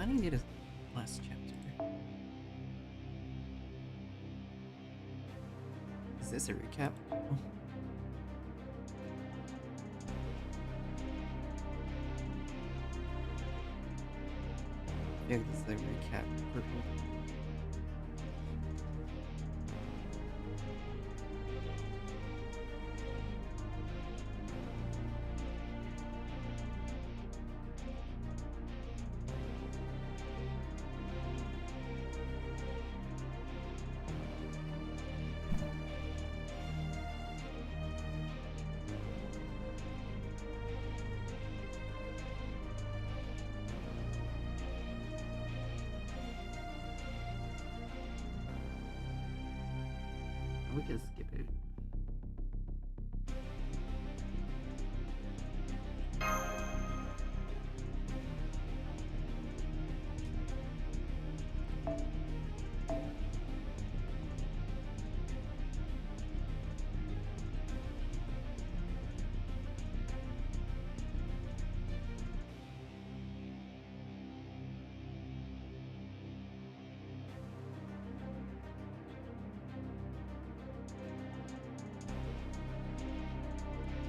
didn't get a last chapter. Is this a recap? Oh. Yeah, this is a recap. Purple. We can skip it.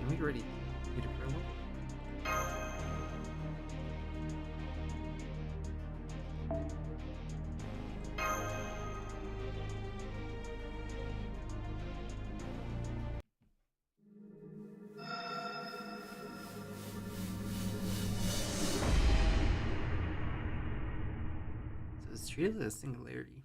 Can we already get a promo? So it's treated as a singularity.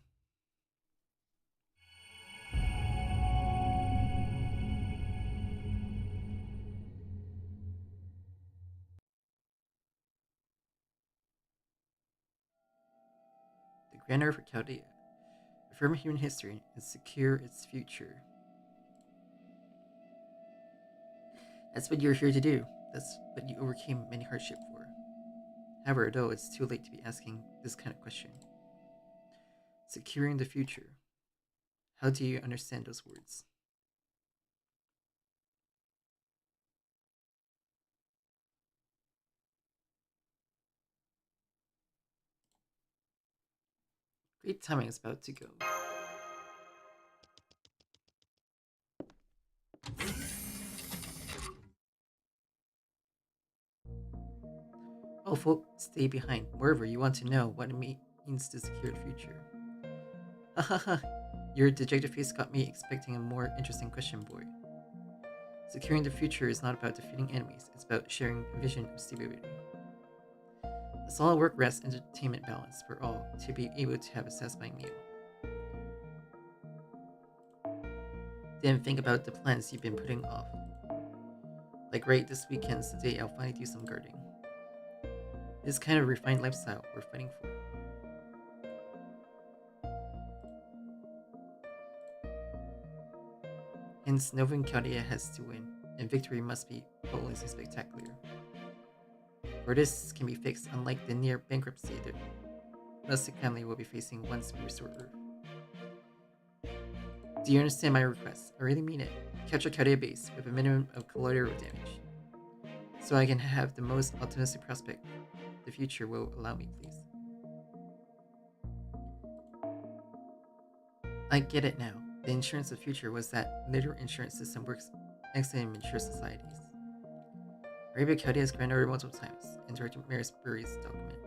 The Grand Order for Chaldea. Affirm human history and secure its future. That's what you're here to do. That's what you overcame many hardship for. However, though, it's too late to be asking this kind of question. Securing the future. How do you understand those words? Great timing is about to go. Oh, folk, stay behind. Moreover, you want to know what it means to secure the future. Hahaha, your dejected face got me expecting a more interesting question, boy. Securing the future is not about defeating enemies, it's about sharing a vision of stability. A solid work, rest, entertainment balance for all to be able to have a satisfying meal. Then think about the plans you've been putting off. Like right this weekend's the day I'll finally do some gardening. This kind of refined lifestyle we're fighting for. Hence, Nova Chaldea has to win, and victory must be fabulously spectacular. For this can be fixed, unlike the near bankruptcy the Rustic family will be facing once we restore Earth. Do you understand my request? I really mean it. Capture Chaldea base with a minimum of collateral damage, so I can have the most optimistic prospect the future will allow me, please. I get it now. The insurance of future was that literal insurance system works excellent in mature societies. Arabia Chaldea's Grand Order multiple times, and Director Marisbury's document.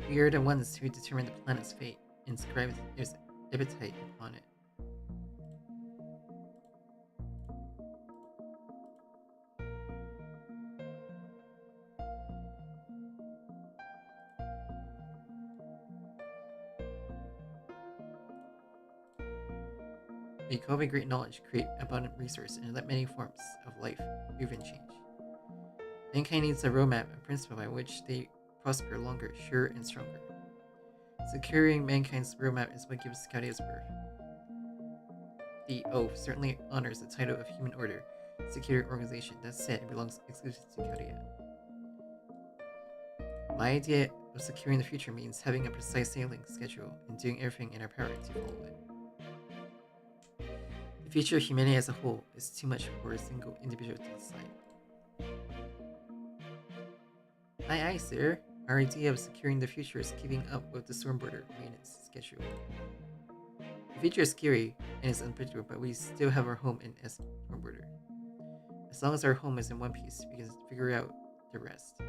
We are the ones who determine the planet's fate and inscribe its epitaph upon it. May cultivate great knowledge, create abundant resource, and let many forms of life move and change. Mankind needs a roadmap, a principle by which they prosper longer, sure, and stronger. Securing mankind's roadmap is what gives Kyrie its birth. The oath certainly honors the title of human order, secure organization. That said, it belongs exclusively to Kyrie. My idea of securing the future means having a precise sailing schedule and doing everything in our power to follow it. The future of humanity as a whole is too much for a single individual to decide. Aye, sir. Our idea of securing the future is keeping up with the Stormborder maintenance schedule. The future is scary and is unpredictable, but we still have our home in Stormborder. As long as our home is in one piece, we can figure out the rest.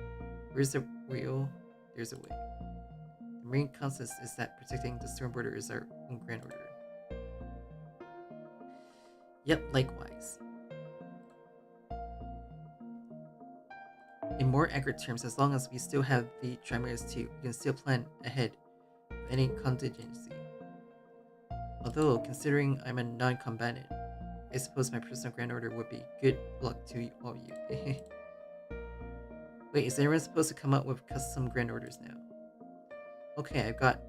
Where's the wheel? There's a way. The main consensus is that protecting the Stormborder is our own grand order. Yep, likewise. In more accurate terms, as long as we still have the Trimaris 2, we can still plan ahead of any contingency. Although, considering I'm a non-combatant, I suppose my personal grand order would be good luck to all of you. Wait, is everyone supposed to come up with custom grand orders now? Okay, I've got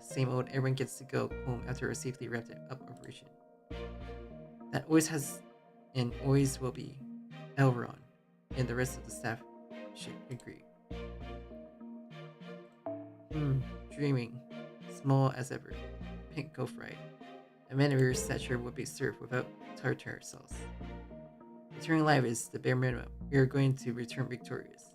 same old, everyone gets to go home after a safely wrapped up operation. That always has and always will be Elron, and the rest of the staff should agree. Dreaming. Small as ever. Pink go fried. A man of your stature would be served without tartar sauce. Returning alive is the bare minimum. We are going to return victorious.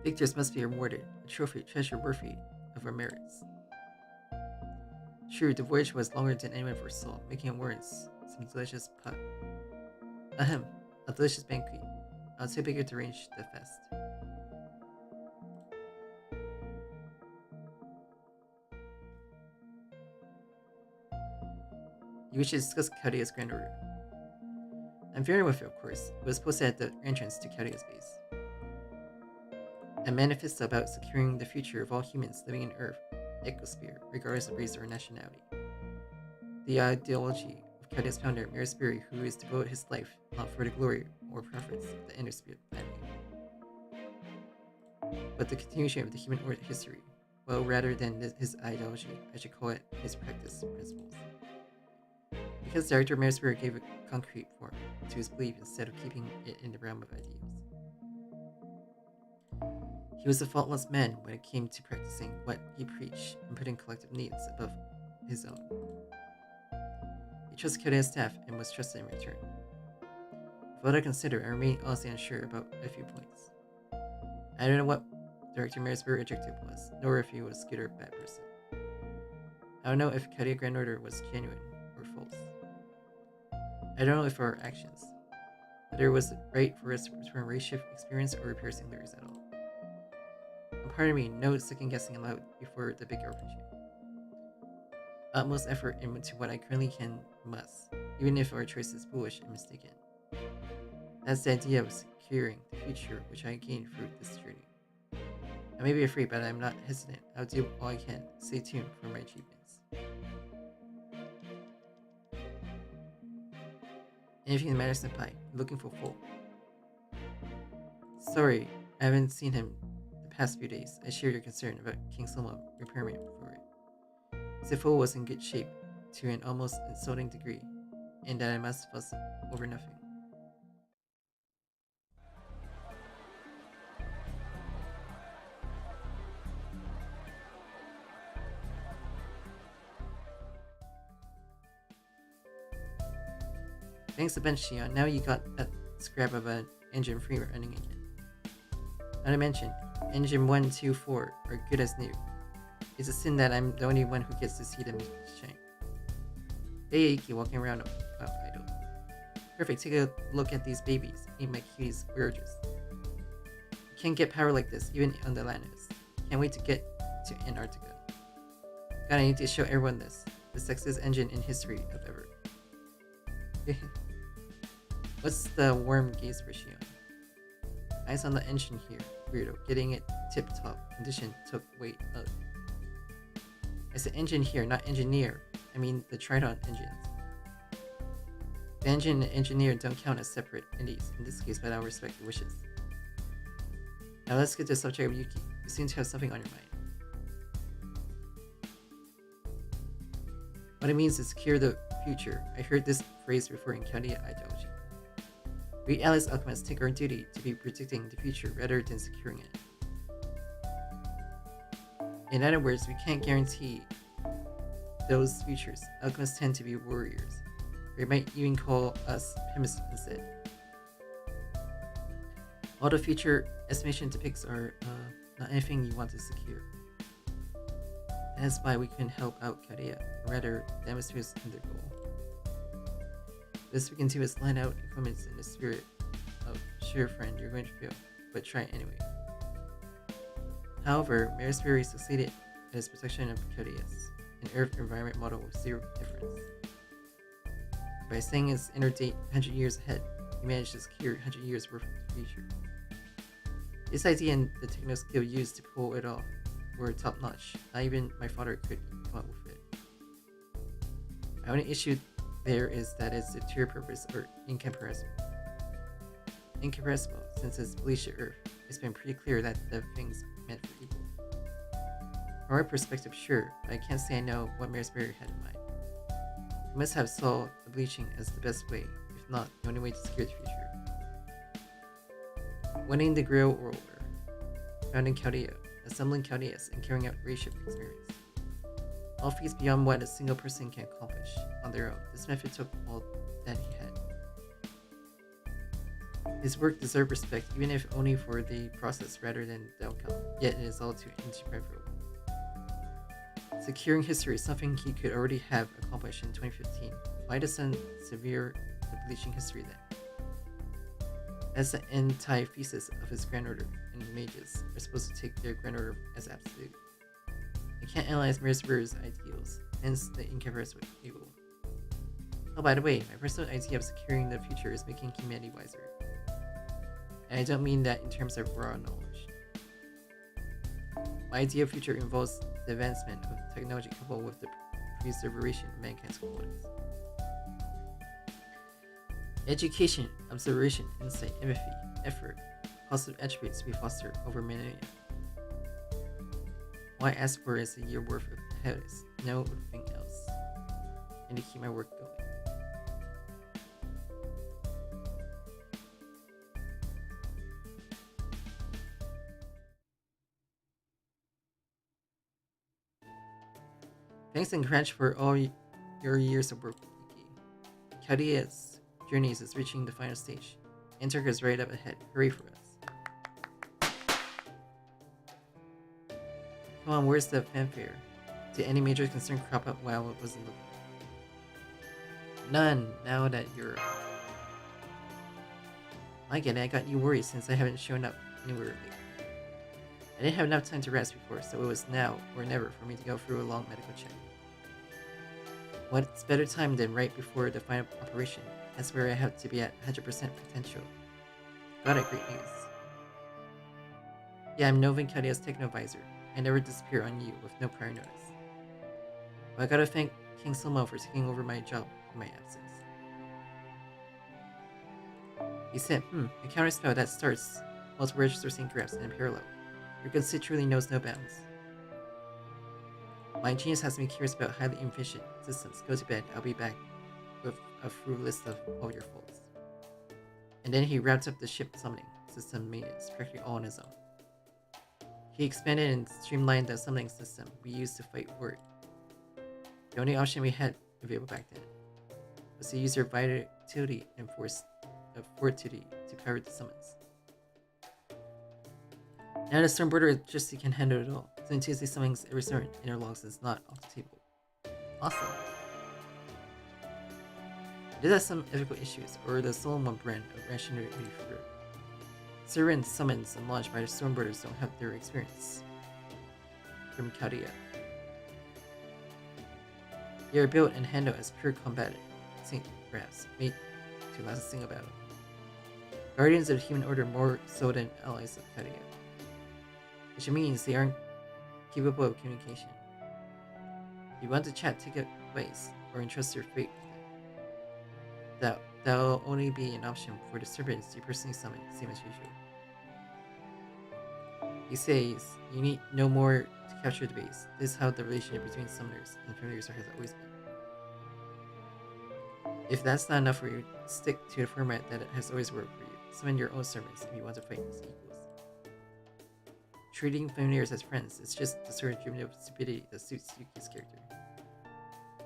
Victors must be rewarded, a trophy treasure worthy of our merits. True, the voyage was longer than anyone foresaw, making it warrant some delicious pot. Ahem, a delicious banquet. I'll too bigger to arrange the fest. You wish to discuss Kyria's grand order. I'm familiar with it, of course. It was posted at the entrance to Kyria's base. A manifesto about securing the future of all humans living in Earth, ecosphere, regardless of race or nationality. The ideology of Kyria's founder, mrfluffey, who is to devote his life not for the glory or profits of the Innerspirit family, but the continuation of the human history. Well, rather than his ideology, I should call it his practice principles. Because Director mrfluffey gave a concrete form to his belief instead of keeping it in the realm of ideas. He was a faultless man when it came to practicing what he preached and putting collective needs above his own. He trusted Kyria's staff and was trusted in return. With what I consider, I remain honestly unsure about a few points. I don't know what Director mrfluffey's objective was, nor if he was a good or bad person. I don't know if Kyria's grand order was genuine or false. I don't know if our actions, whether it was right for us to return race shift experience or repair singularities at all. A part of me, no second guessing allowed before the big operation. Utmost effort into what I currently can must, even if our choice is foolish and mistaken. That's the idea of securing the future which I gained through this journey. I may be afraid, but I'm not hesitant. I'll do all I can. Stay tuned for my achievements. Anything that matters, Senpai. Looking for Full. Sorry, I haven't seen him the past few days. I share your concern about King Soma repairment for it. As if Full was in good shape to an almost insulting degree, and that I must fuss over nothing. Thanks a bunch, Shion. Now you got that scrap of an engine free running again. Not to mention, engine 1, 2, 4 are good as new. It's a sin that I'm the only one who gets to see them shine. Hey, Iki walking around idle. Perfect, take a look at these babies. Ain't my cuties gorgeous. You can't get power like this, even on the Thanatos. Can't wait to get to Antarctica. God, I need to show everyone this. The sexiest engine in history of ever. What's the warm gaze for Shion? Eyes on the engine here, weirdo. Getting it tip-top condition took weight up. I said engine here, not engineer. I mean the Tridon engines. The engine and engineer don't count as separate entities in this case, but I'll respect your wishes. Now let's get to the subject of Yuki. You seem to have something on your mind. What it means is secure the future. I heard this phrase before in Kyodia ideology. We Alice alchemists take our duty to be predicting the future rather than securing it. In other words, we can't guarantee those futures. Alchemists tend to be warriors. Or you might even call us chemists instead. All the future estimation depicts are not anything you want to secure. And that's why we can help out Kyodia, or rather, demonstrate in their goal. This we can do is line out equipments in the spirit of, sure friend, you're going to fail, but try it anyway. However, mrfluffey succeeded in his protection of Kyodia's, an Earth environment model with zero difference. By saying his inner date 100 years ahead, he managed to secure 100 years worth of future. This idea and the techno skill used to pull it off were top notch. Not even my father could come up with it. My only issue there is that its interior purpose are incompressible. Incompressible, since it's bleached to Earth, it's been pretty clear that the thing's meant for people. From my perspective, sure, but I can't say I know what mrfluffey had in mind. He must have saw the bleaching as the best way, if not the only way to secure the future. Winning the Grail Order, founding Kyodia, assembling Kyodias, and carrying out race-ship experiments. All feats beyond what a single person can accomplish on their own. This method took all that he had. His work deserved respect, even if only for the process rather than the outcome, yet it is all too indescribable. Securing history is something he could already have accomplished in 2015. Why does Sun severe the bleaching history then? As the antithesis of his Grand Order, and mages are supposed to take their Grand Order as absolute. I can't analyze mrfluffey's ideals, hence the incompressible evil. Oh, by the way, my personal idea of securing the future is making humanity wiser. And I don't mean that in terms of raw knowledge. My idea of future involves the advancement of technology coupled with the preservation of mankind's qualities. Education, observation, insight, empathy, effort, positive attributes to be fostered over millennia. All I ask for is a year worth of habits, no thing else, and to keep my work going. Thanks and congrats for all your years of work, Yuki. Kyodia's journeys is reaching the final stage. Antarctica is right up ahead. Hurry for us. Come on, where's the fanfare? Did any major concern crop up while it wasn't looking? None, now that you're... I get it, I got you worried since I haven't shown up anywhere lately. I didn't have enough time to rest before, so it was now or never for me to go through a long medical check. What's better time than right before the final operation? That's where I have to be at 100% potential. Got it, great news. Yeah, I'm Nova Kyodia's Technovisor. I never disappear on you with no prior notice. But I gotta thank King Silmo for taking over my job in my absence. He said, a counterspell that starts multiple register sync graphs in parallel. Your good sit truly knows no bounds. My genius has me curious about highly efficient systems. Go to bed, I'll be back with a full list of all your faults. And then he wrapped up the ship summoning system maintenance practically all on his own. He expanded and streamlined the summoning system we used to fight Word. The only option we had available back then was to use your vitality and fortitude to power the summons. Now the Stormborder Electricity can handle it all, so Tuesday summonings every summon interlocks is not off the table. Awesome! It does have some ethical issues, or the Solomon brand of rationality for Siren summons and launched by the Stormboarders don't have their experience from Kyodia. They are built and handled as pure combat sync graphs, made to last a single battle. Guardians of the human order more so than allies of Kyodia, which means they aren't capable of communication. If you want to chat, take a advice or entrust your fate with it. That'll only be an option for disturbance you personally summon, same as usual. He says you need no more to capture the base. This is how the relationship between summoners and familiars has always been. If that's not enough for you, stick to the format that has always worked for you. Summon your own servants if you want to fight as equals. Treating familiars as friends is just the sort of human stupidity that suits Yuki's character.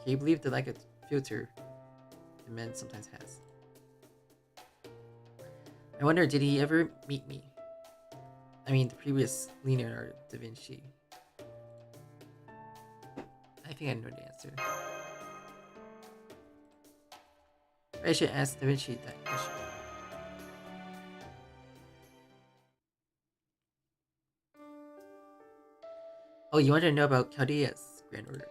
Can you believe the lack of filter the man sometimes has? I wonder, did he ever meet me? I mean, the previous Leonardo da Vinci. I think I know the answer. I should ask Da Vinci that question. Oh, you want to know about Chaldeia's Grand Order?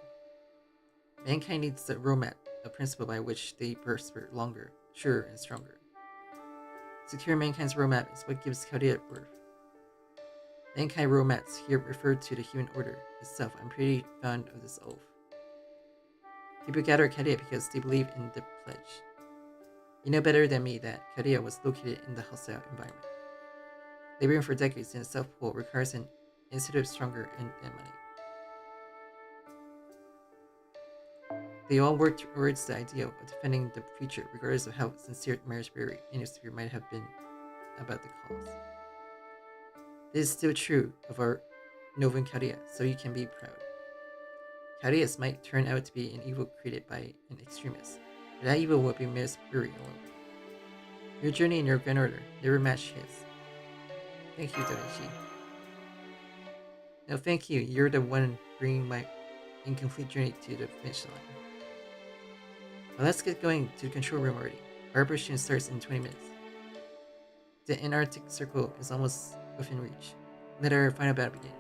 Mankind needs a roadmap, a principle by which they prosper longer, surer, and stronger. Secure mankind's roadmap is what gives Chaldea birth. Mankind roadmaps here refer to the human order itself. I'm pretty fond of this oath. People gather at Chaldea because they believe in the pledge. You know better than me that Chaldea was located in the hostile environment. Laboring for decades in a South Pole requires an institute stronger than money. They all work towards the ideal of defending the future, regardless of how sincere Marisbury and his spirit might have been about the cause. This is still true of our Novan Chaldea, so you can be proud. Chaldeas might turn out to be an evil created by an extremist, but that evil will be Marisbury alone. Your journey and your Grand Order never match his. Thank you, Da Vinci. No, thank you. You're the one bringing my incomplete journey to the finish line. Well, let's get going to the control room already. Our operation starts in 20 minutes. The Antarctic Circle is almost within reach. Let our final battle begin.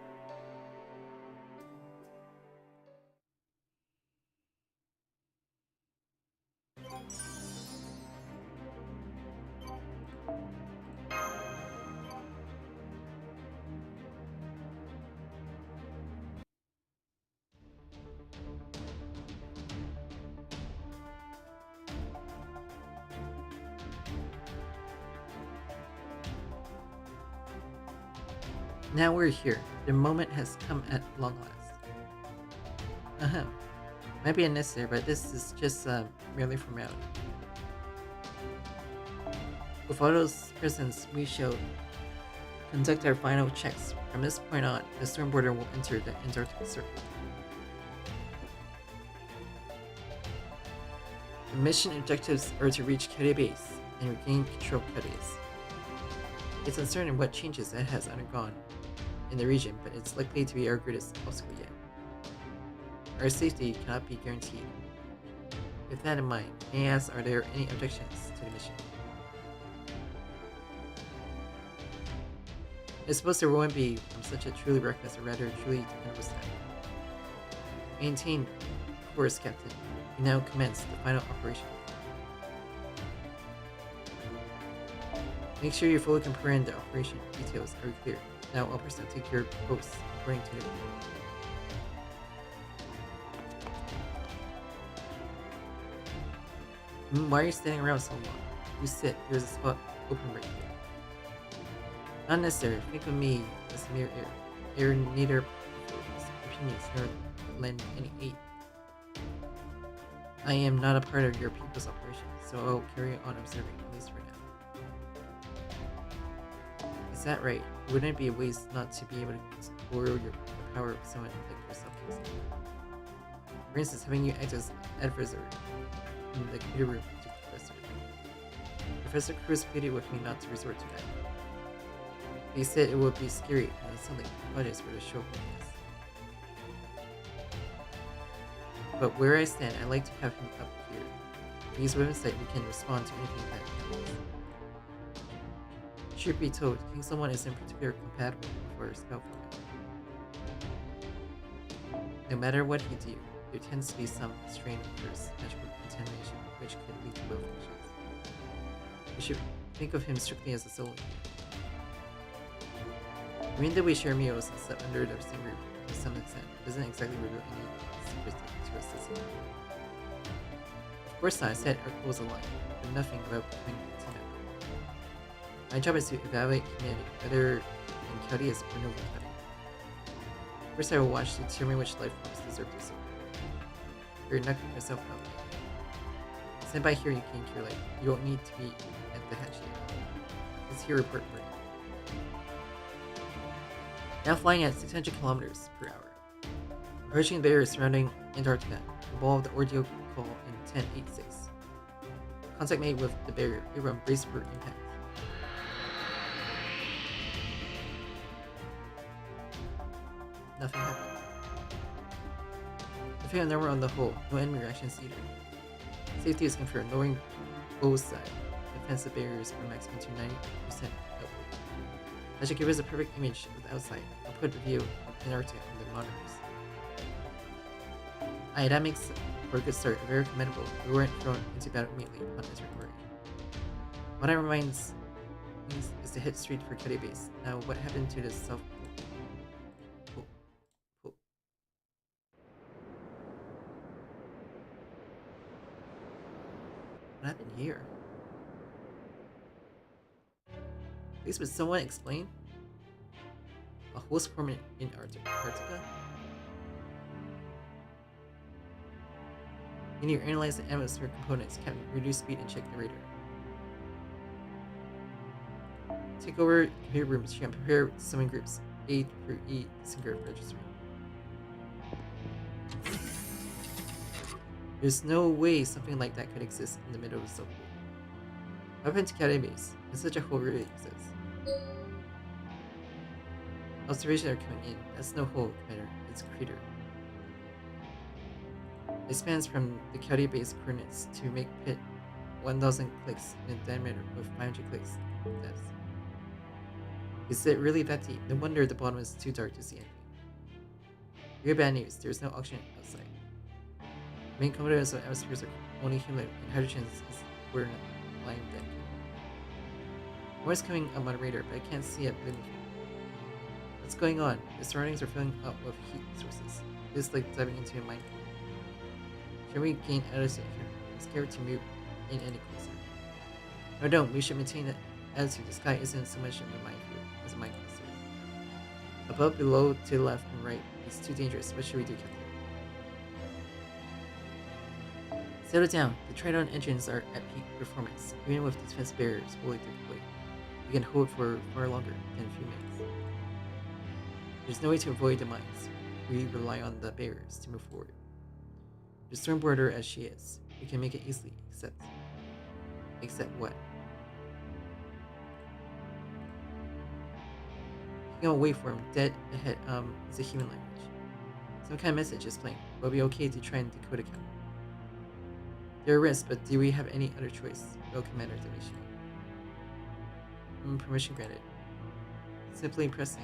Now we're here. The moment has come at long last. Might be unnecessary, but this is just merely formality. With all those presents, we shall conduct our final checks. From this point on, the storm border will enter the Antarctic Circle. The mission objectives are to reach Chaldea Base and regain control of Chaldeas. It's uncertain what changes it has undergone in the region, but it's likely to be our greatest obstacle yet. Our safety cannot be guaranteed. With that in mind, may I ask, are there any objections to the mission? I suppose there won't be from such a truly reckless or rather truly dependable staff. Maintain course, Captain. We now commence the final operation. Make sure you fully comprehend the operation details are clear. Now all personnel take your posts according to the plan. Why are you standing around so long? You sit, there's a spot open right here. Not necessary, think of me as mere air. Air neither opinions nor lend any aid. I am not a part of your people's operation, so I'll carry on observing, at least for now. Is that right? Wouldn't it be a waste not to be able to explore the power of someone like yourself? For instance, having you act as advisor in the computer room to Professor. Professor Cruz pleaded with me not to resort to that. He said it would be scary and unsettling if others were to show weakness. But where I stand, I like to have him up here. These with insight, we can respond to anything that happens. Truth be told, I think someone isn't particularly compatible for a spell format. No matter what he do, there tends to be some strain of curse, magical contamination, which could lead to malfunctions. We should think of him strictly as a solo. I mean that we share meals and slept under the same roof to some extent doesn't exactly reveal any secrets to us. Of course not, I said our goals align, but nothing about becoming a team member. My job is to evaluate humanity, whether in Kyori is or no Kyori. First I will watch to determine which life forms deserve to survive. You're not yourself out. Stand by here, you can cure light. You won't need to be at the hatch yet. This is your report for you. Now flying at 600 kilometers per hour. Approaching the barrier surrounding Antarctica. Evolve the ordeal call in 1086. Contact made with the barrier. Everyone brace for impact. Nothing happened. The fatal number on the whole, no enemy reactions either. Safety is confirmed, lowering both side defensive barriers from maximum to 90% output. That should give us a perfect image of the outside. I'll put a view of Antarctica on the monitors. Aye, that makes for a good start. Very commendable. We weren't thrown into battle immediately upon entering Ori. What that reminds me is to hit street for Kyori base. Now, what happened to the self? What happened here? Please, would someone explain? A host formed in Antarctica? You need to analyze the atmosphere components, Captain. Reduce speed and check the radar. Take over computer rooms. You can prepare summon groups. A through E, Singer registry. There's no way something like that could exist in the middle of the subworld. What happened to Kyori base? If such a hole really exists. Observations are coming in. That's no hole, Commander. It's a crater. It spans from the Kyori base coordinates to make pit 1000 clicks in a diameter with 500 clicks depth. Is it really that deep? No wonder the bottom is too dark to see anything. Very bad news. There's no oxygen outside. Main components of atmospheres are only helium, and hydrogen is where lying dead. More is coming up on my radar, but I can't see it beneath. What's going on? The surroundings are filling up with heat sources. It's like diving into a mine. Can we gain attitude here? I'm scared to move in any closer. No, don't. We should maintain an attitude. The sky isn't so much of a minefield as a mine cluster. Above, below, to the left, and right. It's too dangerous. What should we do, Captain? Settle down. The Tridon engines are at peak performance. Even with defense barriers fully deployed, we can hold for far longer than a few minutes. There's no way to avoid the mines. We rely on the barriers to move forward. The stormboarder as she is, we can make it easily, except what? Taking away from dead ahead is a human language. Some kind of message is playing. Will it be okay to try and decode it? There are risks, but do we have any other choice? No, Commander, Division. Permission granted. Simply pressing.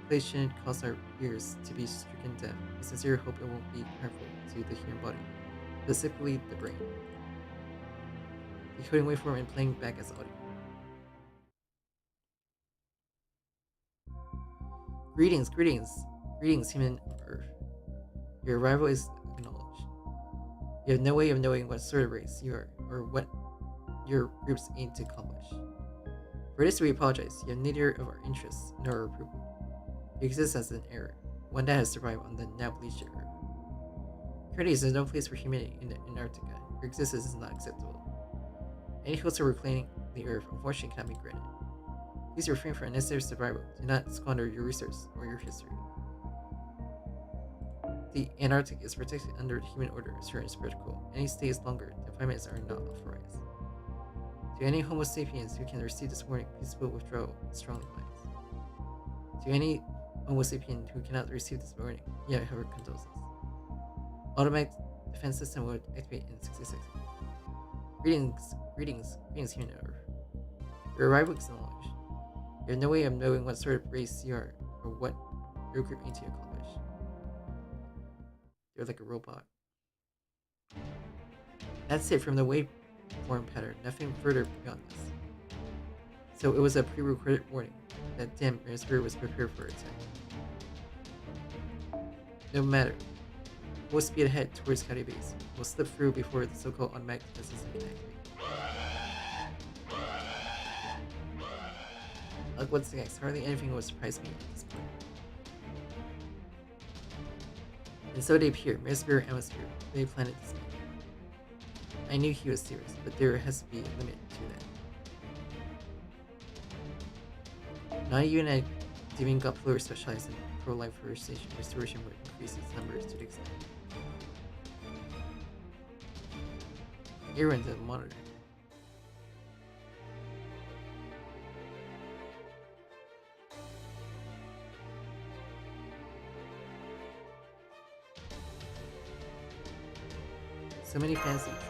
Place shouldn't cause our ears to be stricken deaf. We sincerely hope it won't be harmful to the human body, specifically the brain. Decoding waveform and playing back as audio. Greetings, human Earth. Your arrival is acknowledged. You have no way of knowing what sort of race you are, or what your groups aim to accomplish. For this, we apologize. You have neither of our interests nor our approval. You exist as an error, one that has survived on the now bleached Earth. Currently, there is no place for humanity in Antarctica. Your existence is not acceptable. Any hopes of reclaiming the Earth, unfortunately, cannot be granted. Please refrain from unnecessary survival. Do not squander your resources or your history. The Antarctic is protected under the human order, assurance protocol. Any stays longer than 5 minutes are not authorized. To any Homo sapiens who can receive this warning, please will withdraw strongly advised. To any Homo sapien who cannot receive this warning, yeah, I have our condolences. Automatic defense system will activate in 60 seconds. Greetings, human Earth. Your arrival is acknowledged. You have no way of knowing what sort of race you are, or what your group aims to accomplish. You're like a robot. That's it from the waveform pattern, nothing further beyond this. So it was a pre-recorded warning that damn Spirit was prepared for attack. No matter. We'll speed ahead towards County Base. We'll slip through before the so-called automatic defenses can activate. Like what's next? Hardly anything will surprise me at this point. And so they appear, Mesiah and Wisp. They planted this man. I knew he was serious, but there has to be a limit to that. Not even a demon Doppler specialized in pro-life restoration would increase its numbers to the extent. Aaron's a monitor. So many fancy trees.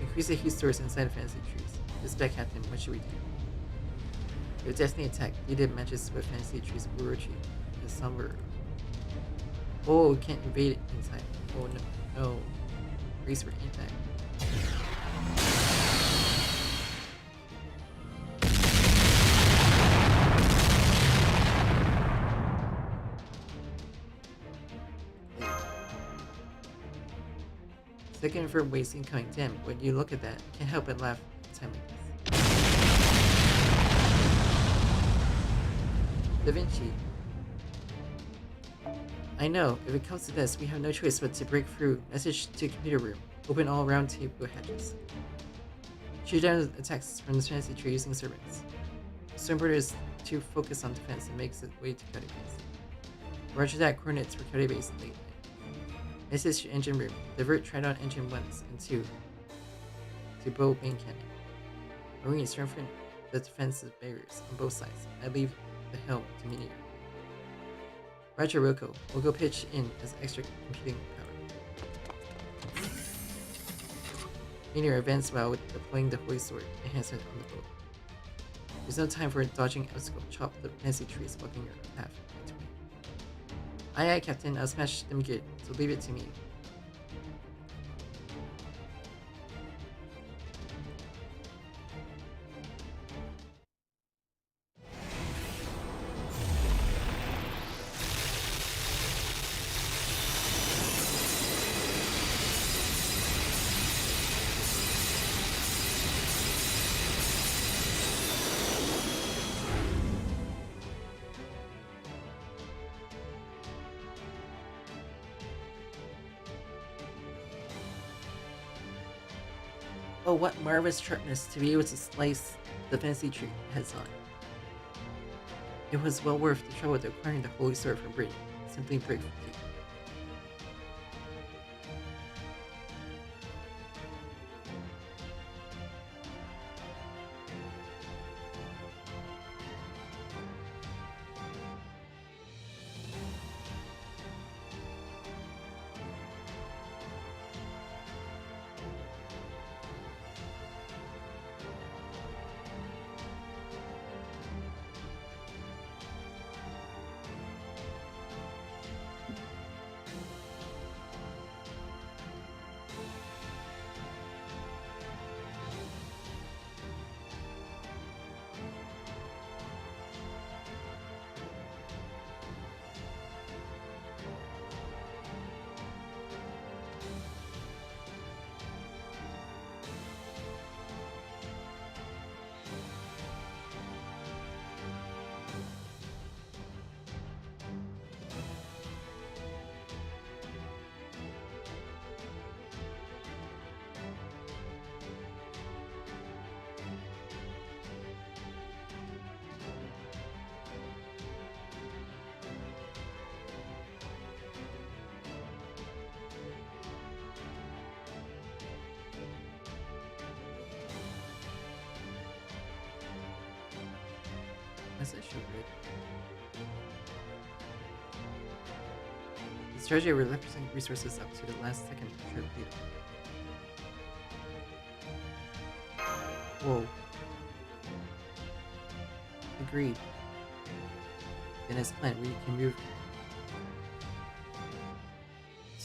Increase the heat source inside the fancy trees. Dispatch Captain, what should we do? Your Destiny attack. Needed matches with fancy trees Urochi. The somber. Oh, we can't invade it inside. Oh no. No. Race for impact. Second and third waves incoming. Damn, when you look at that, I can't help but laugh at a time like this. Da Vinci. I know, if it comes to this, we have no choice but to break through. Message to computer room. Open all round table hatches. Shoot down attacks from the fancy tree using servants. Stormboarder is to focus on defense and makes its way to Cuddy Base. Roger that, coordinates for Cuddy Base late night. Message to engine room. Divert Tridon engine 1 and 2 to bow main cannon. Marines strengthen the defensive barriers on both sides. I leave the helm to Meteor. Roger Roko. We'll go pitch in as extra computing power. Meteor advanced while deploying the Holy Sword enhancement on the boat. There's no time for dodging obstacle. Chop the fancy trees blocking your path. Aye aye, Captain. I'll smash them good, so leave it to me. Oh, what marvelous sharpness to be able to slice the fancy tree heads on. It was well worth the trouble of acquiring the Holy Sword from Britain. Simply breakthrough. That's actually good. The strategy will represent resources up to the last second to complete it. Whoa. Agreed. In as planned, we can move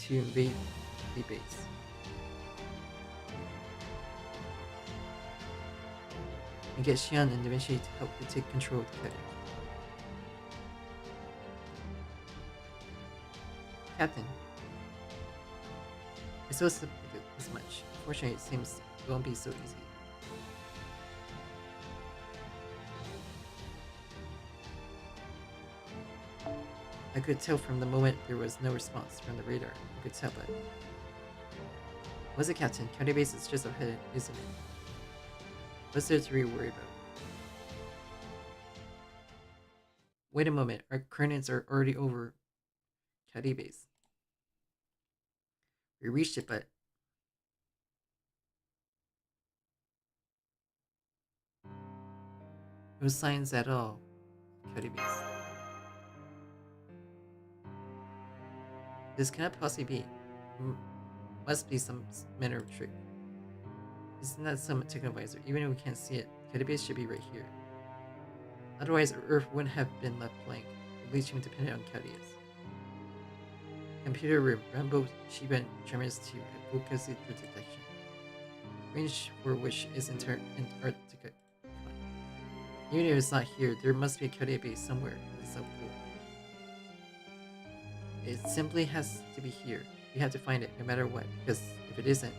to invade the base. And get Xian and Da Vinci to help to take control of the city. Captain, I so suspected as much. Unfortunately, it seems it won't be so easy. I could tell from the moment there was no response from the radar. I could tell, but... Was it, Captain? County base is just ahead, isn't it? What's there to be worried about? Wait a moment, our coordinates are already over County base. We reached it, but... No signs at all. County base. This cannot possibly be. Must be some manner of trick. Isn't that some technovisor? Even if we can't see it, County base should be right here. Otherwise, Earth wouldn't have been left blank, at least even dependent on Cadius. Computer room, Rambo Shiban tremors to advocacy for detection. Range for which is Antarctica. Even if it's not here, there must be a Cadia base somewhere in the South Pole. It simply has to be here. We have to find it no matter what, because if it isn't,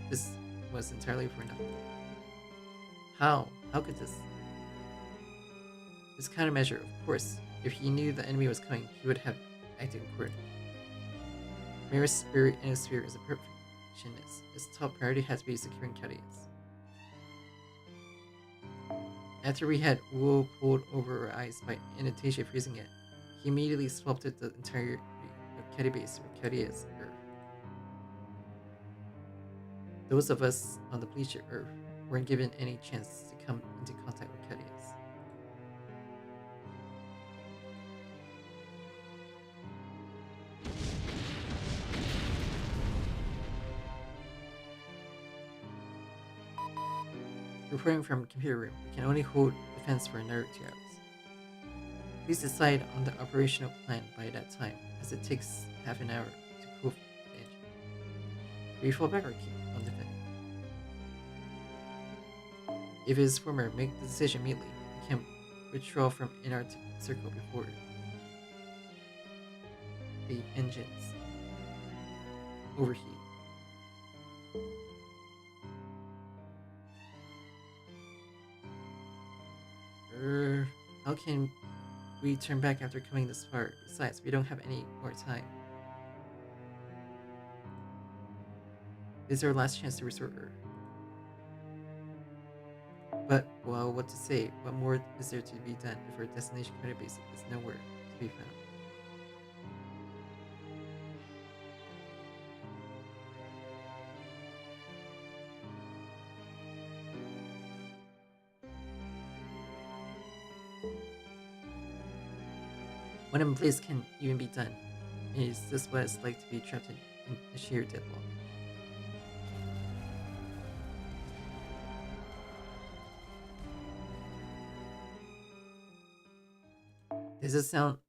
this was entirely for nothing. How? How could this? This countermeasure, of course. If he knew the enemy was coming, he would have acted accordingly. Mira's spirit and his spirit is a perfectionist. His top priority had to be securing Cadius. After we had wool pulled over our eyes by Anastasia freezing it, he immediately swapped it the entirety of Cadibase or Cadius Earth. Those of us on the bleacher Earth weren't given any chance to come into contact with Cadius. Reporting from computer room, we can only hold defense for another 2 hours. Please decide on the operational plan by that time, as it takes half an hour to cool the engine. Do we fall back or keep on defending? If it is former, make the decision immediately. We can withdraw from Antarctic Circle before the engines overheat. How can we turn back after coming this far? Besides, we don't have any more time. This is our last chance to restore Earth. But, well, what to say? What more is there to be done if our destination credit base is nowhere to be found? What in place can even be done? Is this what it's like to be trapped in a sheer deadlock? Does it sound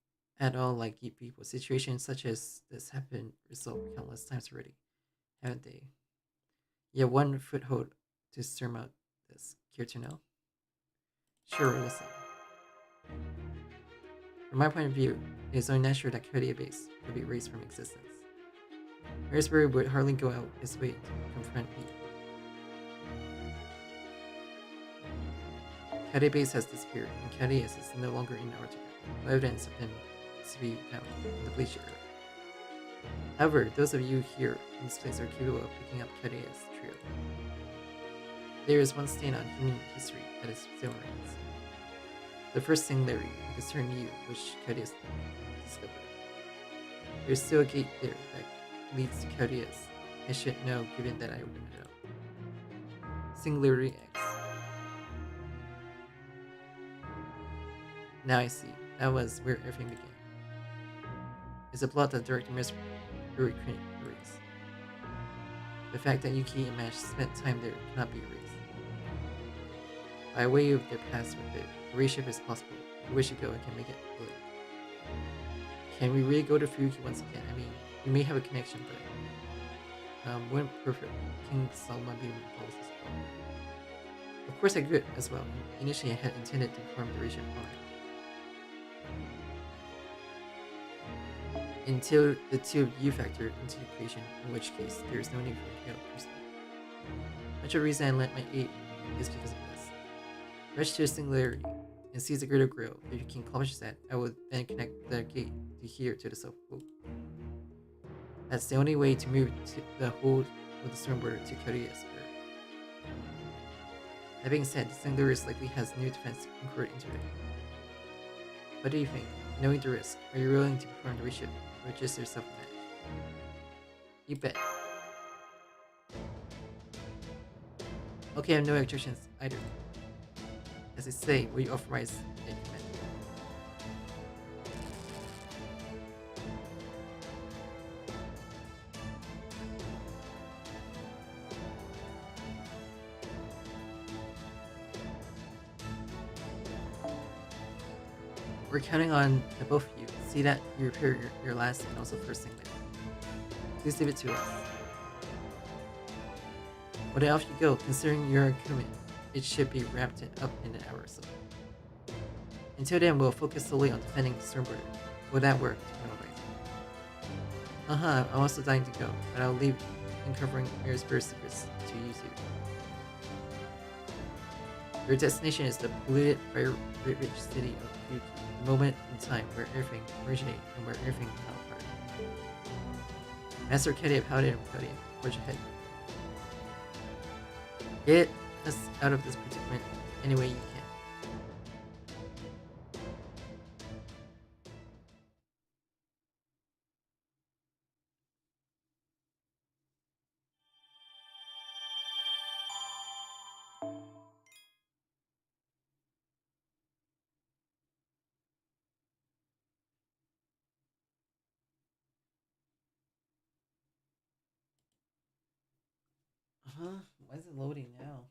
at all like people? Situations such as this have been resolved countless times already, haven't they? Yeah, one foothold to surmount this. Care to know? Sure, listen. From my point of view, it is only natural that Cadia base could be erased from existence. Marisbury would hardly go out his way to confront people. Cadia base has disappeared, and Cadius is no longer in Antarctica. No evidence of him to be found in the bleacher Earth. However, those of you here in this place are capable of picking up Cadius' trail. There is one stain on human history that is still remains. The first singularity concerning you, which Cadius discovered. There's still a gate there that leads to Cadius. I should know, given that I opened it up. Singularity X. Now I see. That was where everything began. It's a plot that Director Miss couldn't erase. The fact that Yuki and Mash spent time there cannot be erased. By way of their past with it, a reship is possible. If you wish to go, I can make it live. Can we really go to Fuki once again? I mean, we may have a connection, but wouldn't perfect King Salman be involved as well? Of course I could as well. Initially I had intended to form the reship on it. until the 2 of U factor into the equation, in which case there is no need for a person. Much of the reason I lent my aid is because of this. Rush to a singularity and seize the greater grail. If you can accomplish that, I will then connect the gate to here to the south pole. That's the only way to move to the hold of the storm border to KyECtnz. That being said, the singularity likely has new defense incorporated into it. What do you think? Knowing the risk, are you willing to perform the reshift, or just yourself manage? You bet. Okay, I have no objections either. As I say, will you authorize it, command? We're counting on the both of you. See that you repair your last and also first thing later. Please leave it to us. Well, then off you go. Considering your equipment, it should be wrapped up in an hour or so. Until then, we'll focus solely on defending the storm border. Will that work? I'm also dying to go, but I'll leave uncovering Mirror's secrets to you two. Your destination is the polluted, fire-rich city of Yuki, the moment in time where everything originated and where everything fell apart. Master Kedi of Paladin and Kedi, forge ahead. Get us out of this predicament any way you can. Why is it loading now?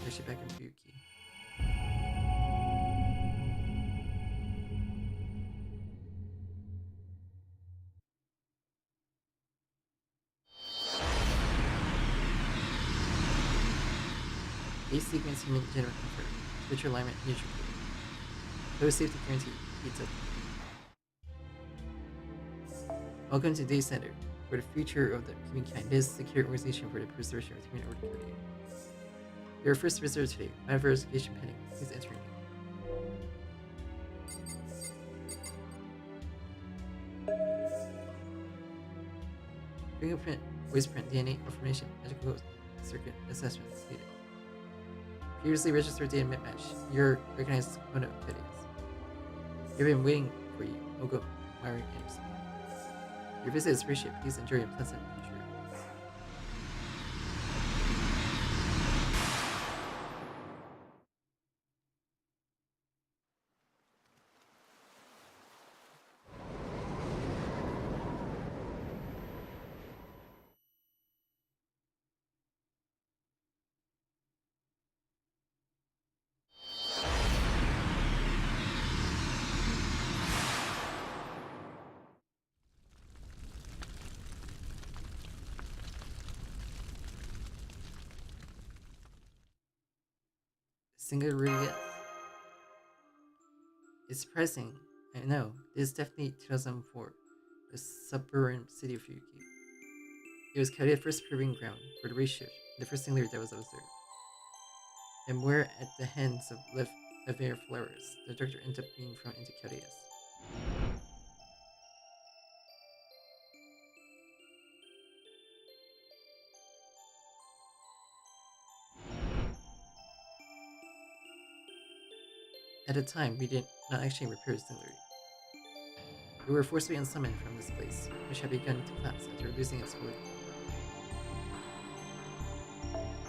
Push it back in Fuki. Base sequence human general comfort. Switch alignment neutral. Code safety guarantee. Pizza. Welcome to Day Center, for the future of the humankind. This is a secure organization for the preservation of human order. You're our first visitor today. I have verification pending. Please enter me. Fingerprint, voiceprint, DNA, information, magical circuit assessment completed. Previously registered data mismatch. You're recognized as a component of KyECtnz. We've been waiting for you, Ogo, Myri, Anderson. Your visit is appreciated. Please enjoy your pleasant future. Singularity. It's surprising, I know. This is definitely 2004, the suburban city of Yuki. It was KyECtnz's first proving ground for the reshift, the first singular that was observed. And where at the hands of Lavere Flowers, the director ended up being thrown into KyECtnz. At the time, we did not actually repair the singularity. We were forcibly unsummoned from this place, which had begun to collapse after losing its fluid.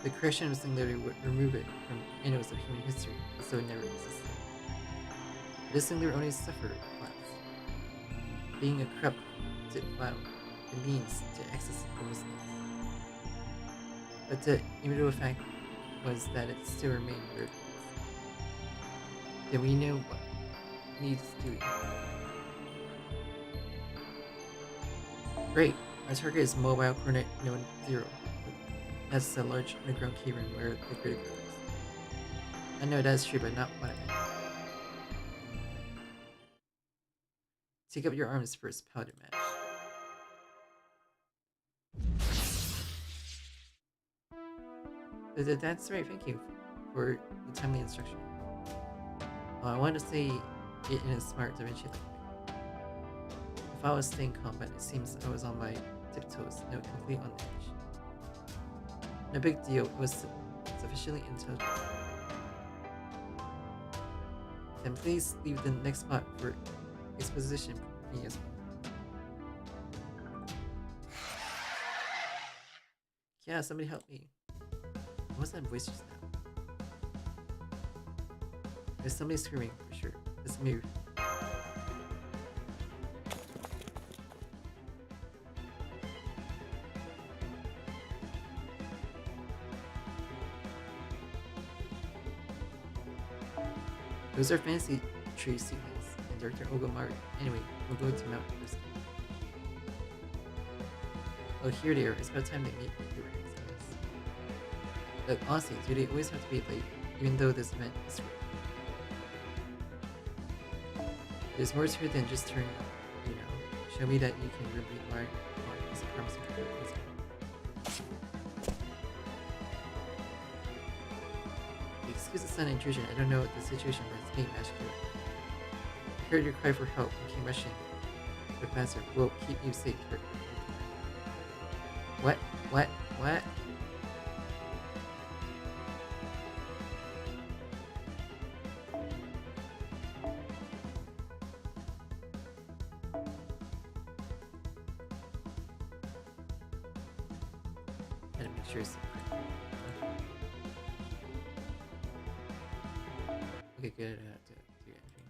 The correction of the singularity would remove it from annals of human history, as though it never existed. But this singularity only suffered a collapse. Being a corrupted cloud, it means to access homelessness. But the immutable fact was that it still remained where it was. Then we know what needs doing. Great! Our target is mobile coordinate node 0. That's a large underground cavern where the critical is. I know that's true, but not what I meant. Take up your arms first, Paladin Match. That's right, thank you for the timely instruction. I want to say it in a smart Da Vinci like way. If I was staying calm, but it seems I was on my tiptoes, no, complete on edge. No big deal, it was sufficiently intelligent. Then please leave the next spot for exposition for me as well. Yeah, somebody help me. What was that voice just now? There's somebody screaming for sure. Let's move. Those are fancy tree seedlings and Dr. Ogomari. Anyway, we'll go to Mount Wisp. Oh, here they are. It's about time they meet your parents, I guess. Look, honestly, do they always have to be late, even though this event is free? There's more to it than just turning up, you know. Show me that you can really rely on this promising career. Excuse the sudden intrusion, I don't know the situation, but it's being masculine. I heard your cry for help and came rushing. But Master, we'll keep you safe here. What? What? What? Gotta make sure it's okay, good. I don't have to do anything.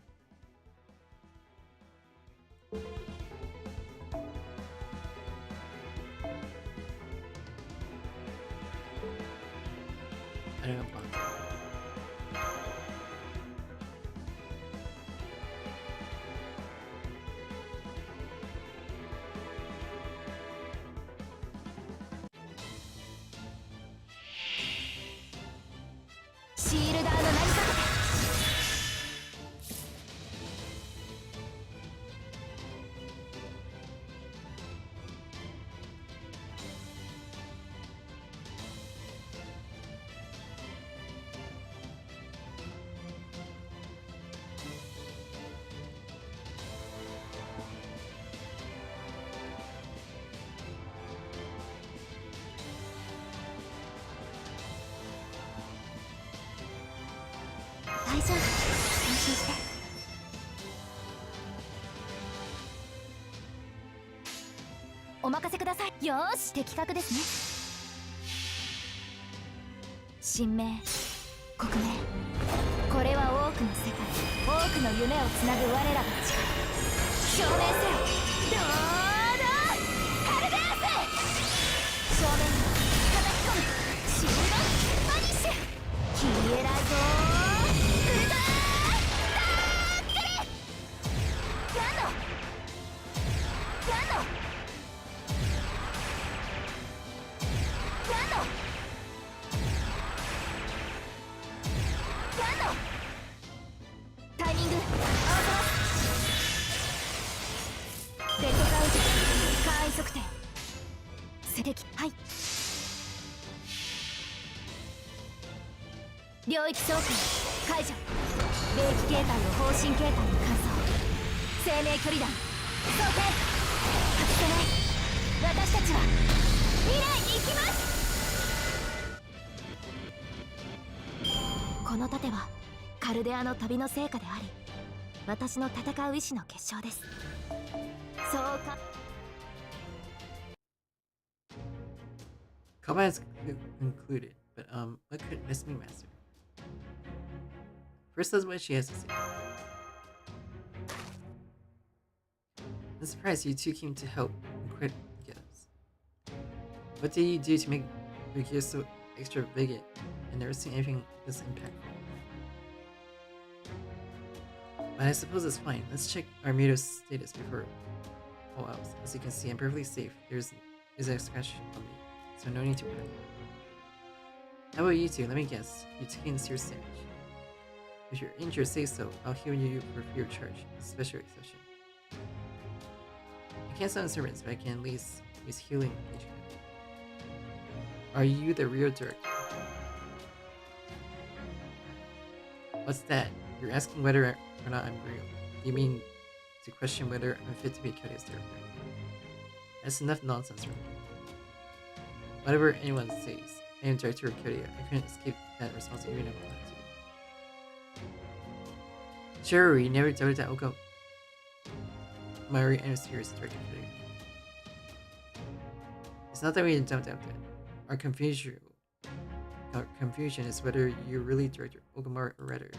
I don't know.お任せください。よーし、的確ですね。神明、国名、これは多くの世界、多くの夢をつなぐ我らの力。証明せよ。どうだ、カルデアス。正面に叩き込む。シールドバニッシュ。消えないぞー。ウルトラダーックリ。ガンド。ガンド。タイミング合わせます。レッドカウント簡易測定射撃。はい。領域召喚解除。霊気形態を方針形態に換装。生命距離弾装填。外せない。私たちは未来に行きます。この盾はカルデアの旅の成果であり、私の戦う意志の結晶です。そうか。Combat is concluded, but what could Miss Me Master? First, let's what she has to say. I'm surprised you two came to help and quit us. What did you do to make your gear so extravagant? I've never seen anything this impactful. But I suppose it's fine. Let's check our Muto's status before all else. As you can see, I'm perfectly safe. Is a scratch on me, so no need to worry. How about you two? Let me guess. You taking this serious damage. If you're injured, say so. I'll heal you for free of charge. Special exception. I can't summon servants, but I can at least use healing each time. Are you the real director? What's that? You're asking whether or not I'm real. You mean to question whether I'm fit to be Kyoto's director? That's enough nonsense for me. Whatever anyone says, I am director of Kyoto. I couldn't escape that responsibility even if I wanted to. Sure, you never doubted that Oko Mari and serious director of Kyoto. It's not that we don't doubt that. Our confusion is whether you're really director Ogamari or rather.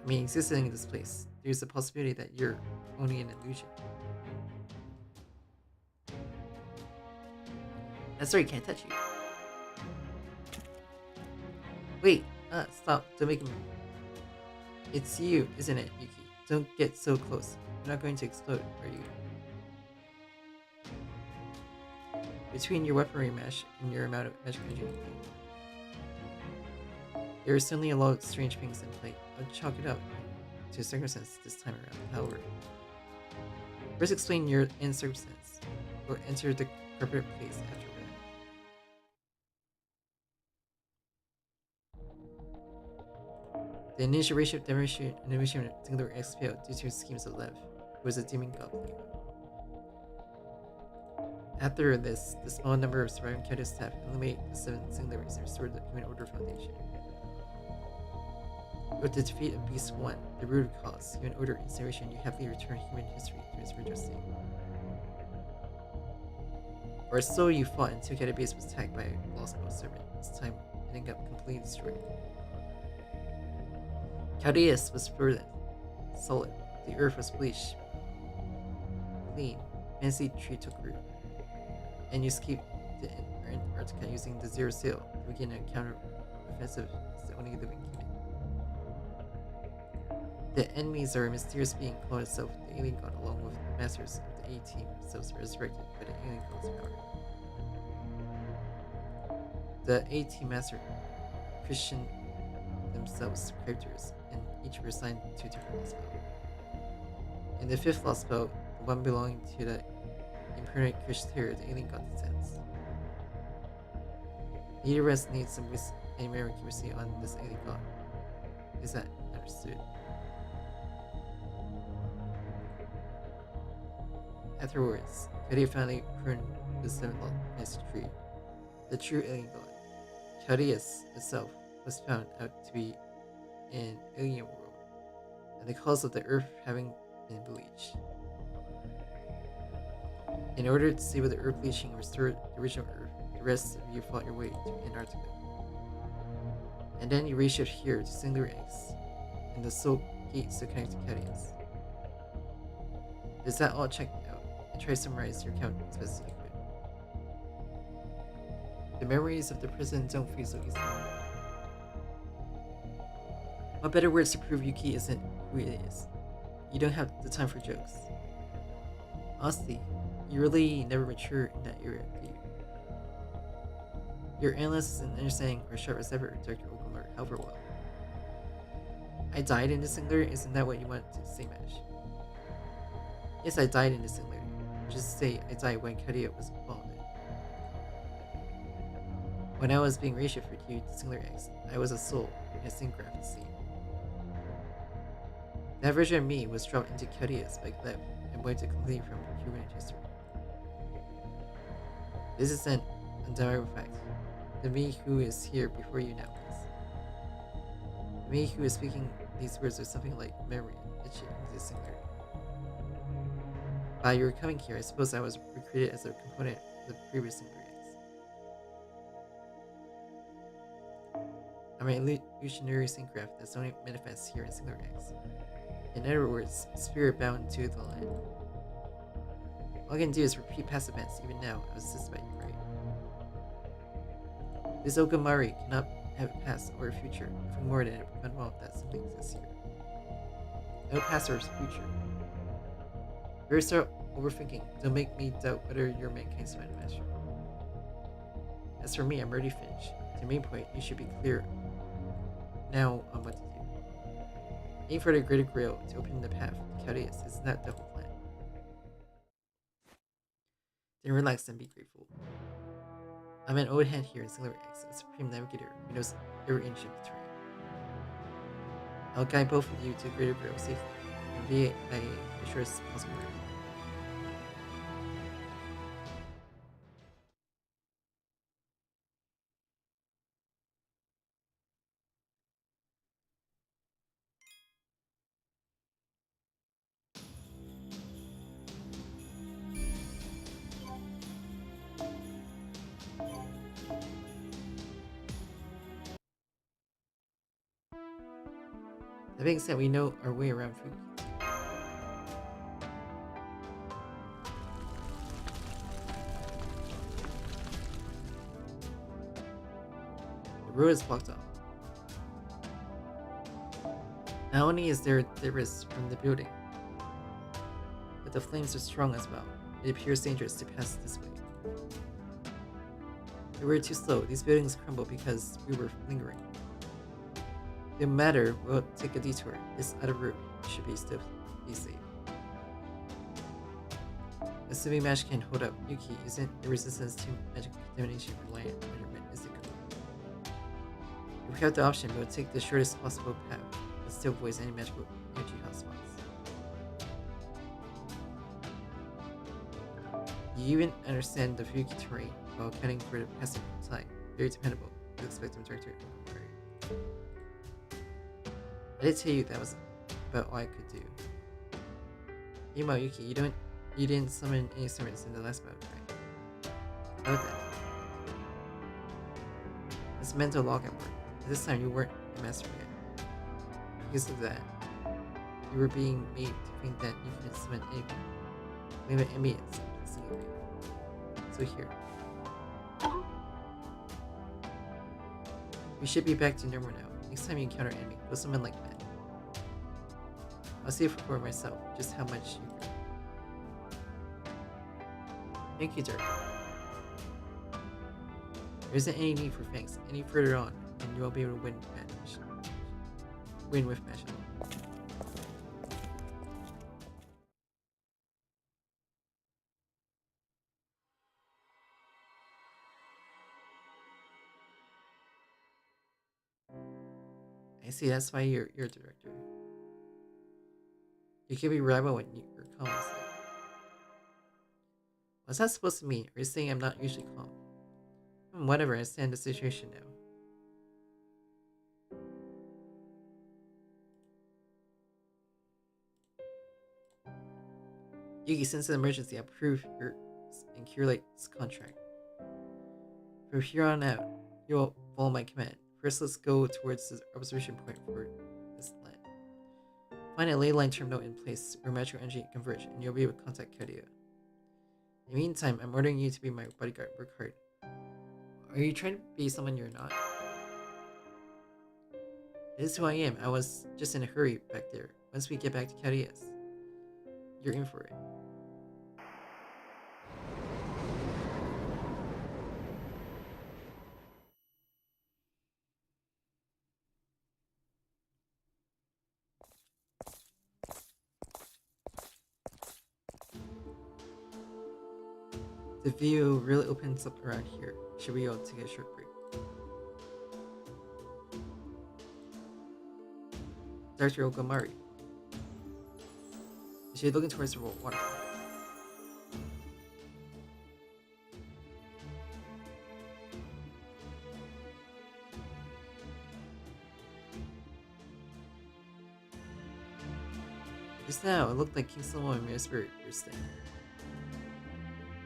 I mean, existing in this place, there's a possibility that you're only an illusion. That's right, can't touch you. Wait, stop, don't make me. It's you, isn't it, Yuki? Don't get so close. You're not going to explode, are you? Between your weaponry mesh and your amount of magic energy, there are certainly a lot of strange things in play. I'll chalk it up to circumstance this time around, however. First explain your end circumstance, or enter the appropriate place after that. The initial ratio of demolition and emission of singular X failed due to schemes of Lev, who was a demon goblin. After this, the small number of surviving Kyoto staff eliminate the 7 singularities and restore the Human Order Foundation. With the defeat of Beast 1, the root cause, Human Order incineration, you happily return human history to its original state. Or so you fought until Kyoto base was attacked by a Lostbelt servant, this time ending up completely destroyed. Chaldeus was frozen, solid, the earth was bleached, clean, fancy tree took root, and you escaped the Antarctica using the Zero Sail to begin a counter-offensive as the only living human. The enemies are a mysterious being called itself the Alien God, along with the masters of the A-Team themselves resurrected by the Alien God's power. The A-Team master Christian themselves characters, and each were assigned to different Lostbelt. In the 5th Lostbelt, the one belonging to the impermanent Christian, the Alien God descends. The universe needs some Wisp and accuracy on this Alien God. Is that understood? Afterwards, Kyoto finally pruned the 7th Master Tree. The true Alien God, Chaldeus itself, was found out to be an alien world, and the cause of the Earth having been bleached. In order to save the Earth bleaching and restore the original Earth, the rest of you fought your way to Antarctica. And then you reshaped here to Singular X, and the Soul Gate to connect to Chaldeus. Is that all checked out? And try to summarize your account as best as you could. The memories of the present don't feel so easy. What better words to prove Yuki isn't who it is? You don't have the time for jokes. Honestly, you really never mature in that area, do you? Your analysis and understanding are sharp as ever, Dr. Okamura, however well. I died in the singular, isn't that what you want to say, Mash? Yes, I died in the singular. Just say I died when Kyoto was bombed. When I was being reshaped to Singular X, I was a soul in a syngraph scene. That version of me was dropped into Chaldeus by Gleb and wiped it completely from human history. This is an undeniable fact. The me who is here before you now is. The me who is speaking these words are something like memory etched into the singularity. By your coming here, I suppose I was recreated as a component of the previous Singular X. I'm an illusionary syngraph that's only manifests here in Singular X. In other words, spirit bound to the land. All I can do is repeat past events even now, I was assisted by you, right? This Okamari cannot have a past or a future, nothing more than a fundamental that something exists here. No past or future. Very overthinking. Don't make me doubt whether you're mankind's mind master. As for me, I'm already finished. To the main point, you should be clear now on what to do. Aim for the greater grail to open the path to Caldeus is not the whole plan. Then relax and be grateful. I'm an old hand here in Singular X, a supreme navigator who knows every inch of the terrain. I'll guide both of you to the greater grail safely, and be the shortest possible route. That being said, we know our way around food. The road is blocked off. Not only is there the risk from the building, but the flames are strong as well. It appears dangerous to pass this way. If we were too slow, these buildings crumble because we were lingering. No matter, we'll take a detour. This other route should still be safe. Assuming magic can hold up, Yuki, isn't the resistance to magic contamination reliant on your mystic ability? If we have the option, we'll take the shortest possible path, but still avoid any magical energy hotspots. You even understand the Fuki terrain while accounting for the passing time. Very dependable. You expect them director inquiry. I did tell you that was about all I could do. Meanwhile, Yuki, you didn't summon any servants in the last battle, right? How about that? It's mental log at work. At this time, you weren't a master yet. Because of that, you were being made to think that you couldn't summon anything. Maybe enemy and single. So here. We should be back to normal now. Next time you encounter an enemy, go summon like that. I'll see for myself just how much you grow. Thank you, Dirk. There isn't any need for thanks any further on, and you won't be able to win with Magia. I see, that's why you're a director. You can be rival when you're calm. What's that supposed to mean? Are you saying I'm not usually calm? Whatever, I understand the situation now. Yuki, since an emergency, I approve your and Curelate's contract. From here on out, you'll follow my command. First, let's go towards the observation point for this land. Find a ley line terminal in place where magical energy converge, and you'll be able to contact Kadia. In the meantime, I'm ordering you to be my bodyguard. Work hard. Are you trying to be someone you're not? It is who I am. I was just in a hurry back there. Once we get back to Caldeus, you're in for it. The view really opens up around here. Should we all take a short break? Dr. Okamari. Is she looking towards the waterfall? Just now, it looked like King Solomon and Spirit were staying.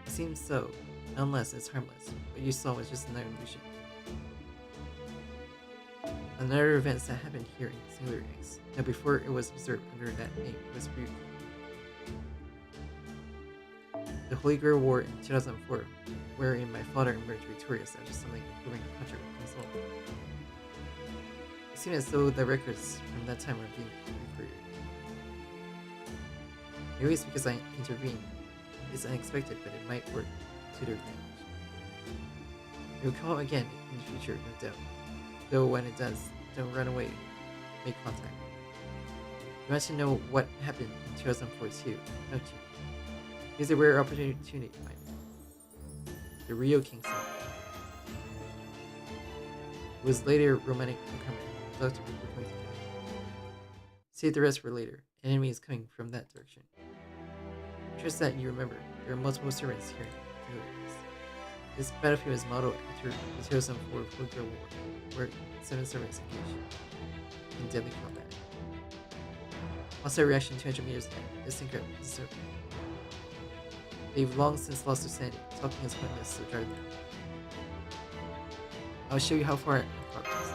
It seems so. Nonetheless, it's harmless. What you saw was just an illusion. Another event that happened here in Singular X. Now before it was observed under that name, it was brief. The Holy Grail War in 2004, wherein my father emerged victorious after summoning a proving hunter with his own. It seemed as though the records from that time were being recreated. Maybe it's because I intervened is unexpected, but it might work to their advantage. It will come up again in the future, no doubt. Though when it does, don't run away. Make contact. You want to know what happened in 2004 too, don't you? Here's a rare opportunity to find it. The Rio King song. It was later romantic encounter. Save the rest for later. An enemy is coming from that direction. Trust that you remember, there are multiple servants here in Philippines. This battlefield is modeled after the 2004 Nuclear War, where 7 servants engaged in deadly combat. Hostile reaction 200 meters ahead. Disintegrate the servant. They've long since lost their sanity. Talking is pointless, so drive them. I'll show you how far in progress.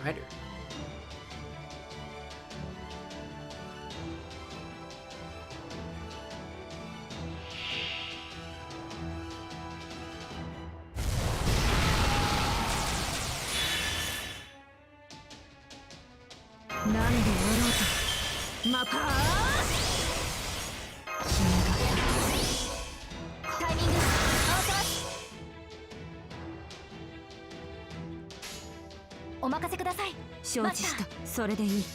Rider.承知した。それでいい。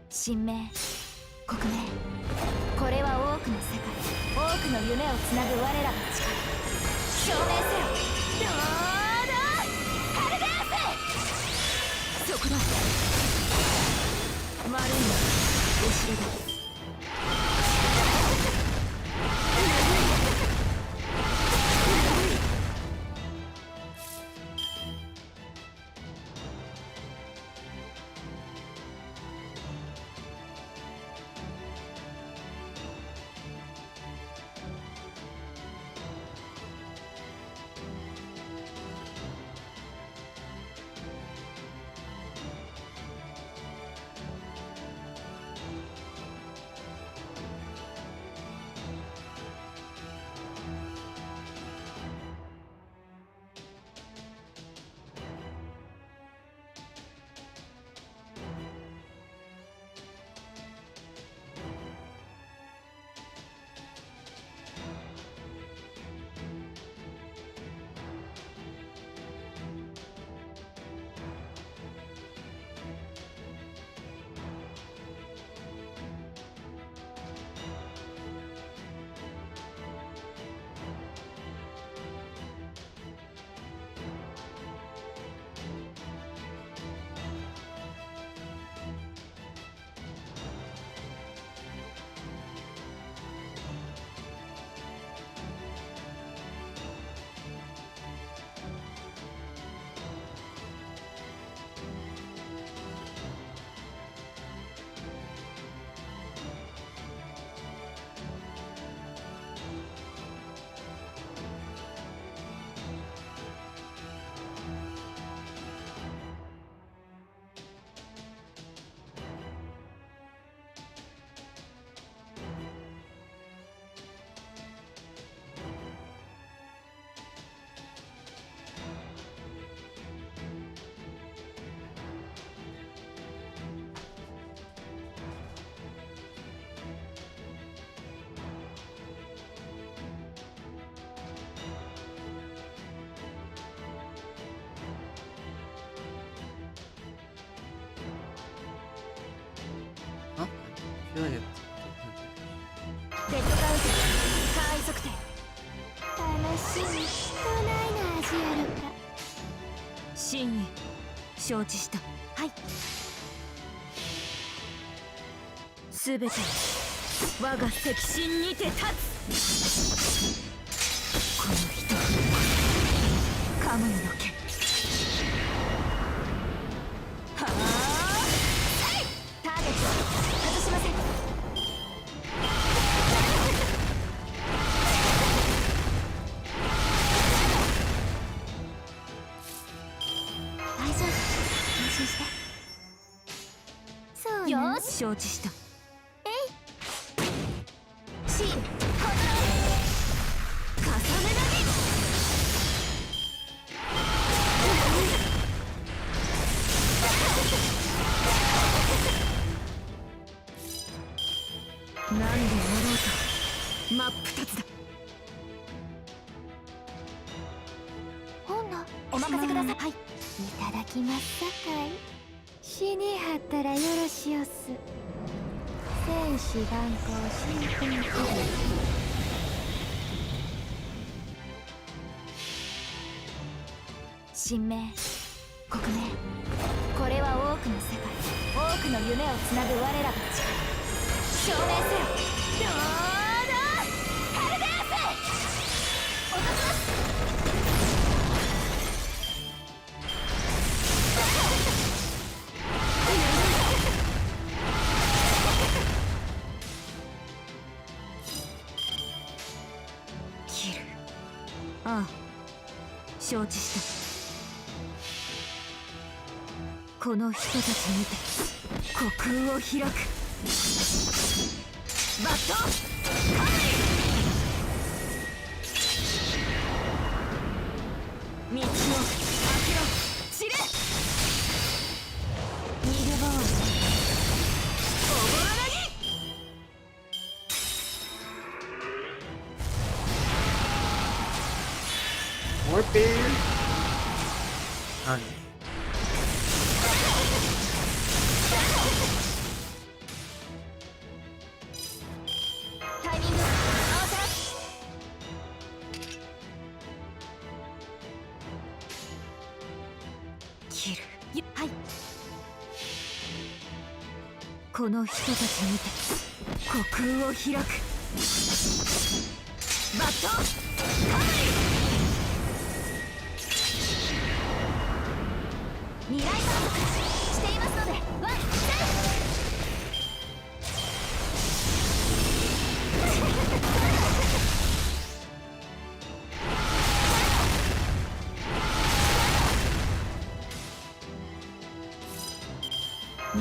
神明、国名、これは多くの世界、多くの夢をつなぐ我らの力。証明せよ。どうだ、カルデース。そこだ。悪いな、お城だ。I feel like it's デッドカウント簡易測定。楽しみ。どないな味やるか。真意承知した。はい。すべて我が赤心にて立つ。この人カムイの剣。はあ。ターゲット外しません。心して。そうね。よし承知した。えいシールコントロール重ね投げ。なんでやろうと真っ二つだ。お任せください。はい、いただきますさかい。死にはったらよろしおす。戦士万行新品気分。神明国名、これは多くの世界、多くの夢をつなぐ我らの力。証明せよ。どうだカルデース。落とします。ああ承知した。この人たちにて虚空を開く。バットカムイ道を開けろ散れ。ミルボールおぼろなぎ。More bear? Honey. タイミング合わせます。切る。はい。この人たちにて虚空を開く。バットカムイ。未来観測していますのでワンセン。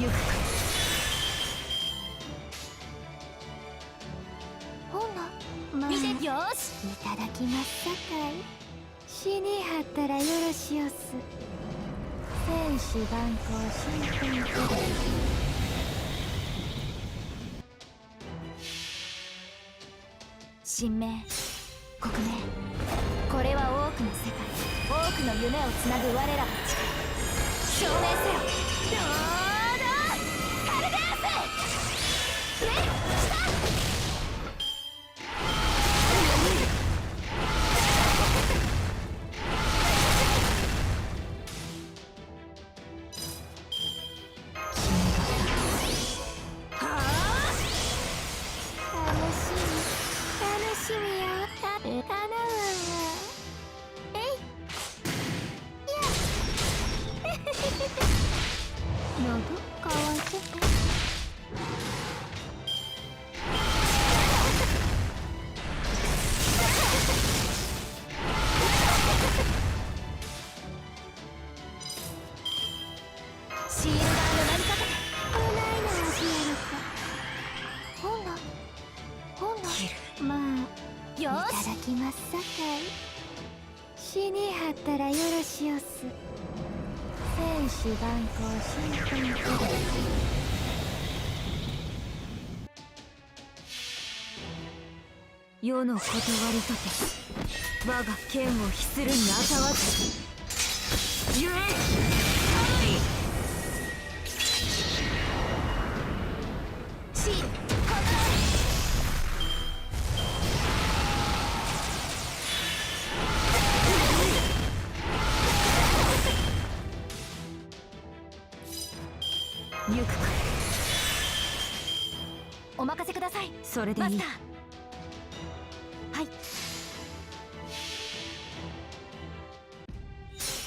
ゆくかほな、見てよし。いただきますさかい。死にはったらよろしおす。戦士万行新品気分。神明国名、これは多くの世界、多くの夢をつなぐ我らの力。証明せよ。どうだカルデース。プレイした死にはったらよろしおす。戦士万行新品気分。世の断りとて我が剣を秘するにあたわず。ゆえカムイシールコントロール。ゆくかお任せください。それでいい。マスター。はい。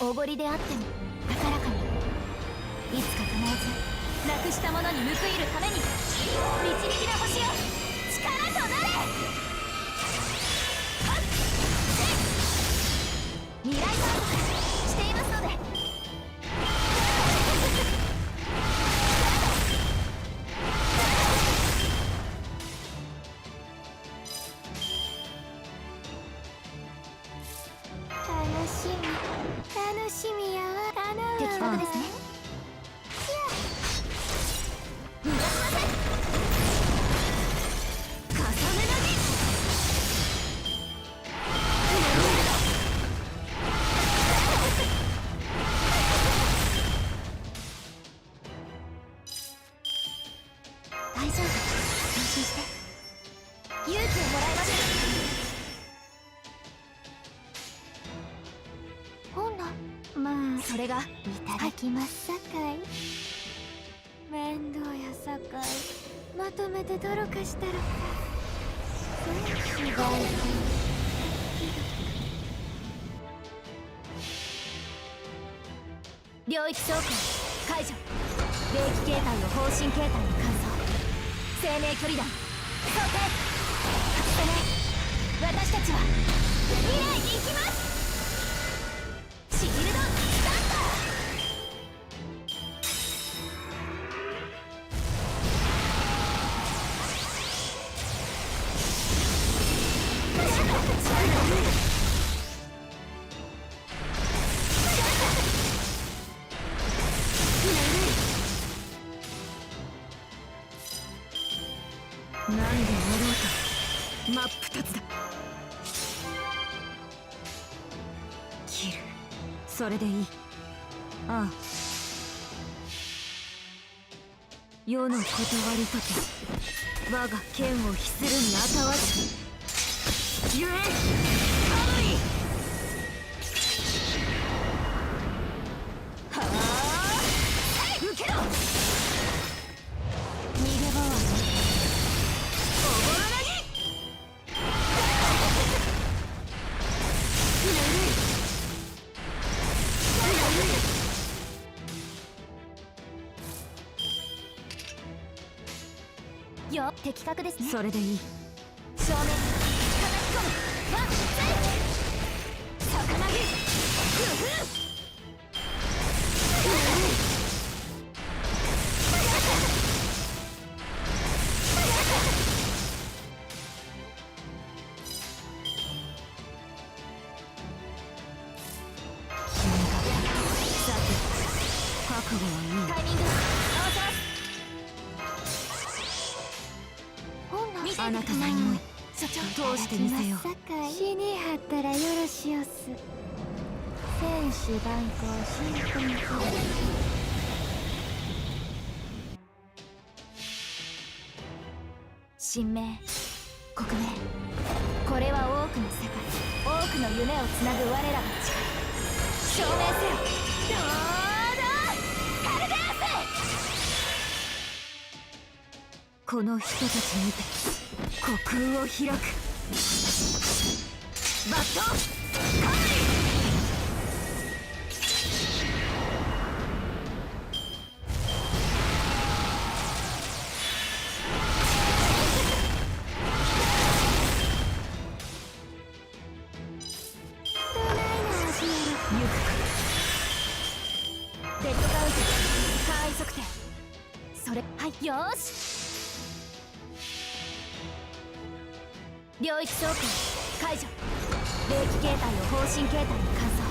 おごりであっても高らかに、いつか必ずなくしたものに報いるために。導きの星よ、力となれ。未来観測していますので。丈夫。安心して。勇気をもらいましょう。ほんなまあそれがいただきますさかい。面倒やさかい。まとめて泥かしたらそうしばい。領域走行解除。霊気形態を方針形態に換装。生命距離弾想定。外さない。私たちは未来に行きます。シールドスタンなんであろうと真っ二つだ。切る。それでいい。ああ。世の断りとて我が剣を秘するにあたわず。ゆえカムイ。はあ受けろ。逃げ場はない。よ、的確ですね。それでいい。正面叩き込む。ワンツー魚投げふふ覚悟はいい。タイミング合わせます。あなたの思い通してみせよう。死にはったらよろしおす。戦士万行新婚記。神明国名、これは多くの世界、多くの夢をつなぐ我らの力。証明せよ。どうだカルデアス。この人たちにて虚空を開く。バットカムイ。デッドカウント簡易測定。それはいよーし。領域走行解除。霊気形態を方針形態に換装。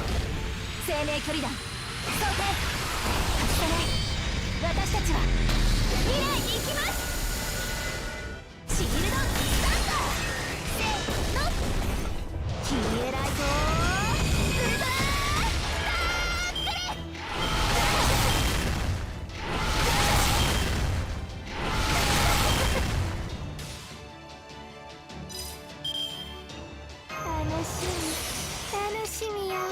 生命距離弾想定。外さない。私たちは未来に行きます。シールドスタンド。せーの消えないぞー。ウルトラ楽しみやわ。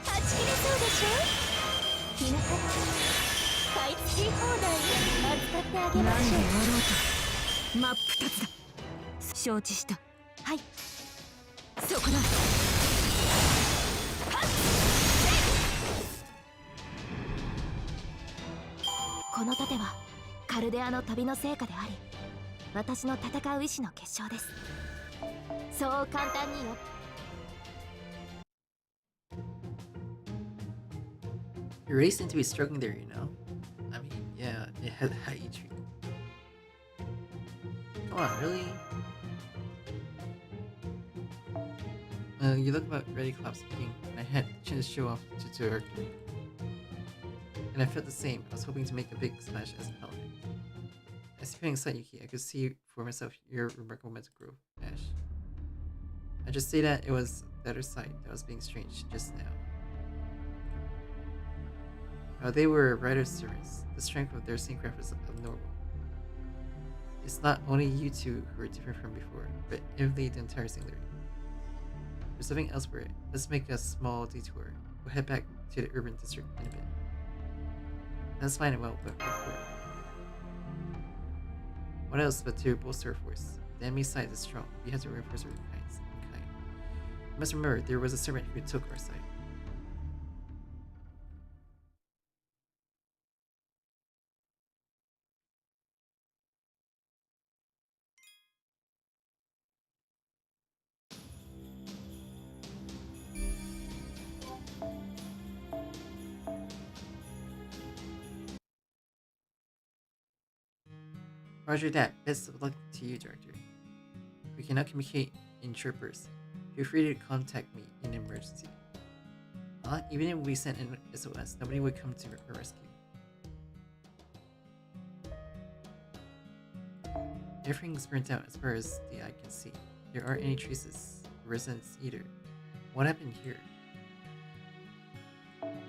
はち切れそうでしょ。日向買い付き放題扱ってあげましょう。なんであろうと真っ二つだ。承知した。はいそこだ。この盾はカルデアの旅の成果であり、私の戦う意志の結晶です。そう簡単によ。You really seem to be struggling there, you know? I mean, yeah, it had how you treat. Come on, really? You look about ready to clap speaking, and I had the chance to show off to her. And I felt the same. I was hoping to make a big splash as a paladin. As you inside Yuki, I could see for myself your remarkable mental growth, Ash. I just say that it was the other side that was being strange just now. While they were rider servants, the strength of their syncraft was abnormal. It's not only you two who are different from before, but inevitably the entire singularity. There's something elsewhere. Let's make a small detour. We'll head back to the urban district in a bit. That's fine and well, but before. What else but to bolster our force? The enemy side is strong. We have to reinforce our kind. You must remember, there was a servant who took our side. Roger that. Best of luck to you, Director. We cannot communicate in short bursts. Feel free to contact me in an emergency. Even if we sent an SOS, nobody would come to our rescue. Everything's burnt out as far as the eye can see. There aren't any traces of residents either. What happened here?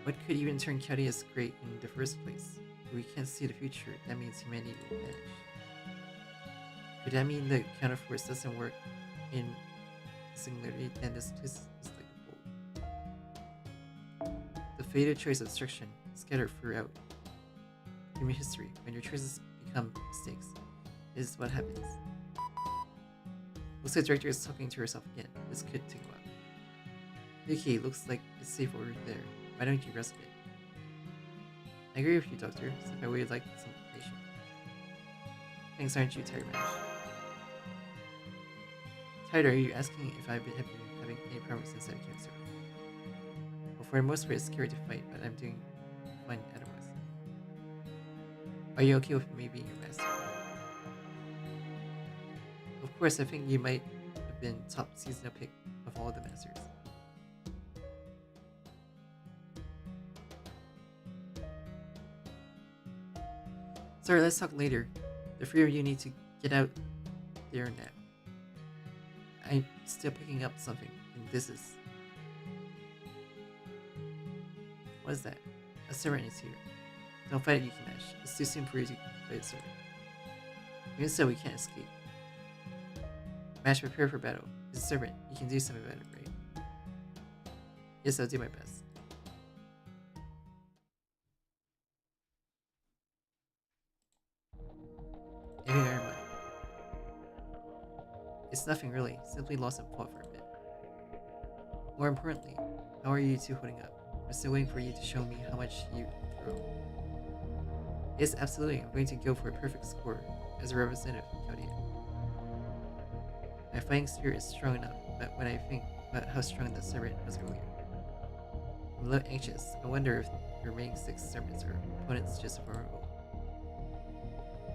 What could even turn Kyodie great in the first place? If we can't see the future, that means humanity will vanish. Could that mean the counterforce doesn't work in singularity? Then this place is like a bowl. The fated choice of destruction scattered throughout human history. When your choices become mistakes, this is what happens. Looks like the director is talking to herself again. This could take a while. Yuki, looks like it's safe over there. Why don't you rest a bit? I agree with you, Doctor. I would like some patient. Thanks, aren't you tired, man? Tired, are you asking if have been having any problems since I became servant? Well, for the most part, it's scary to fight, but I'm doing fine otherwise. Are you okay with me being your master? Of course, I think you might have been top seasonal pick of all the masters. Sorry, let's talk later. The three of you need to get out there now. I'm still picking up something, and this is... What is that? A servant is here. Don't fight it, Yukimash. It's too soon for you to fight a servant. Even so, we can't escape. Mash, prepare for battle. It's a servant. You can do something about it, right? Yes, I'll do my best. It's nothing really, simply lost and fought for a bit. More importantly, how are you two holding up? I'm still waiting for you to show me how much you throw. Yes, absolutely, I'm going to go for a perfect score as a representative of Kyodie. My fighting spirit is strong enough, but when I think about how strong the servant was earlier, I'm a little anxious. I wonder if the remaining 6 servants or opponents just vulnerable.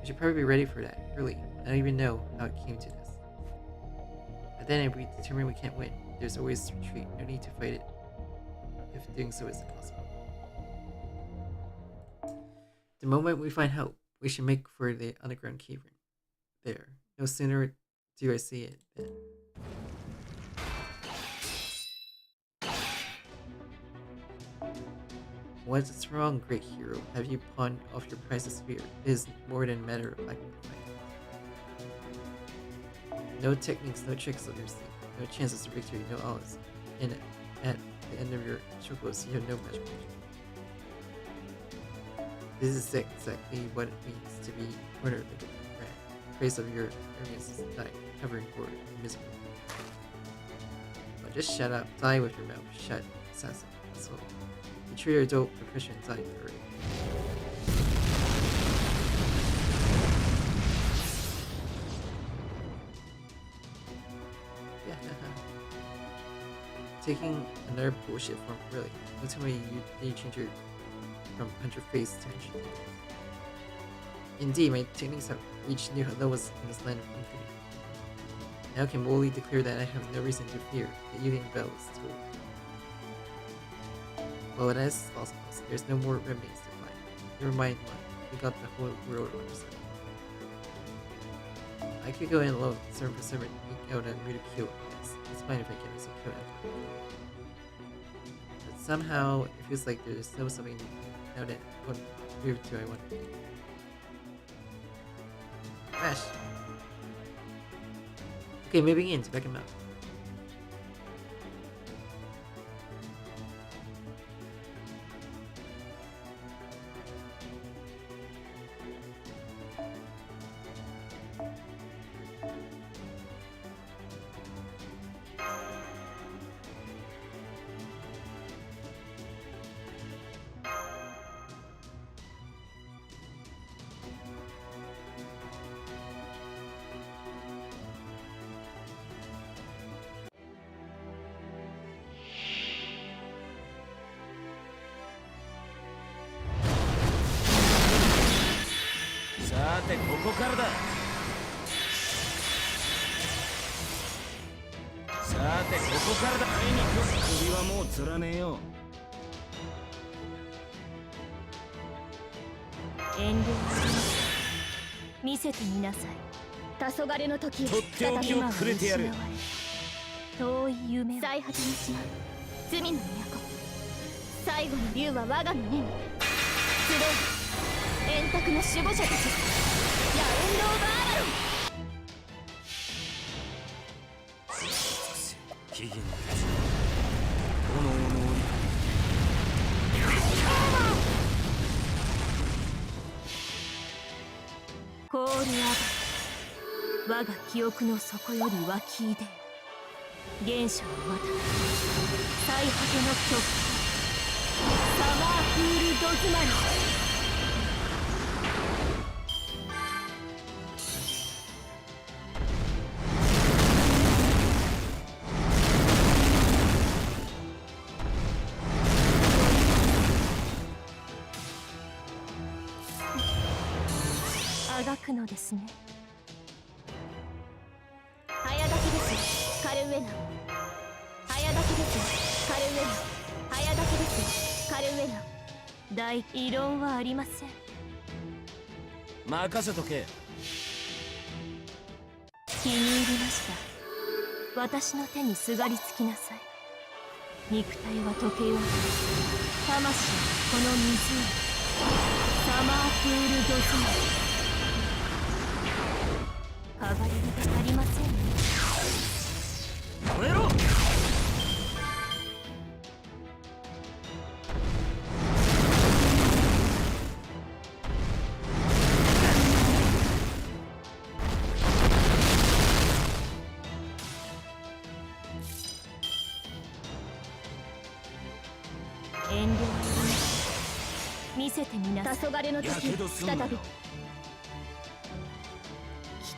We should probably be ready for that, really. I don't even know how it came to this. But then if we determine we can't win, there's always retreat. No need to fight it if doing so is impossible. The moment we find help, we should make for the underground cavern. There. No sooner do I see it than... What's wrong, great hero? Have you pawned off your priceless spear? It is more than a matter of black and white. No techniques, no tricks up your sleeve. No chances of victory, no odds. And at the end of your struggles, you have no match. This is exactly what it means to be cornered like a rat. Praise of your arrogance die, covering for misery. Oh, just shut up. Die with your mouth shut, assassin. So, you treat your adult profession and die for it. Yeah, taking another bullshit form, really. Don't tell me you change your from hunter face to hunter tail. Indeed, my techniques have reached new levels in this land of infinity. Now I can boldly declare that I have no reason to fear that Union Bell is told. Well, that is lost cause. There's no more remedies to find. Never mind one. We got the whole world on our side. I could go in alone, servant for servant, eke out a ridicule. It's fine if I get this code after. But somehow it feels like there's still something out it. What move do I want? Crash. Okay, moving in to back him up.さてここからだ。さてここからだ。あいにく首はもうつらねえよ。遠慮見せてみなさい。黄昏の時をとっておきをくれてやる。遠い夢最果てにしまう罪の都。最後の竜は我が胸に集う円卓の守護者たち。ラウンド・オブ・アーバロン。起源炎の檻。コール・アバ我が記憶の底より湧き出る原初のまた最果ての巨サマーフール・ドズマリ。あがくのですね。早炊きですカルウェナ。早炊きですカルウェナ。早炊きですカルウェナ。大異論はありません。任せとけ。気に入りました。私の手にすがりつきなさい。肉体は溶けよう。魂はこの湖。サマープール・ドズマリ。かがり火が足りませんね。燃えろ。遠慮はいりません。見せてみなさい。黄昏の時再び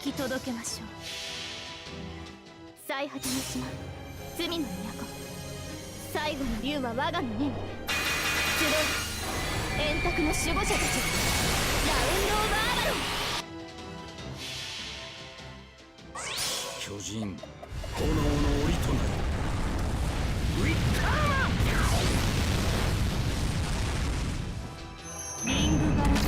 聞き届けましょう。最果てにしまう罪の都。最後の竜は我が胸に集う円卓の守護者たち。ラウンド・オブ・アバロン。巨人炎の檻となる。ウィッカーマン。リングガラス。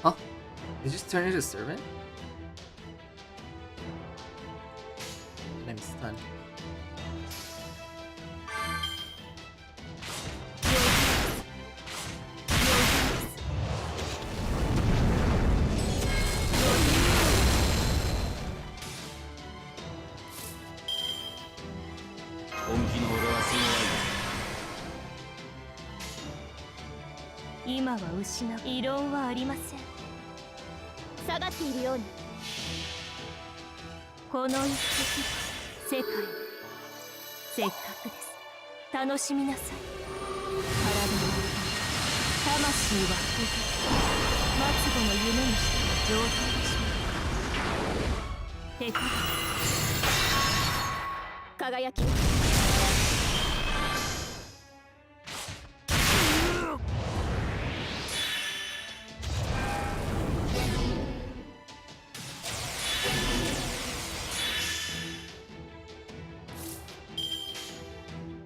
Huh? Did you just turn into a servant? And I'm stunned. Now, 異論はありません。下がっているように。この一滴、世界。せっかくです。楽しみなさい。体は魂はここ。末後の夢にして状態でしょう。手から輝き。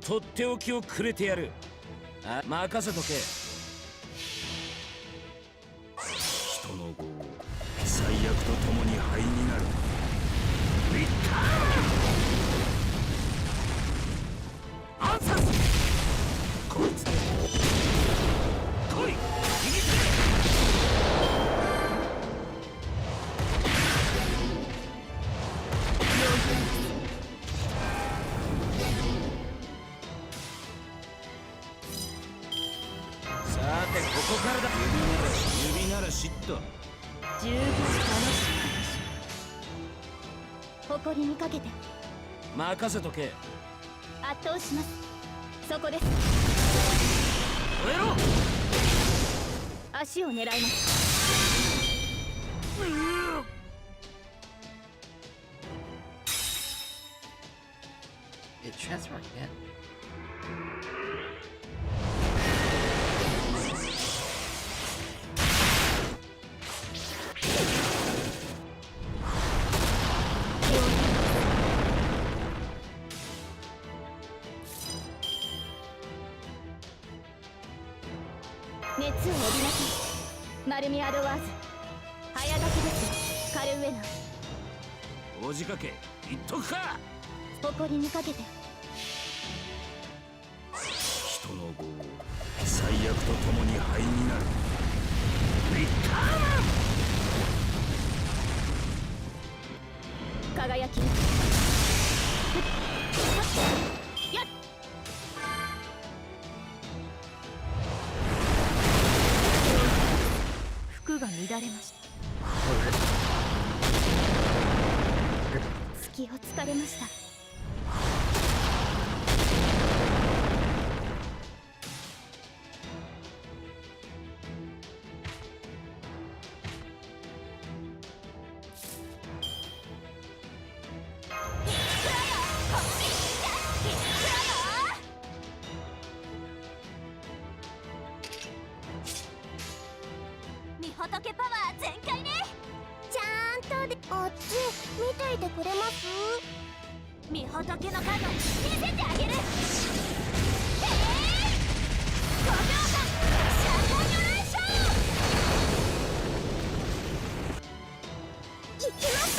とっておきをくれてやる。あ、任せとけ。人の業、最悪と共に灰になる。リッターンアンサスこいつで来い、逃げて。ここからだ。指なら嫉妬。十分楽しいでしょ。誇りにかけて任せとけ。圧倒します。そこです。燃えろ。足を狙います。It transformed again. Wisp 大仕掛け言っとくか。誇りにかけて人の業、最悪と共に灰になる。リッターン輝き。やっ。服が乱れました。隙を突かれました。みほとけパワー全開ね。ちゃんとであっち見ていてくれます？みほとけのカード見せてあげる。5秒間シャンパンヨランショー。いきます。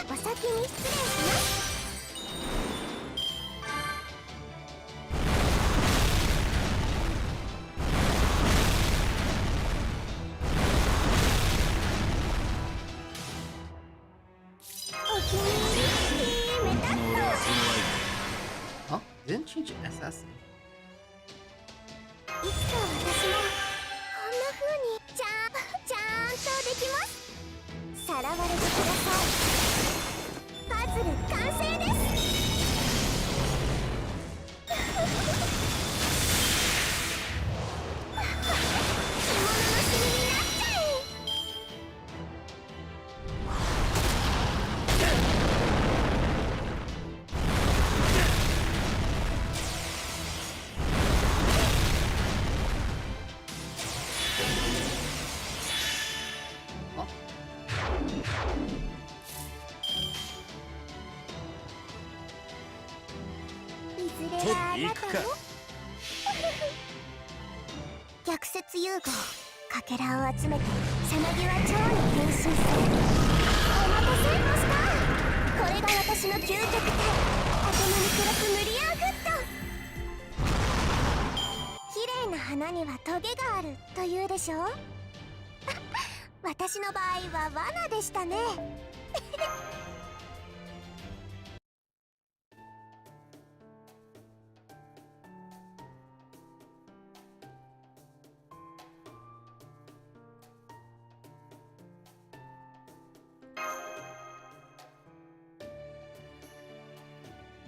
お先に失礼します。Huh? Didn't change assassin. いつか私もこんな風にちゃんとできます。さらわれてください。パズル完成です。着物のシミになっちゃえ。いずれはあなたも逆説融合かけらを集めてさなぎは蝶に変身する。お待たせマスター、これが私の究極体頭に暮らす無理アグッド。綺麗な花にはトゲがあると言うでしょ私の場合は罠でしたね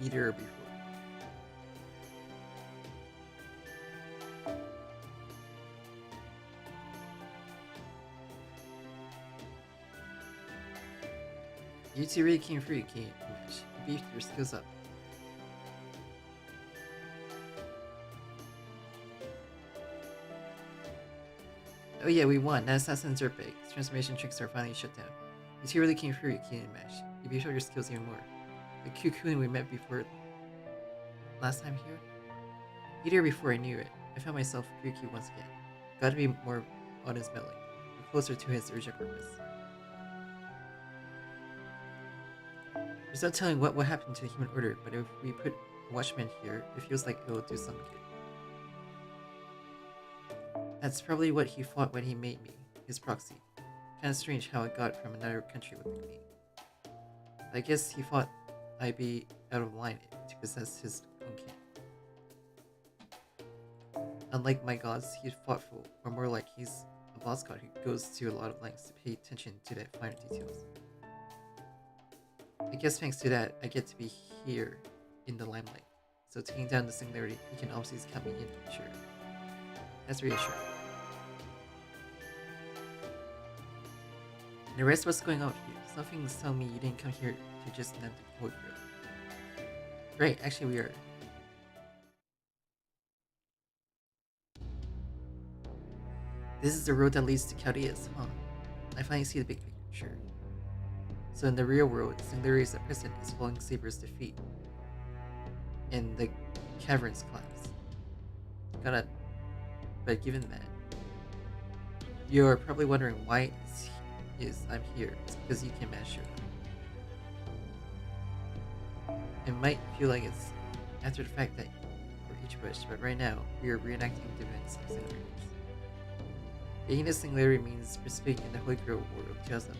Either before. You two really came free, can't you? You beefed your skills up. Oh yeah, we won. Now assassins are big. Transformation tricks are finally shut down. You two really came through, Keen and Mesh. You beefed up your skills even more. The cocoon we met before last time here? A year before I knew it, I found myself Ryuki once again. Gotta be more on his meddling, closer to his original purpose. There's no telling what will happen to the human order, but if we put a watchman here, it feels like it will do some good. That's probably what he thought when he made me, his proxy. Kinda strange how I got from another country with me. I guess he thought I'd be out of line to possess his own kin. Unlike my gods, he's thoughtful, or more like he's a boss god who goes to a lot of lengths to pay attention to the finer details. I guess thanks to that, I get to be here in the limelight. So taking down the singularity, he can always count me in, sure. That's reassuring. And the rest, what's going on here? Something's telling me you didn't come here to just nab the Holy Grail. Right, actually we are. This is the road that leads to Chaldea's, huh? I finally see the big picture. So in the real world, Singularity's present is Falling Saber's defeat. And the caverns collapse. But given that, you're probably wondering why I'm here. It's because you can master them. It might feel like it's after the fact that for each bush, but right now we are reenacting the events of Singularities. Being a Singularity means participating in the Holy Grail War of 2004.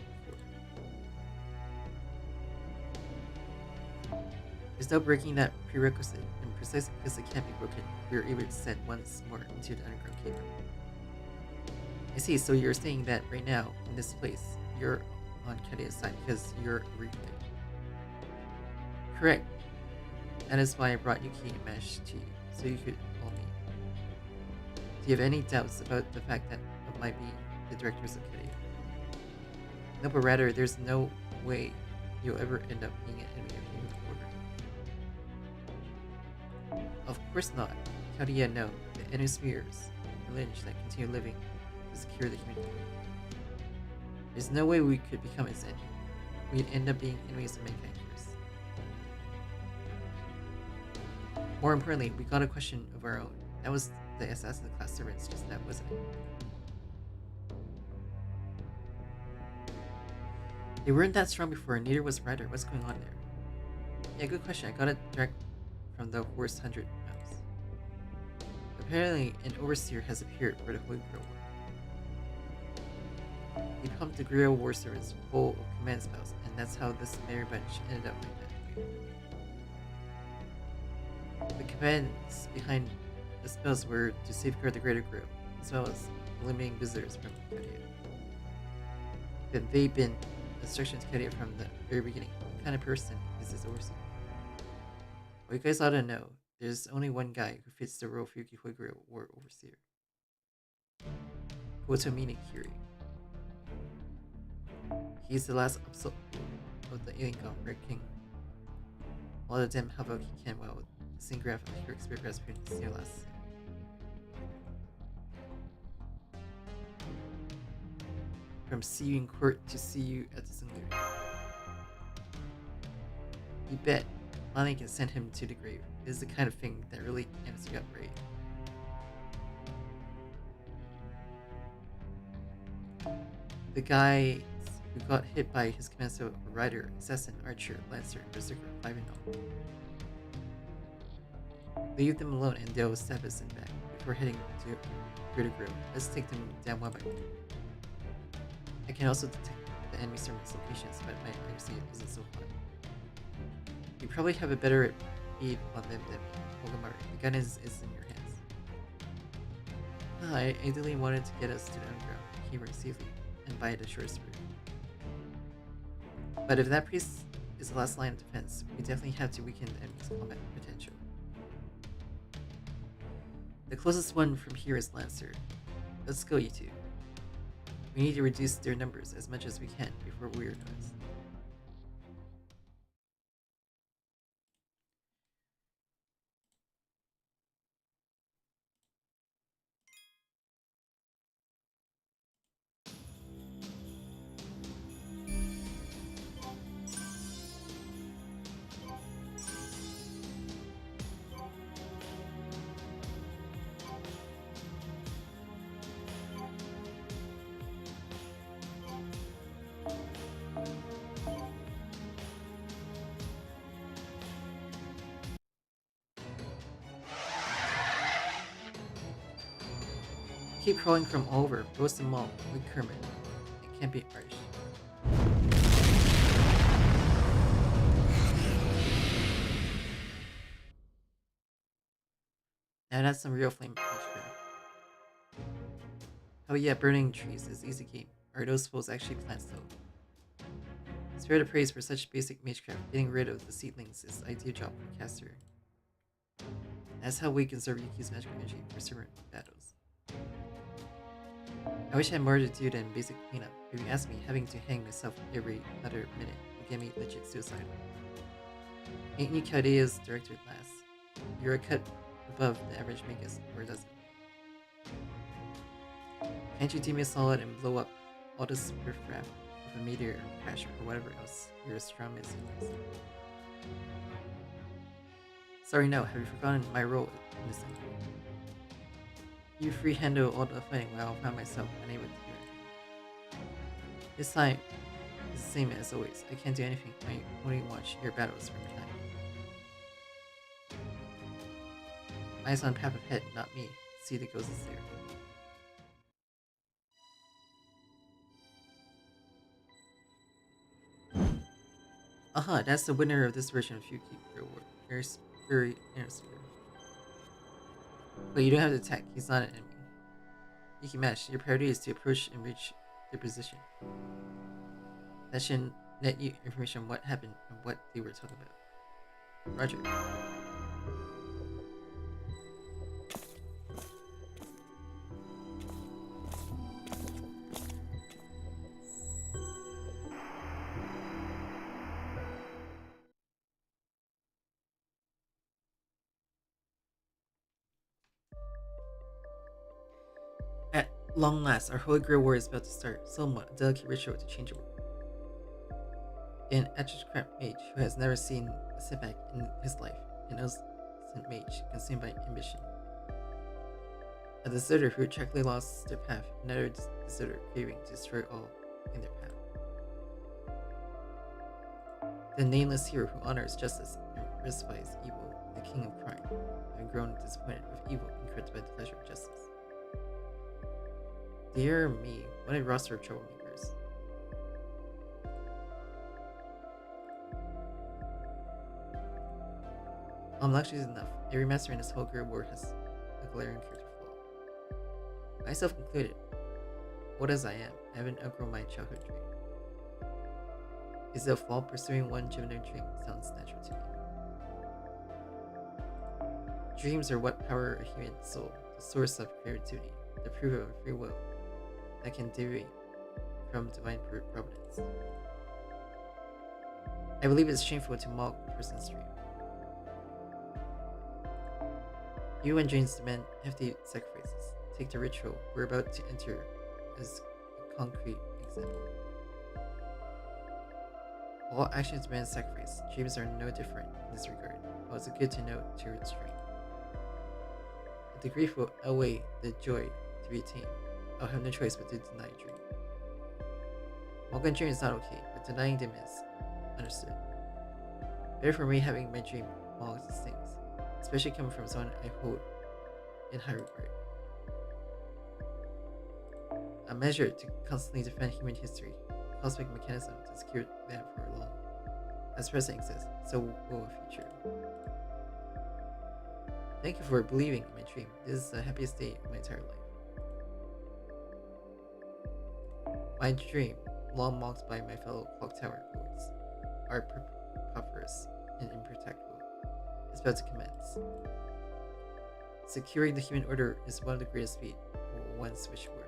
There's no breaking that prerequisite, and precisely because it can't be broken, we are able to descend once more into the underground cave. I see, so you're saying that right now, in this place, you're on Chaldea's side because you're a Reikosaka. Correct. That is why I brought Yuki and Mesh to you, so you could help me. Do you have any doubts about the fact that I might be the directors of Chaldea? No, but rather, there's no way you'll ever end up being an enemy of human order. Of course not. Chaldea know the Enospheres, the lineage that continue living to secure the human order. There's no way we could become its enemy. We'd end up being enemies of mankind first. More importantly, we got a question of our own. That was the assassin class servants just now, wasn't it? They weren't that strong before, and neither was Ryder. What's going on there? Yeah, good question. I got it direct from the Horse 100 mouse. Apparently, an overseer has appeared for the Holy Grail War. He pumped the Grail War servants full of command spells, and that's how this merry bunch ended up like that. The commands behind the spells were to safeguard the Greater Grail, as well as eliminating visitors from Chaldea. But they've been instructions to Chaldea from the very beginning. What kind of person is this overseer? Well, you guys ought to know, there's only one guy who fits the role of Yuki Holy Grail War Overseer. Kotomine Kiri. He's the last upsult of the alien Red King. All of them have out he can while the same graph of Heroic Spirit Rasputin is near last. From see you in court to see you at the Singularity. You bet, Lani can send him to the grave. This is the kind of thing that really ends you up right. The guy who got hit by his commando or rider, assassin, archer, lancer, berserker, 5 and all. Leave them alone and they'll stab us in back before heading to the grill. Let's take them down one by one. I can also detect the enemy servants' locations, but my accuracy isn't so high. You probably have a better read on them than me, Ogamari. The gun is in your hands. I ideally wanted to get us to the underground, keyword safely, and buy the shortest route. But if that priest is the last line of defense, we definitely have to weaken the enemy's combat potential. The closest one from here is Lancer. Let's go, you two. We need to reduce their numbers as much as we can before we are noticed. Keep crawling from all over, roast them all, like Kermit. It can't be harsh. Now that's some real flame witchcraft. Oh yeah, burning trees is easy game. Are those fools actually plants though? It's fair to praise for such basic magecraft. Getting rid of the seedlings is ideal job for caster. That's how we conserve Yuki's magical energy for certain battles. I wish I had more to do than basic cleanup. If you ask me, having to hang myself every other minute would get me legit suicidal. Ain't JP-rKyECtnz director last? You're a cut above the average Magus, or does it? Can't you do me a solid and blow up all this riffraff with a meteor crash or whatever else your strong is? Sorry, no. Have you forgotten my role in this thing? You free handle all the fighting while I found myself unable to do anything. This time is the same as always. I can't do anything. I only watch your battles from behind. Eyes on path ahead, not me. See the ghosts there. Aha, that's the winner of this version of Yuki Reward. Very interesting. But you don't have to attack, he's not an enemy. Yuki Mash, your priority is to approach and reach their position. That should net you information on what happened and what they were talking about. Roger. At long last, our Holy Grail War is about to start. Soma, a delicate ritual to change the world. An aristocrat mage who has never seen a setback in his life, an innocent mage consumed by ambition. A deserter who tragically lost their path, another deserter craving to destroy all in their path. The nameless hero who honors justice and respects evil, the king of crime, having grown disappointed with evil and corrupted by the pleasure of justice. Dear me, what a roster of troublemakers. Luxury is enough. Every master in this whole Great War has a glaring character flaw. Myself included. What as I am, I haven't outgrown my childhood dream. Is it a flaw? Pursuing one genuine dream sounds natural to me. Dreams are what power a human soul, the source of creativity, the proof of free will that can deviate from divine providence. I believe it's shameful to mock a person's dream. You and James demand hefty sacrifices. Take the ritual we're about to enter as a concrete example. All actions demand sacrifice. Dreams are no different in this regard, but it's good to know to restrain. If the grief will outweigh the joy to be attained, I'll have no choice but to deny a dream. Walking dream is not okay, but denying them is understood. Better for me having my dream all these things, especially coming from someone I hold in high regard. A measure to constantly defend human history, a cosmic mechanism to secure that for long. As present exists, so will a future. Thank you for believing in my dream. This is the happiest day of my entire life. My dream, long mocked by my fellow Clock Tower lords, are preposterous and impracticable, is about to commence. Securing the human order is one of the greatest feats once wished for.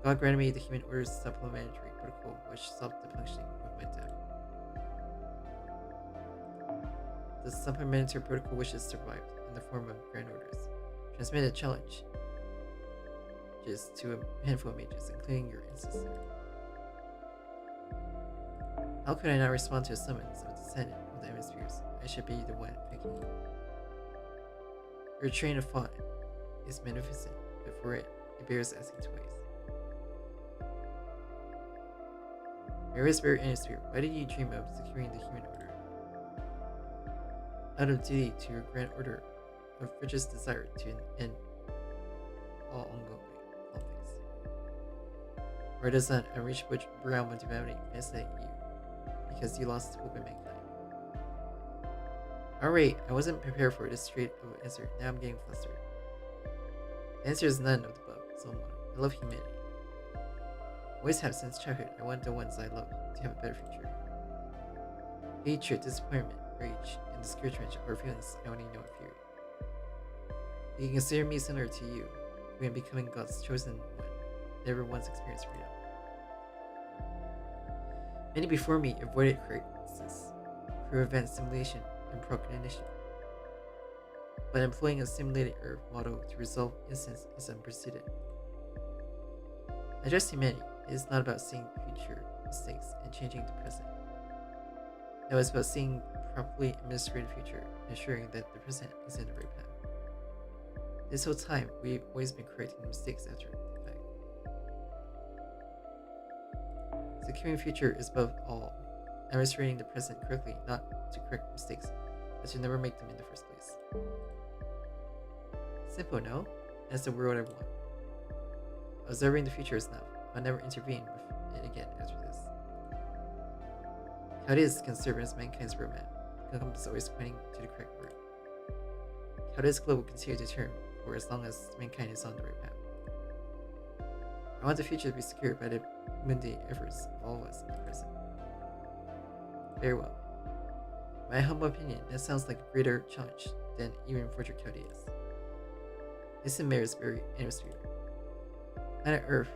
God granted me the human order's supplementary protocol, which stopped the punishing of my death. The supplementary protocol wishes survived in the form of grand orders. Transmitted a challenge just to a handful of mages, including your ancestor. How could I not respond to a summons of descendant of the hemispheres? I should be the one picking you. Your train of thought is magnificent, but for it bears asking twice. My raspberry hemisphere, why did you dream of securing the human order? Out of duty to your grand order of richest desire to end all ongoing conflicts. Or does an unreachable realm of divinity fascinate you because you lost hope in mankind? Alright, I wasn't prepared for this straight of an answer. Now I'm getting flustered. The answer is none of the above. Someone. I love humanity. Always have since childhood. I want the ones I love to have a better future. Hatred, disappointment, rage, and discouragement are feelings I only know of fear. You can consider me similar to you, who in becoming God's chosen one, never once experienced freedom. Many before me avoided crisis through advanced simulation and procognition. But employing a simulated Earth model to resolve incidents is unprecedented. Address humanity is not about seeing future mistakes and changing the present. No, it's about seeing a properly administrated future, ensuring that the present is in the right path. This whole time, we've always been correcting mistakes after the fact. Securing future is above all administrating the present correctly, not to correct mistakes, but to never make them in the first place. Simple, no? That's the world I want. Observing the future is enough. I'll never intervene with it again after this. Chaldeus can serve as mankind's roadmap. The compass is always pointing to the correct route. Chaldeus globe will continue to turn for as long as mankind is on the right path. I want the future to be secured by the mundane efforts of all of us in the present. Very well. In my humble opinion, that sounds like a greater challenge than even Fortune Chaldeus. This in Mayor's very hemisphere. Planet Earth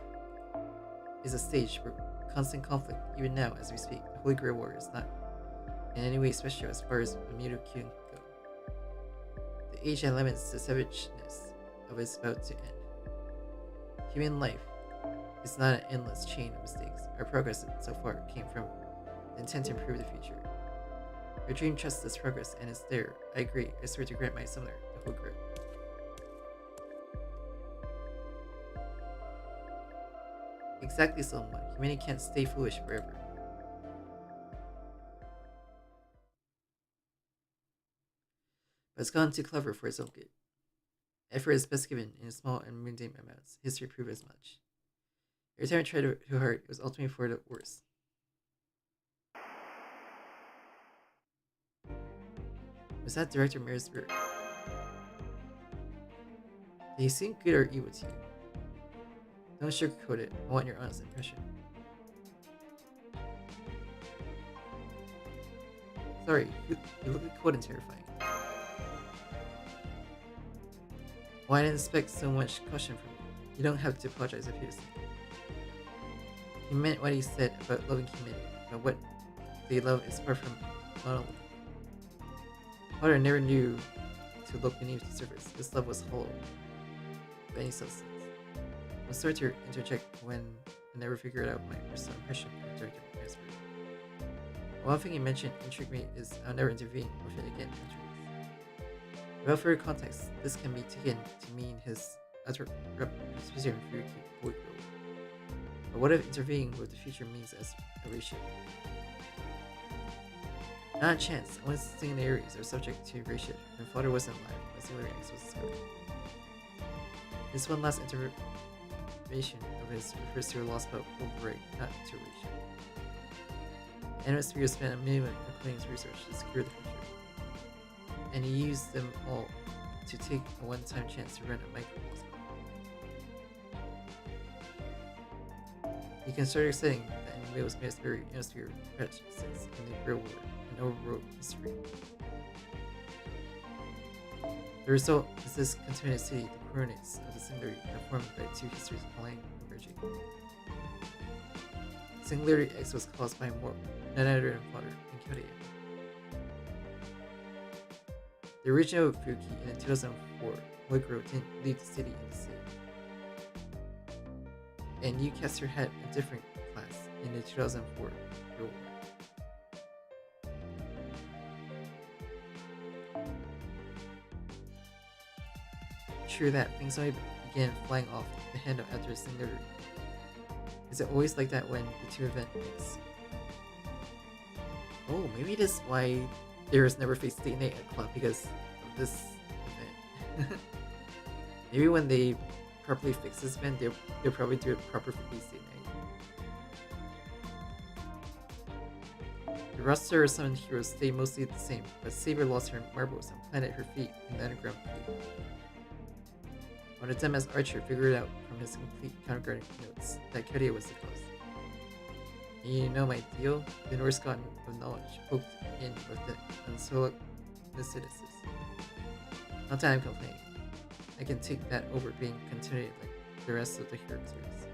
is a stage for constant conflict. Even now, as we speak, the Holy Grail War is not in any way special as far as Bermuda can go. The age that limits the savageness of it is about to end. Human life is not an endless chain of mistakes. Our progress so far came from the intent to improve the future. Your dream trusts this progress and is there. I agree. I swear to grant my summoner the Holy Grail. Exactly, someone. Humanity can't stay foolish forever. But it's gone too clever for its own good. Effort is best given in small and mundane amounts. History proved as much. Every time I tried too hard, it was ultimately for the worse. Was that Director Mayor's spirit? Did he seem good or evil to you? Don't sugarcoat it. I want your honest impression. Sorry, you look cold and terrifying. Well, I didn't expect so much caution from you. You don't have to apologize if you listen. He meant what he said about loving humanity, but what they love is far from monolith. Father never knew to look beneath the surface. This love was hollow of any substance. I'm sorry to interject when I never figured out my personal impression of Director Mayor's. One thing you mentioned intrigued me is I'll never intervene with it again after this. Without further context, this can be taken to mean his utter reputation for Yukitomo Kamui, But what if intervening with the future means as a ratio? Not a chance, only singularities are subject to ratio, and Flutter wasn't alive when Singularity X was discovered. This one last intervention of his refers to a Lostbelt break, not to ratio. Animus spent a minimum of Clean's research to secure the future, and he used them all to take a one-time chance to run a micro Lostbelt. You can start saying that anime was made very Ionosphere since in the real world and overwrote history. The result is this continuous city, the coordinates of the singularity are formed by two histories applying and merging. Singularity X was caused by more, none other than Flutter and Kyoria. The original Fuki in 2004, Ligro didn't leave the city in the sea. And you cast your head a different class in the 2004 Real War. True that, things only began flying off the handle after a singularity. Is it always like that when the two event mix? Oh, maybe that's why there was never faced State Night at Club because of this event. Maybe when they properly fix this event, they'll probably do it proper for State Night. The roster of summoned heroes stayed mostly the same, but Saber lost her marbles and planted her feet in the underground fleet. When the as Archer figured out from his complete counterguarding notes that Kyoria was the cause. And you know my deal? The Norse god of knowledge poked in with the unsolicited. Not that I'm complaining. I can take that over being continued like the rest of the hero series.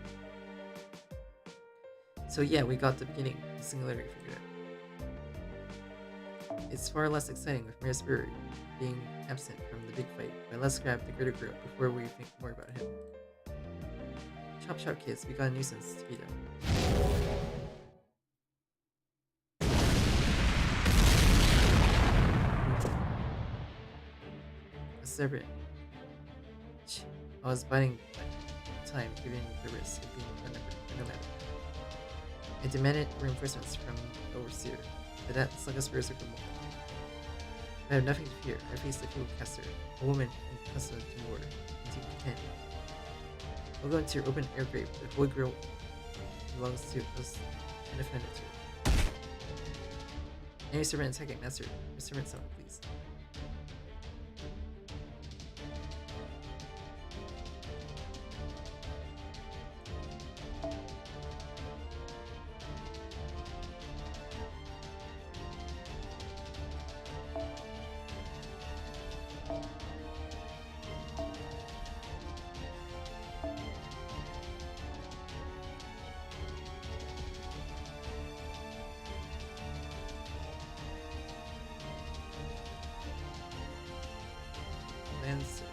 So yeah, we got the beginning, the singularity figured out. It's far less exciting with mrfluffey being absent from the big fight, but let's grab the greater girl before we think more about him. Chop chop kids, we got a nuisance to beat up. A serpent. I was biding time given the risk of being nomadic. I demanded reinforcements from the overseer, but that slung us for more. I have nothing to fear. I faced a field caster, a woman accustomed to mortar, and to companion. We'll go into your open air grave. The holy grail belongs to us and defend it to her. Any servant attacking master, your servant summon, please. Lancer.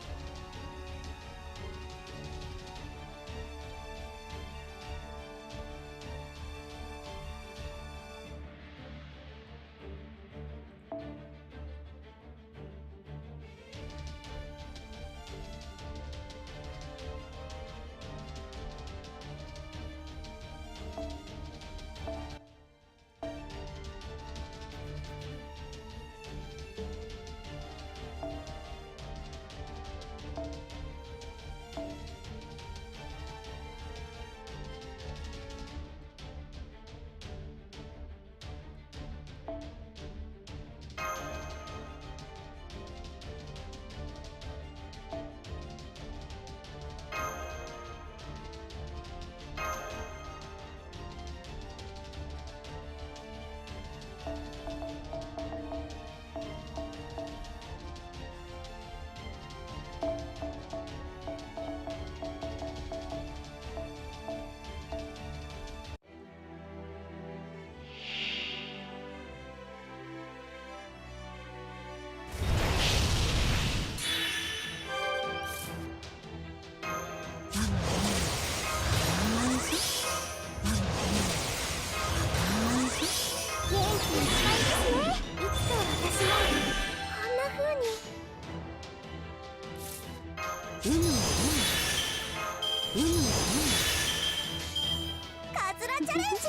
チャレンジ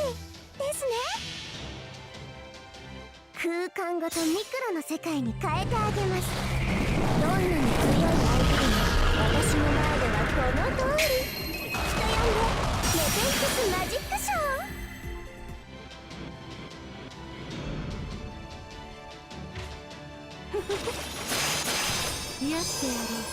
ですね。空間ごとミクロの世界に変えてあげます。どんなに強い相手でも私の前ではこの通り。人呼んでネペンクスマジックショー。やってやろう。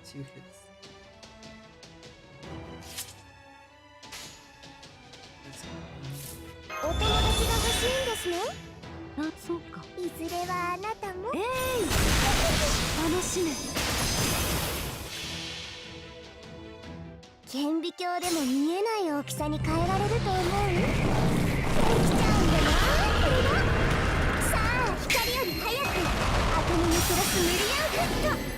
Two hits. Let's お友達が欲しいんですね。あ、そうか。いずれはあなたも。楽しめ。顕微鏡でも見えない大きさに変えられると思う。できちゃうんだな、これが。さあ、光より早くアトムに暮らすミリアンフット。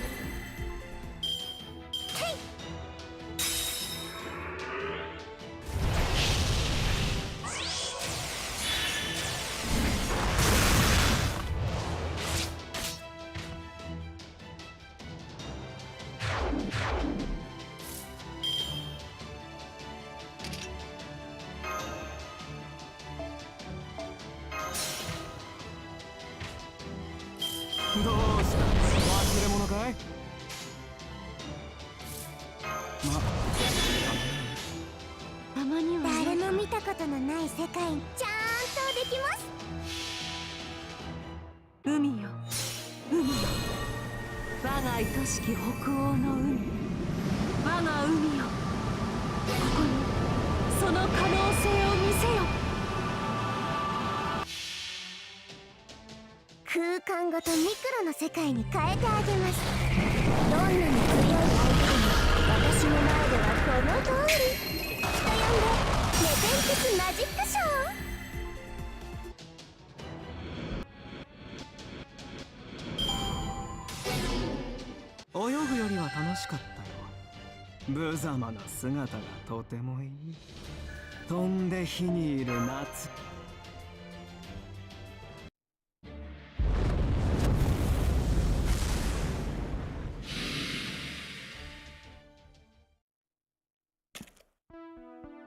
どうした忘れ物かい？たまには誰も見たことのない世界にちゃんとできます。海よ、海よ、我が愛しき北欧の海、我が海よ、ここにその可能性を見せよ。空間ごとミクロの世界に変えてあげます。どんなに強い相手でも私の前ではこの通り。人呼んでネペンクスマジックショー。泳ぐよりは楽しかったよ。無様な姿がとてもいい。飛んで火にいる夏。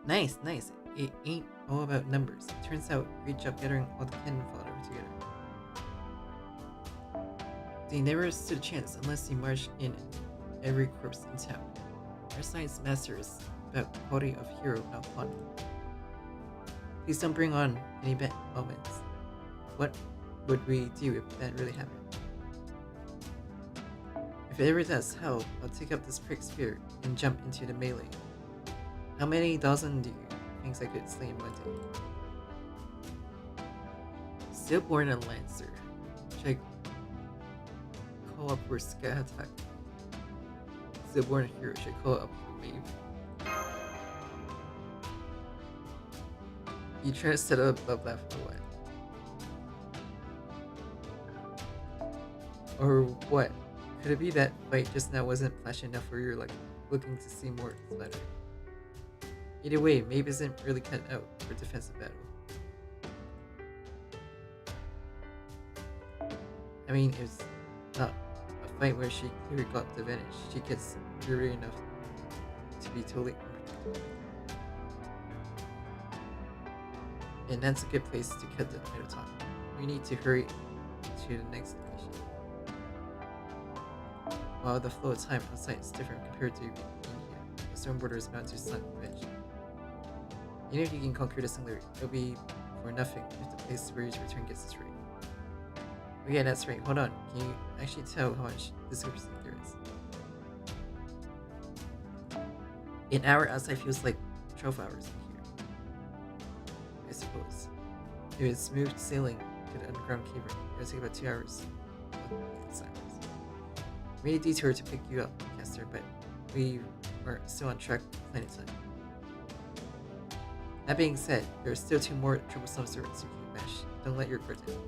Nice, nice. It ain't all about numbers. Turns out, great job gathering all the cannon fodder together. They never stood a chance unless you marched in every corpse in town. Our science master is about the quality of hero, not fun. Please don't bring on any bad omens. What would we do if that really happened? If it ever does, hell, I'll take up this prick spear and jump into the melee. How many dozen do you think I could slay in one day? Stillborn and Lancer. Should I call up for Sky Attack? Stillborn hero should call up for Wave. You trying to set up above that for what? Or what? Could it be that fight just now wasn't flashy enough where you're like looking to see more splatter? Either way, Maeve isn't really cut out for defensive battle. I mean, it's not a fight where she clearly got the advantage. She gets weary enough to be totally unpredictable. And that's a good place to cut the title talk. We need to hurry to the next mission. While the flow of time outside is different compared to being here, the storm border is bound to sun eventually. Even if you can conquer the singularity, it'll be for nothing if the place where you return gets destroyed. Oh yeah, that's right. Hold on. Can you actually tell how much discrepancy there is? An hour outside feels like 12 hours in here, I suppose. If it's smooth sailing to the underground cavern, it'll take about 2 hours. We made a detour to pick you up, Caster, but we are still on track with planet time. That being said, there are still 2 more troublesome servants you can mash. Don't let your guard down.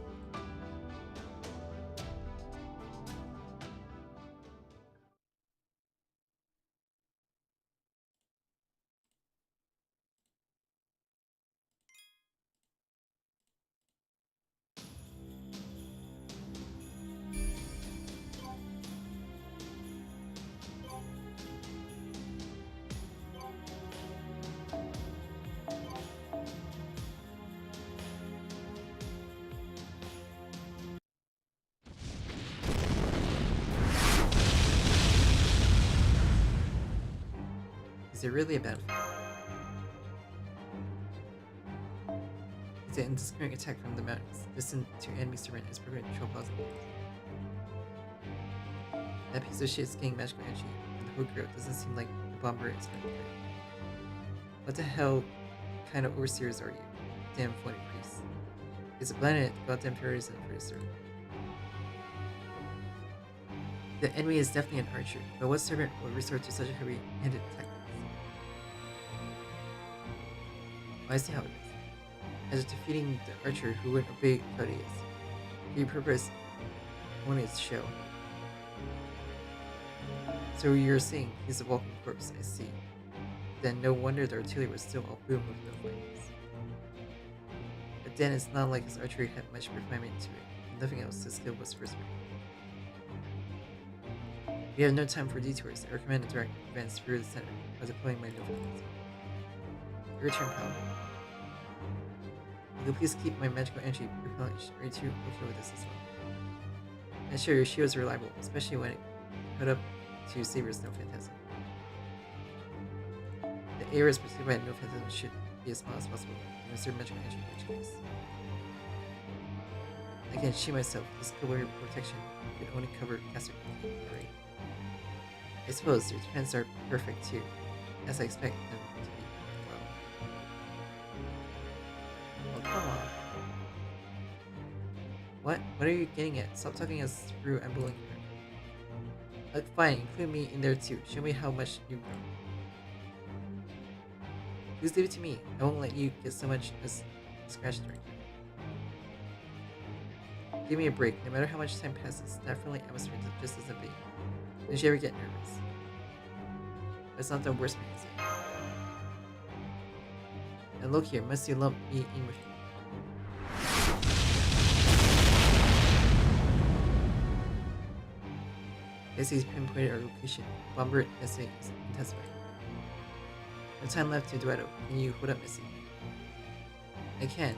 Is it really a battlefield? It's an indiscriminate attack from the mountains, distant to enemy surrender is preventing control possible. That piece of shit is getting magical energy, and the whole group doesn't seem like the bomber is going to play. What the hell kind of overseers are you? Damn phony priest. It's a planet, goddamn terrorism for this earth. The enemy is definitely an archer, but what servant will resort to such a heavy-handed tactics? I see how it is. As defeating the archer who wouldn't obey Thanatos, the purpose only its show. So you're saying he's a walking corpse, I see. Then no wonder the artillery was still all boom with no flames. But then it's not like his archery had much refinement to it, and nothing else, his skill was first rate. We have no time for detours. I recommend a direct advance through the center by deploying my Nugget. Your turn, pal. Will you please keep my magical energy replenished? Are you too okay with this as well? And sure, your shield is reliable, especially when it put up to Saber's No Phantasm. The areas protected by No Phantasm should be as small as possible, and reserve magical energy in each case. I can achieve myself, this skill warrior protection could only cover caster already. I suppose your defense are perfect too, as I expect them to be. Well, come on. What are you getting at? Stop talking us through and bullying her. Fine, include me in there too. Show me how much you've grown. Please leave it to me. I won't let you get so much as scratched during. Give me a break. No matter how much time passes, that friendly atmosphere just doesn't be. Did you ever get nervous? That's not the worst thing, is it? And look here, must you lump me in with you? Guess he's pinpointed our location. Bomber essay is intensifying. No time left to duetto. Can you hold up, Missy? I can.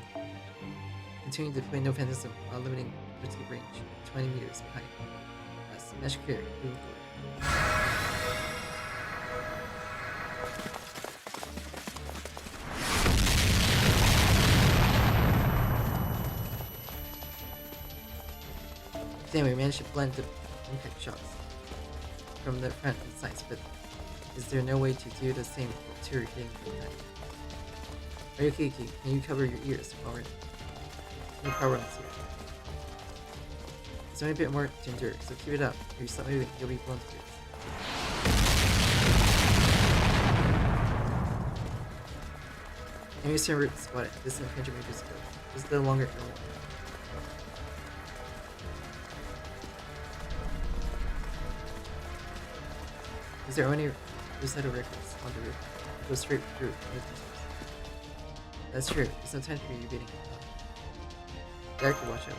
Continue to play No Phantasm while limiting vertical range 20 meters behind. Smash clear. Damn, we managed to blend the impact shots from the front and sides, but is there no way to do the same to your hitting from behind? Are you okay, Kiki? Can you cover your ears while we're no power runs here? There's only a bit more to endure, so keep it up. If you stop moving, you'll be blown to bits. Enemy server spotted. This is 100 meters ago. This is the longer arrow. Is there only Rosetta records on the roof? Go straight through. That's true. There's no time for you beating. Director, watch out.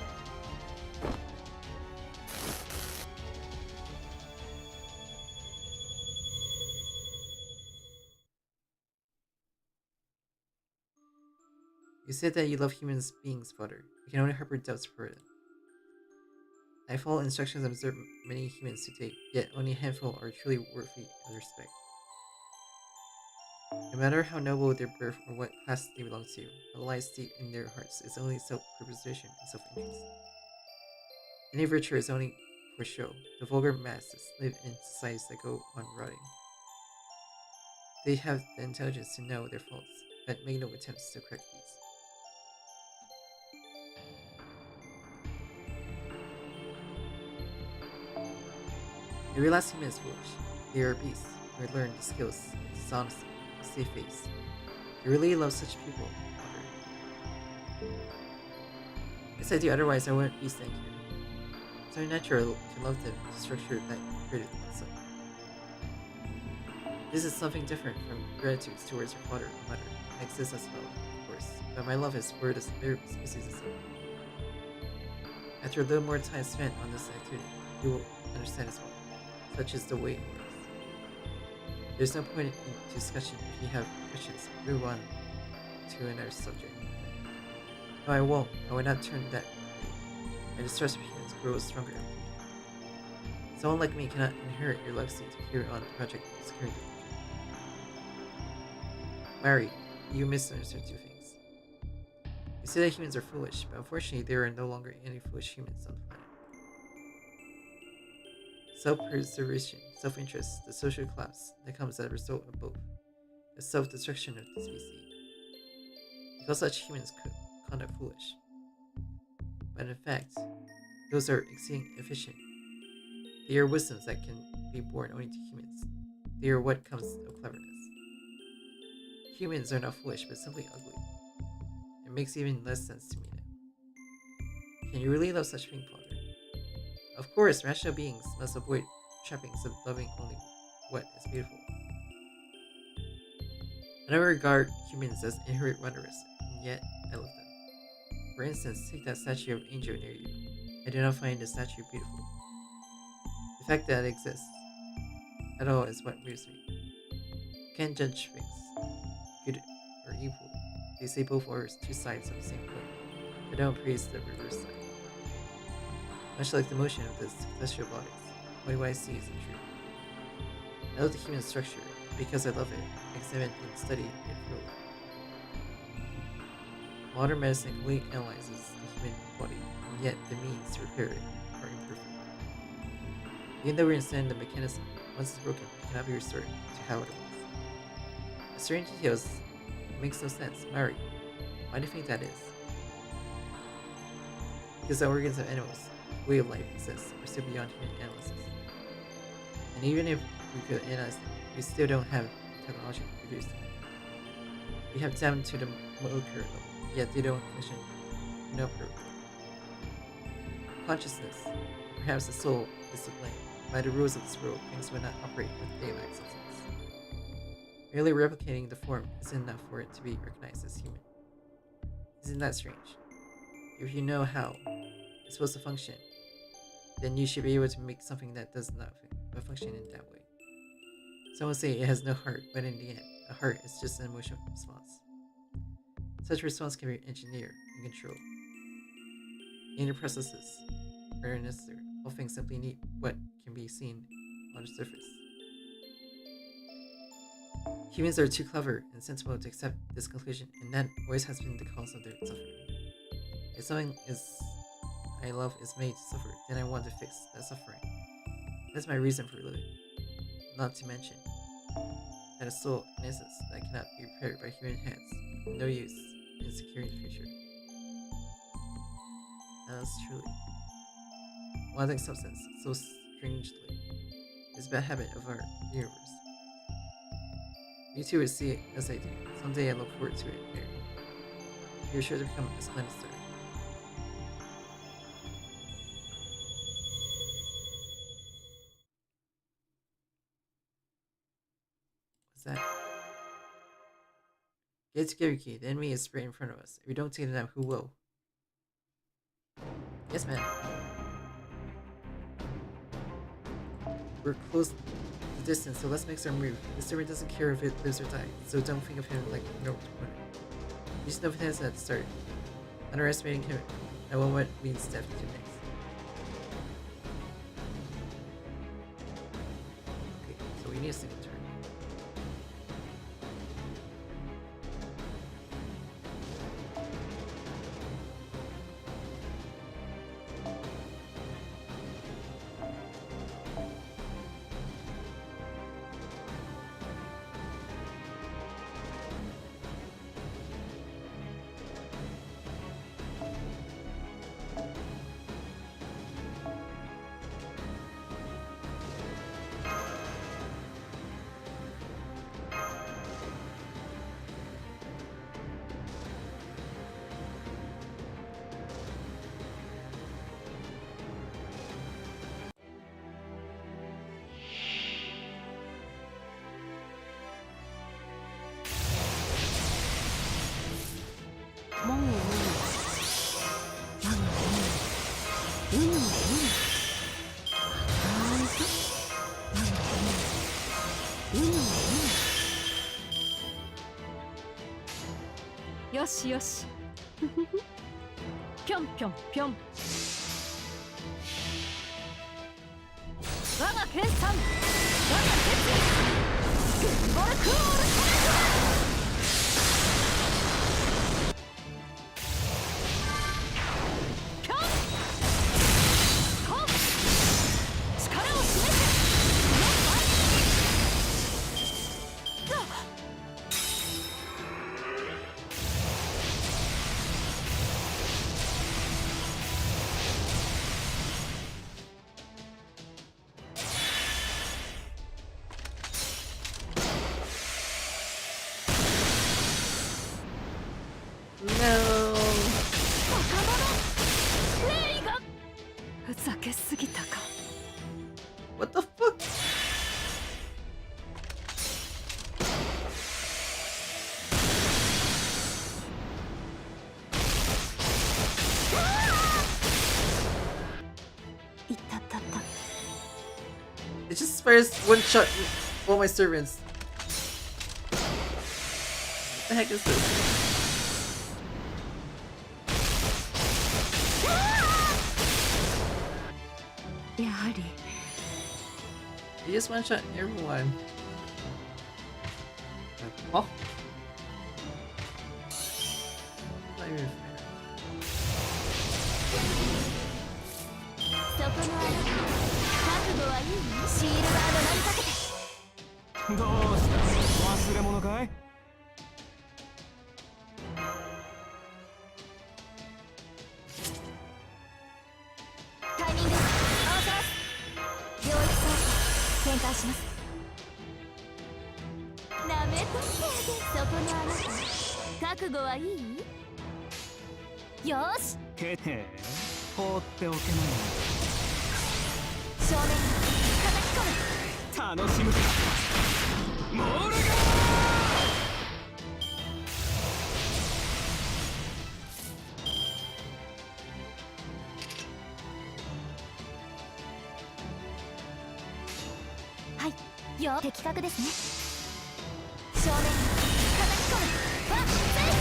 You said that you love human beings, Fodder. You can only harbor doubts for it. I follow instructions and observe many humans to take, yet only a handful are truly worthy of respect. No matter how noble their birth or what class they belong to, what lies deep in their hearts is only self-preservation and self-interest. Any virtue is only for show. The vulgar masses live in societies that go on rotting. They have the intelligence to know their faults, but make no attempts to correct these. Every last human is foolish. They are beasts who learn the skills, dishonesty, save face. You really love such people, Mother. Yes, I do, otherwise I wouldn't be staying here. It's only natural to love the structure that created myself. This is something different from gratitude towards your father or mother. It exists as well, of course, but my love is for the species itself. After a little more time spent on this activity, you will understand as well. Such is the way it works. There's no point in discussion. If you have questions, move on to another subject. No, I won't. I will not turn that way. My distrust of humans grows stronger every day. Someone like me cannot inherit your legacy to carry on the project of securing the future. Mari, you misunderstood two things. You say that humans are foolish, but unfortunately there are no longer any foolish humans on the planet. Self-preservation, self-interest, the social collapse that comes as a result of both, the self-destruction of the species. You call such humans conduct foolish. But in fact, those are exceeding efficient. They are wisdoms that can be born only to humans. They are what comes of cleverness. Humans are not foolish, but simply ugly. It makes even less sense to me now. Can you really love such being, Father? Of course, rational beings must avoid trappings of loving only what is beautiful. I never regard humans as inherent wondrous, and yet I love them. For instance, take that statue of Angel near you. I do not find the statue beautiful. The fact that it exists at all is what moves me. You can't judge things, good or evil. They say both are two sides of the same coin, but don't praise the reverse side. Much like the motion of the celestial bodies, only what I see is the truth. I love the human structure because I love it, examine and study it fully. Modern medicine completely analyzes the human body, and yet the means to repair it are imperfect. Even though we understand the mechanism, once it's broken, it cannot be restored to how it was. The certain details makes no sense. Mari, why do you think that is? Because the organs of animals, the way of life exists, are still beyond human analysis. And even if we could analyze them, we still don't have technology to produce them. We have down to the molecular level, yet they don't function in upper level. Consciousness, perhaps the soul, is to blame. By the rules of this world, things would not operate with daylight substance. Merely replicating the form isn't enough for it to be recognized as human. Isn't that strange? If you know how it's supposed to function, then you should be able to make something that does not function in that way. Some will say it has no heart, but in the end, a heart is just an emotional response. Such response can be engineered and controlled. Inner processes are necessary. All things simply need what can be seen on the surface. Humans are too clever and sensible to accept this conclusion, and that always has been the cause of their suffering. If something I love is made to suffer, then I want to fix that suffering. That's my reason for living. Not to mention that a soul in essence that cannot be repaired by human hands, no use in securing the future. That's truly wanting substance so strangely is a bad habit of our universe. You too will see it as I do. Someday I look forward to it here. You're sure to become a splendid star. What's that? Get together, key. The enemy is right in front of us. If we don't take it out, who will? Yes, man. We're close to the distance, so let's make our move. The servant doesn't care if it lives or dies, so don't think of him like no opponent. You just know Thanatos at the start. Underestimating him at one moment means death to next. Okay, so we need a single turn.よしよしぴょんぴょんぴょん我が研鑽我が決意グッボルクオール fires one shot all my servants. What the heck is this? He just one shot everyone. Oh. Not even fair. そこのあなた、覚悟はいい？シールガードなりかけて。どうした忘れ物かい？タイミング合わせます。領域操作展開します。なめとってあげ。そこのあなた、覚悟はいい？よーし。へへ放っておけない。正面に叩き込む。楽しむかモールガはいよ、的確ですね。正面に叩き込む。ワンツーブン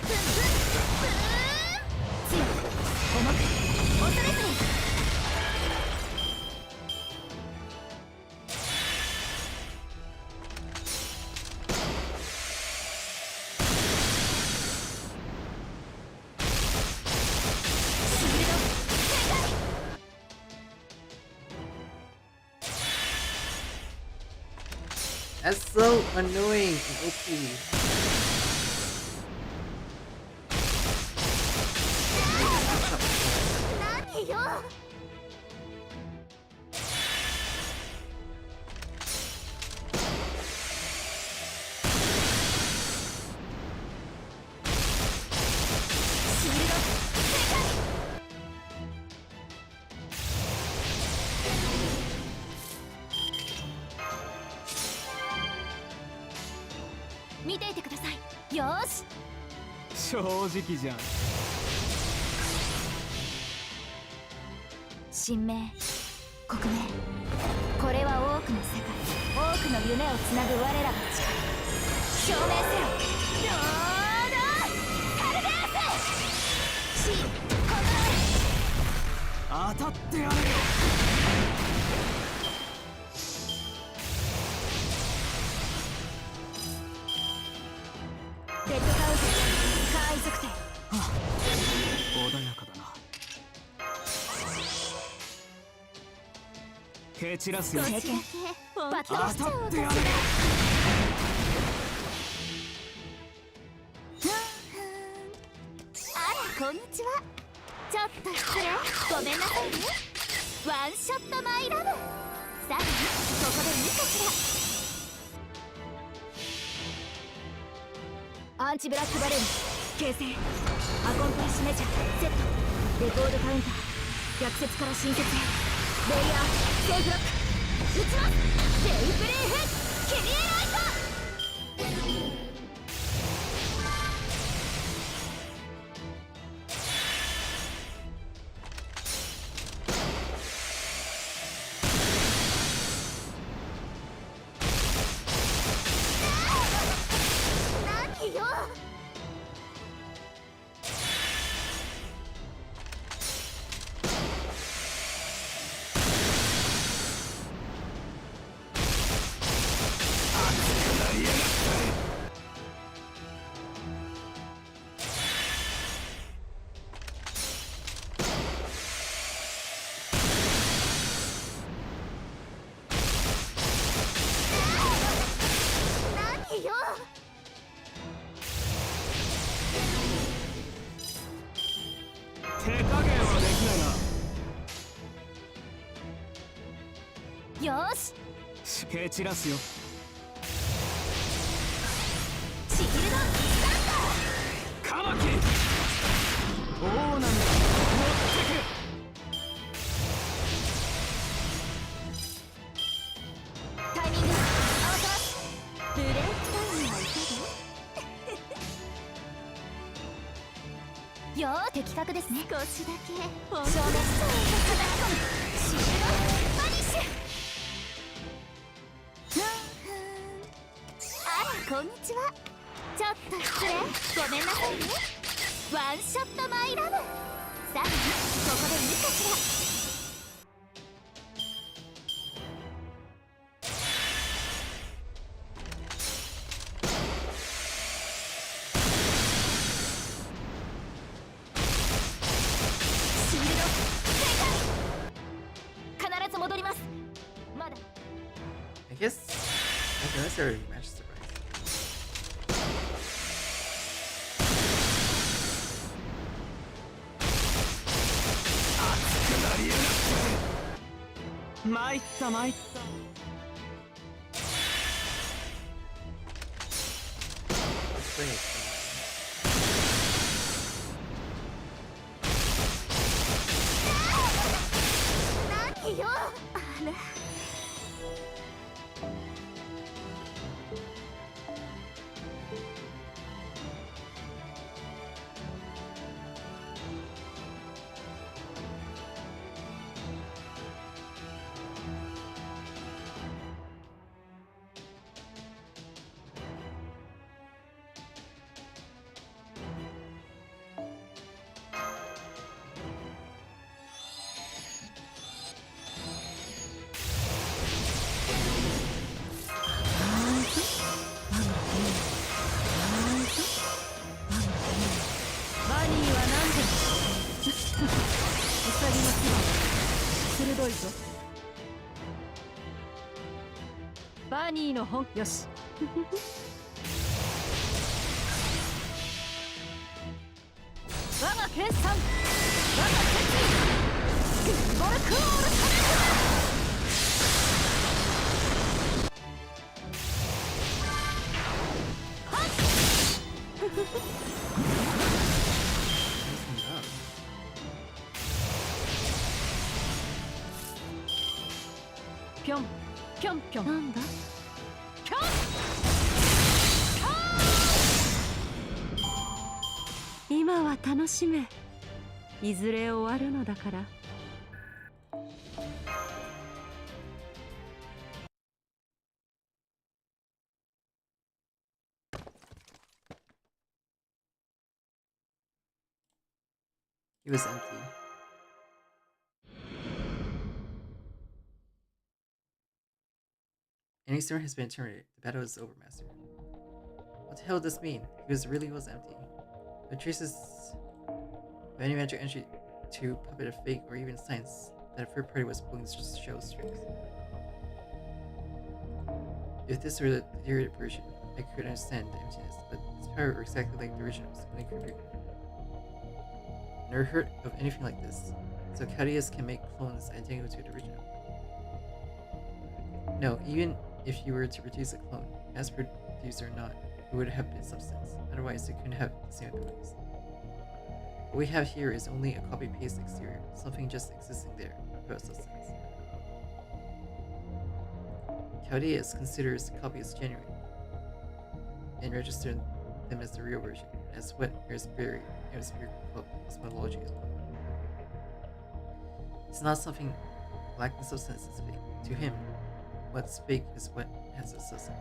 ブンブーン。強く重く恐れずに。That's so annoying and OP. 何よ。シールド正解。見ていてください。よーし。正直じゃん。神明国名、これは多くの世界、多くの夢をつなぐ我らの力。証明せよ。ロードカルデース。シーコ当たってやれよ。レッドカウント海賊艇。穏やかだな。蹴散らすよ。経験バッ当たってやれよ。あらこんにちは。ちょっと失礼。ごめんなさいね。ワンショットマイラブ。さあここでいいかしら。アンチブラックバレル形成、アコンプリッシュメジャーセット、レコードカウンター逆説から新説へ、レイヤーセーフロック撃ちます。デイブレイヘッキリエライト。何よ。何よ。手加減はできないな。よーし。蹴散らすよ。シールドスタンカマキ王なんだ。持ってタイミング合わせます。ブレイクタイムはいかが？よー、的確ですね。少しだけ正面ストーンと叩き込む。シールドバニッシュ。こんにちは。ちょっと失礼。ごめんなさいね。ワンショットマイラブ。さあ、ここでいいかしら。I guess that's already matched the right. 参った参った。何よ、あれ。鋭いぞ。バニーの本よし。我が研鑽、我が決意、ボルクオールサぴょんぴょんぴょん。なんだぴょん今は楽しめ。いずれ終わるのだから。He was empty. Any storm has been terminated. The battle is over, Master. What the hell does this mean? He really was empty. No traces of any magic entry to puppet a fake or even signs that a third party was pulling show strings. If this were the deteriorated version, I could understand the emptiness, but its power were exactly like the originals when they could never heard of anything like this. So Cadius can make clones identical to the original. No, even if you were to produce a clone, mass produced or not, it would have been substance. Otherwise, it couldn't have the same abilities. What we have here is only a copy-paste exterior, something just existing there, without substance. Cadius considers the copy as genuine, and registers them as the real version, as what is buried in his cosmology as well. It's not something lacking substance is fake. To him, what's fake is what has a substance.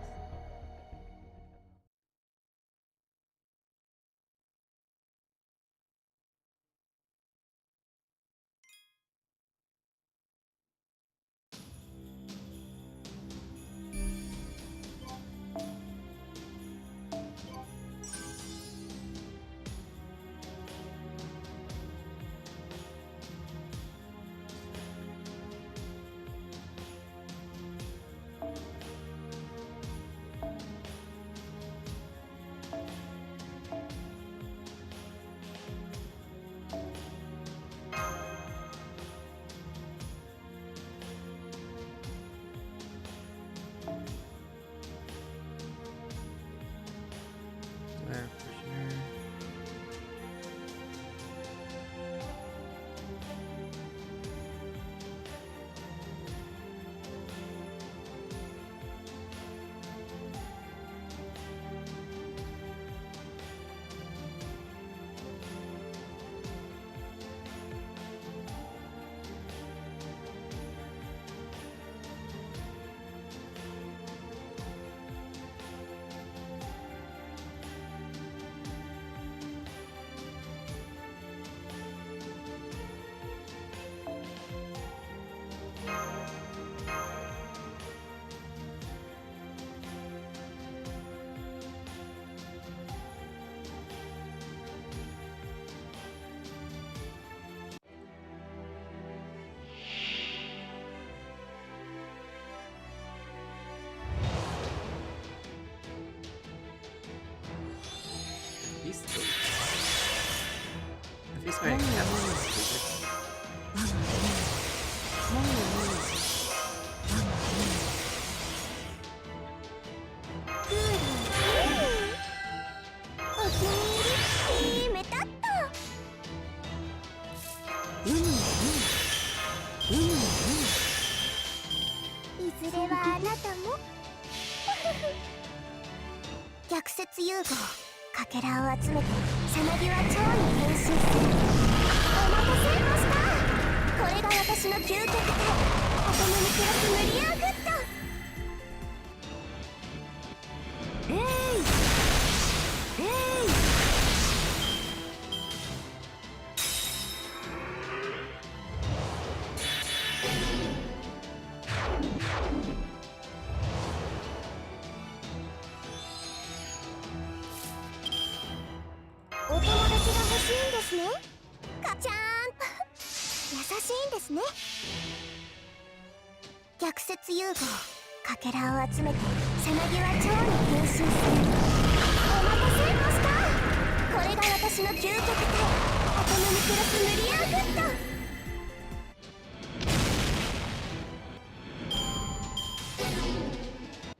just going to have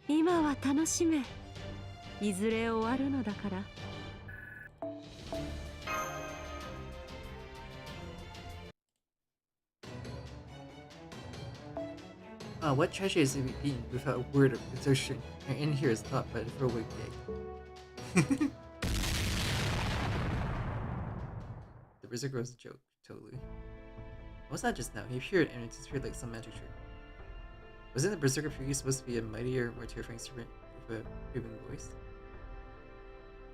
今は楽しめ。いずれ終わるのだから。What treasure is to be beaten without a word of exertion? My end here is thought by the throwaway gag. The berserker was a joke, totally. What's that just now? He appeared and it disappeared like some magic trick. Wasn't the berserker previously supposed to be a mightier, more terrifying serpent with a booming voice?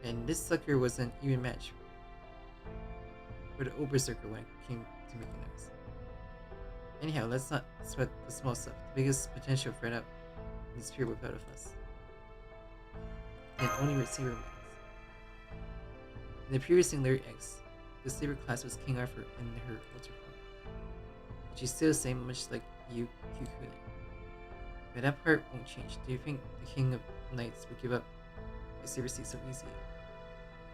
And this sucker was an even match for the old berserker when it came to making noise. Anyhow, let's not sweat the small stuff. The biggest potential threat up needs to appear without a fuss. And only receiver remains. In the previous Singularity X, the saber class was King Arthur in her ultra form, which is still the same, much like Yukitomo. But that part won't change. Do you think the King of Knights would give up his saber seat so easy?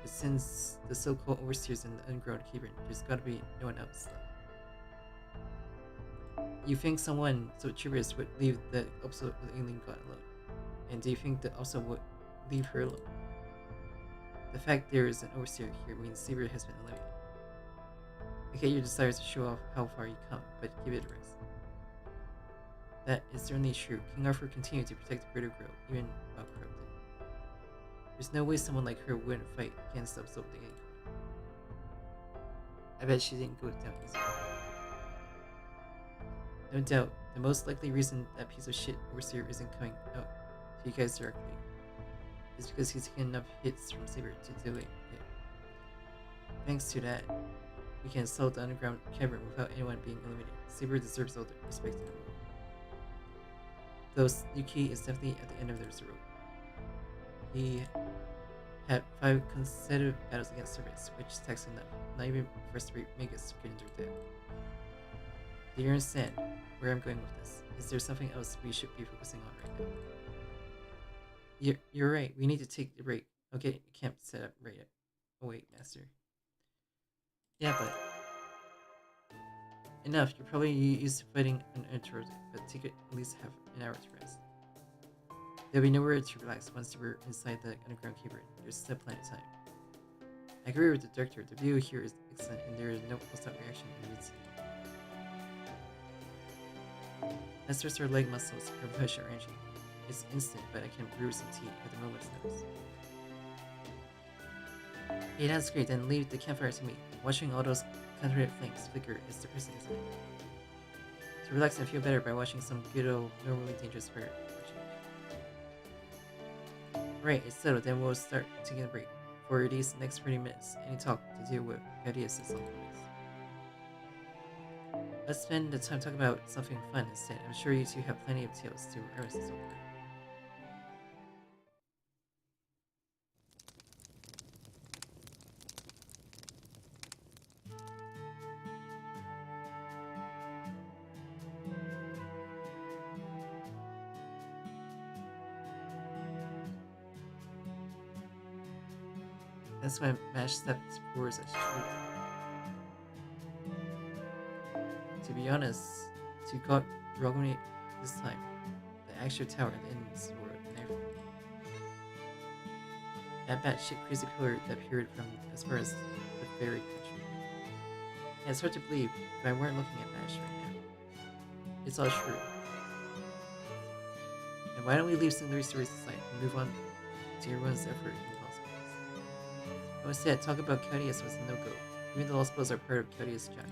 But since the so-called overseers and the ungrown keeper, there's gotta be no one else left. You think someone so treacherous would leave the also the alien god alone? And do you think that also would leave her alone? The fact there is an overseer here means Saber has been eliminated. I get your desires to show off how far you come, but give it a rest. That is certainly true. King Arthur continued to protect the greater girl, even while corrupted. There's no way someone like her wouldn't fight against the absolute alien god. I bet she didn't go down easy. No doubt, the most likely reason that piece of shit Overseer isn't coming out to you guys directly is because he's taken enough hits from Saber to delay it. Thanks to that, we can assault the underground cavern without anyone being eliminated. Saber deserves all the respect in the world. Though Yuki is definitely at the end of this road. He had 5 consecutive battles against Service, which is taxing enough. Not even first rate Megas could endure that. Do you understand where I'm going with this? Is there something else we should be focusing on right now? You're right. We need to take the break. Okay, camp set up right yet. Oh wait, Master. Yeah, but enough. You're probably used to fighting uninterrupted, but take at least half an hour to rest. There'll be nowhere to relax once we're inside the underground cavern. There's still plenty of time. I agree with the director. The view here is excellent, and there is no hostile reaction in the mid-scene. Let's rest our leg muscles and push our energy. It's instant, but I can brew some tea at the moment's notice. Hey, that's great. Then leave the campfire to me. Watching all those concentrated flames flicker is depressing, isn't it? To relax and feel better by watching some good old, normally dangerous fire. Right, it's settled. Then we'll start taking a break. For these next 30 minutes, any talk to deal with ideas is on the list. Let's spend the time talking about something fun instead. I'm sure you two have plenty of tales to reminisce over. That's why Mash stepped forwards as true. To be honest, to got Rogami this time, the actual tower and the enemies were never. That batshit crazy pillar that appeared from as far as the fairy country. Yeah, it's hard to believe if I weren't looking at Mash right now. It's all true. And why don't we leave some stories aside and move on to everyone's effort in Lostbelt? I was said, talk about Kodius was a no-go, even though Lostbelts are part of Kodius genre.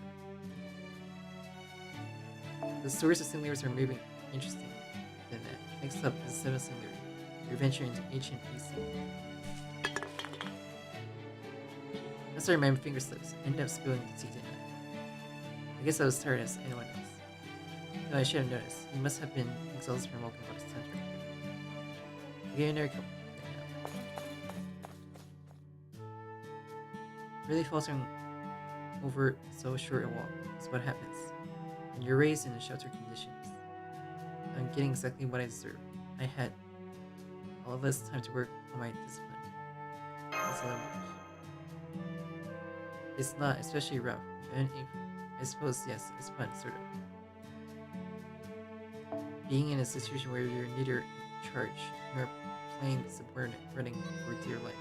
The stories of simulators are maybe interesting than that. Next up is 7 simulator. Your venture into ancient PC. I started my finger slips, ended up spilling the tea, didn't I? I guess I was tired as anyone else. No, I should have noticed. You must have been exhausted from walking on the center. I'll give you another couple right now. Really faltering over so short a walk is what happens. And you're raised in sheltered conditions. I'm getting exactly what I deserve. I had all of this time to work on my discipline. That's a little much. It's not especially rough, and I suppose, yes, it's fun, sort of. Being in a situation where you're neither in charge nor plain subordinate, running for dear life,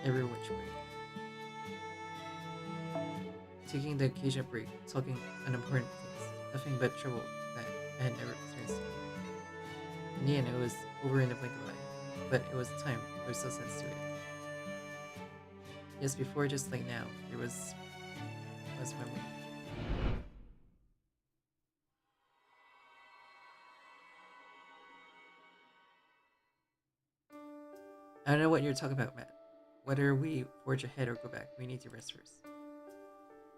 every which way. Taking the occasional break, talking unimportant things, nothing but trouble that I had never experienced. In the end, it was over in a blink of an eye, but it was time. There was substance to it. Yes, before, just like now, there was my way. I don't know what you're talking about, Matt. Whether we forge ahead or go back, we need to rest first.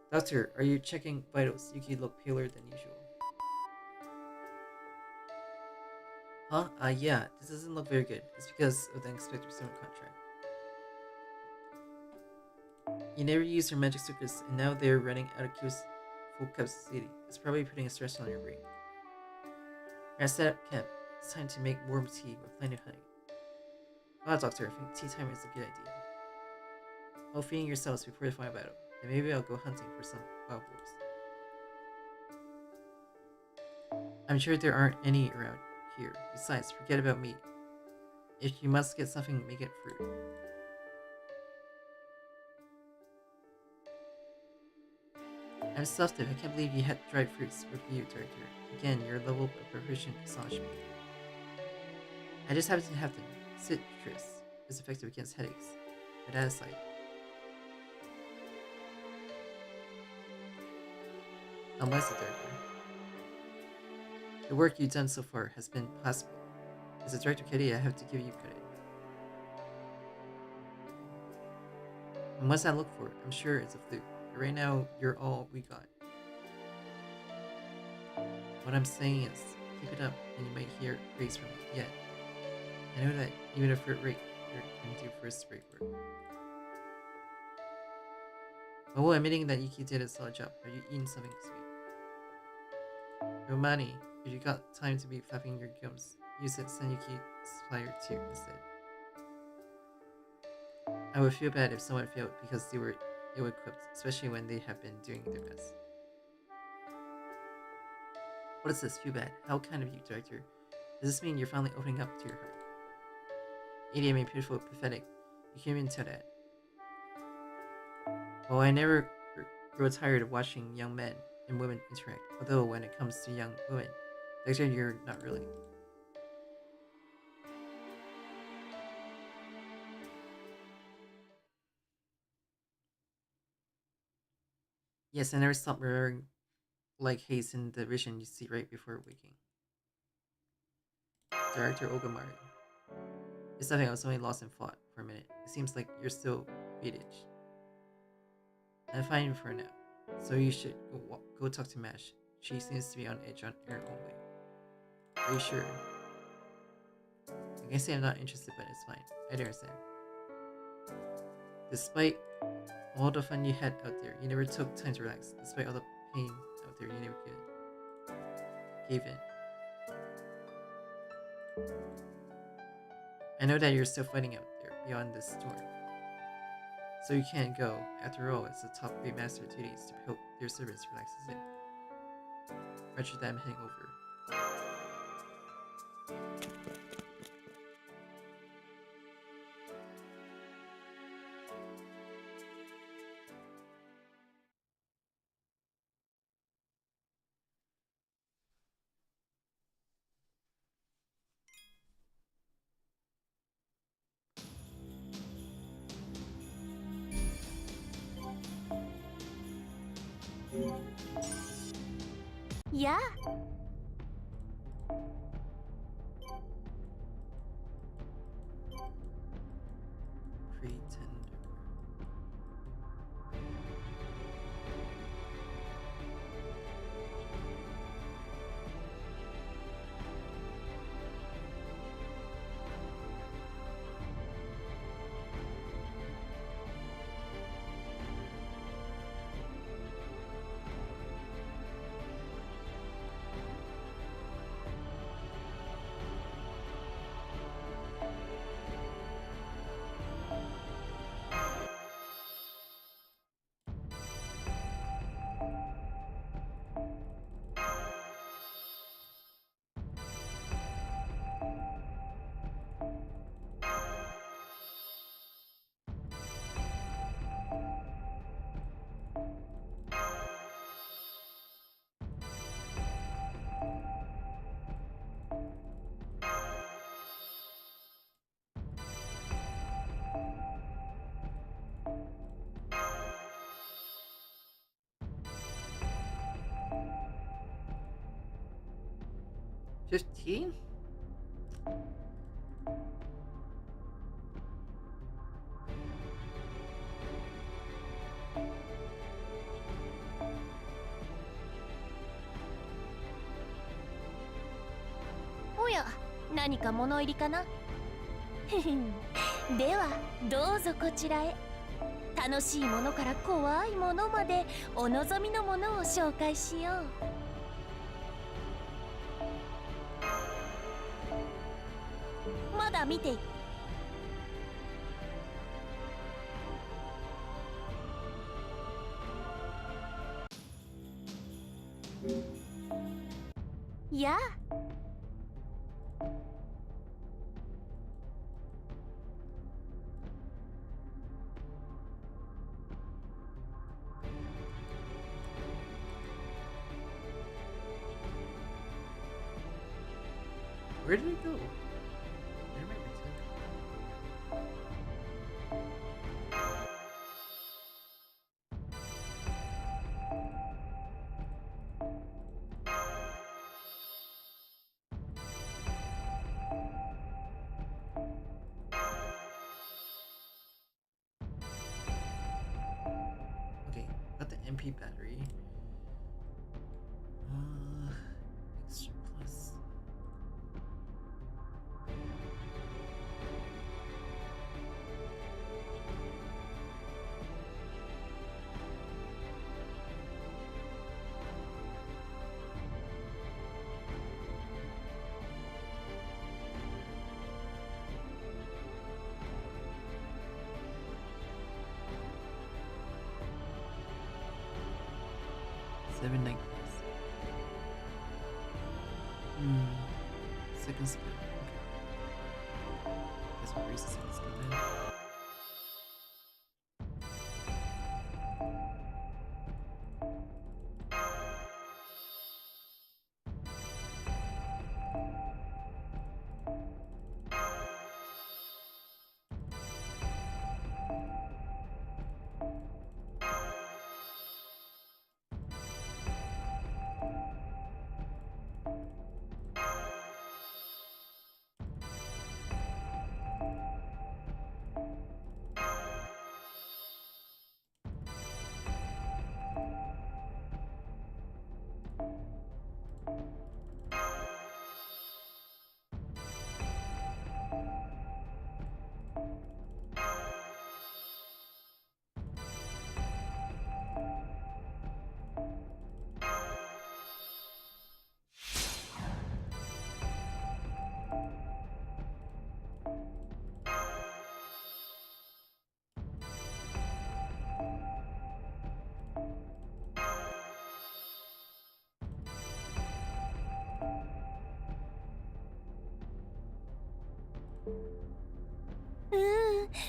Doctor, are you checking vitals? Yuki looked paler than usual. Huh? Yeah, this doesn't look very good. It's because of the unexpected summon contract. You never used your magic circuits, and now they're running out of full capacity. It's probably putting a stress on your brain. I set up camp. It's time to make warm tea with plenty of honey. Wow, Doctor, I think tea time is a good idea. While feeding yourselves before the final battle, then maybe I'll go hunting for some wildboris. I'm sure there aren't any around here. Besides, forget about meat. If you must get something, make it fruit. I'm stuffed. I can't believe you had dried fruits with you, Director. Again, your level of preparation astonished me. I just happen to have them. Citrus is effective against headaches. But that aside. Unless, Director. The work you've done so far has been possible. As a Director Kitty, I have to give you credit. And what's that look for? I'm sure it's a fluke. But right now, you're all we got. What I'm saying is, keep it up, and you might hear praise from me yet. I know that even a fruit rate can do first-rate work. But while admitting that Yuki did a solid job, are you eating something sweet? Romani, if you got time to be flapping your gums, use it send Yuki supplier too instead. I would feel bad if someone failed because they were ill-equipped, especially when they have been doing their best. What is this? Feel bad? How kind of you, Director. Does this mean you're finally opening up to your heart? Idiom ain't pitiful, pathetic. You can't even tell that. Well, I never grow tired of watching young men and women interact, although when it comes to young women, Director, you're not really. Yes, I never stopped remembering like haze in the vision you see right before waking. Director Ogamari. It's nothing, I was only lost in thought for a minute. It seems like you're still 8-ish. I'm fine for now, so you should go talk to Mash. She seems to be on edge on her own way. Are you sure? I can say I'm not interested, but it's fine. I understand. Despite all the fun you had out there, you never took time to relax. Despite all the pain out there, you never gave in. I know that you're still fighting out there, beyond this storm. So you can't go. After all, it's the top grade master duties to help their service relaxes it. Register that I'm heading over. Yeah. Pretender. $15?おや、何か物入りかな。ではどうぞこちらへ。楽しいものから怖いものまでお望みのものを紹介しよう。まだ見てやあ。Where did it go? Where am I pretending? Okay, got the MP battery. Extra plus. Seven necklace. Second skill. Okay. Guess we'll raise the second skill then.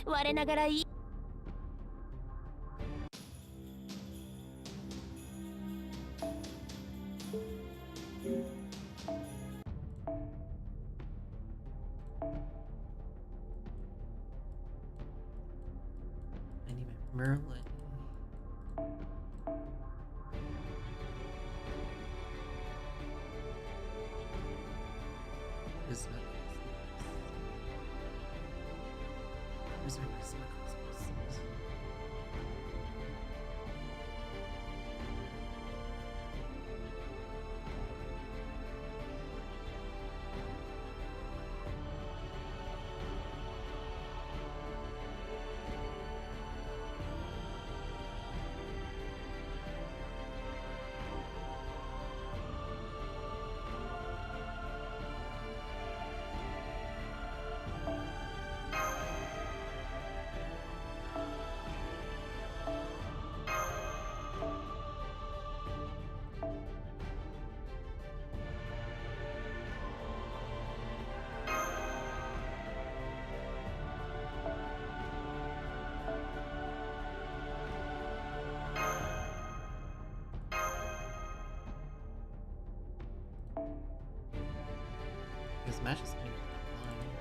我ながらいい I need my Merlin. Where's my Where's my Cosmos? His match is getting online.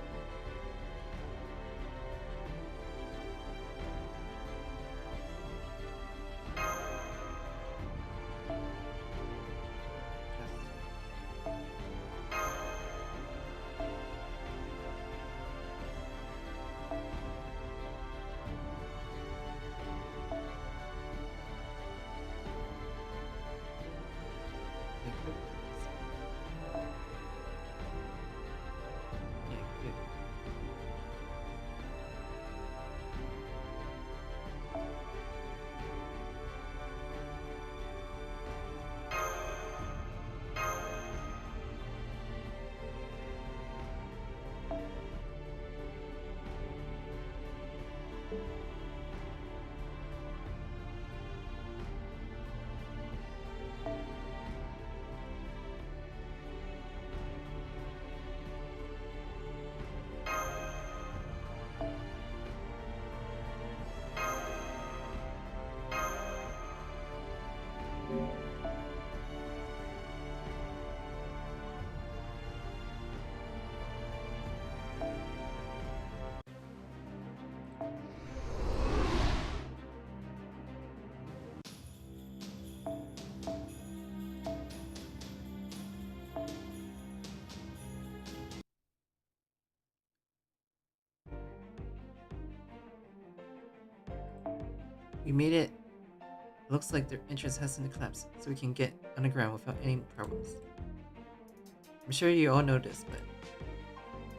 We made it. Looks like their entrance hasn't collapsed, so we can get underground without any problems. I'm sure you all know this, but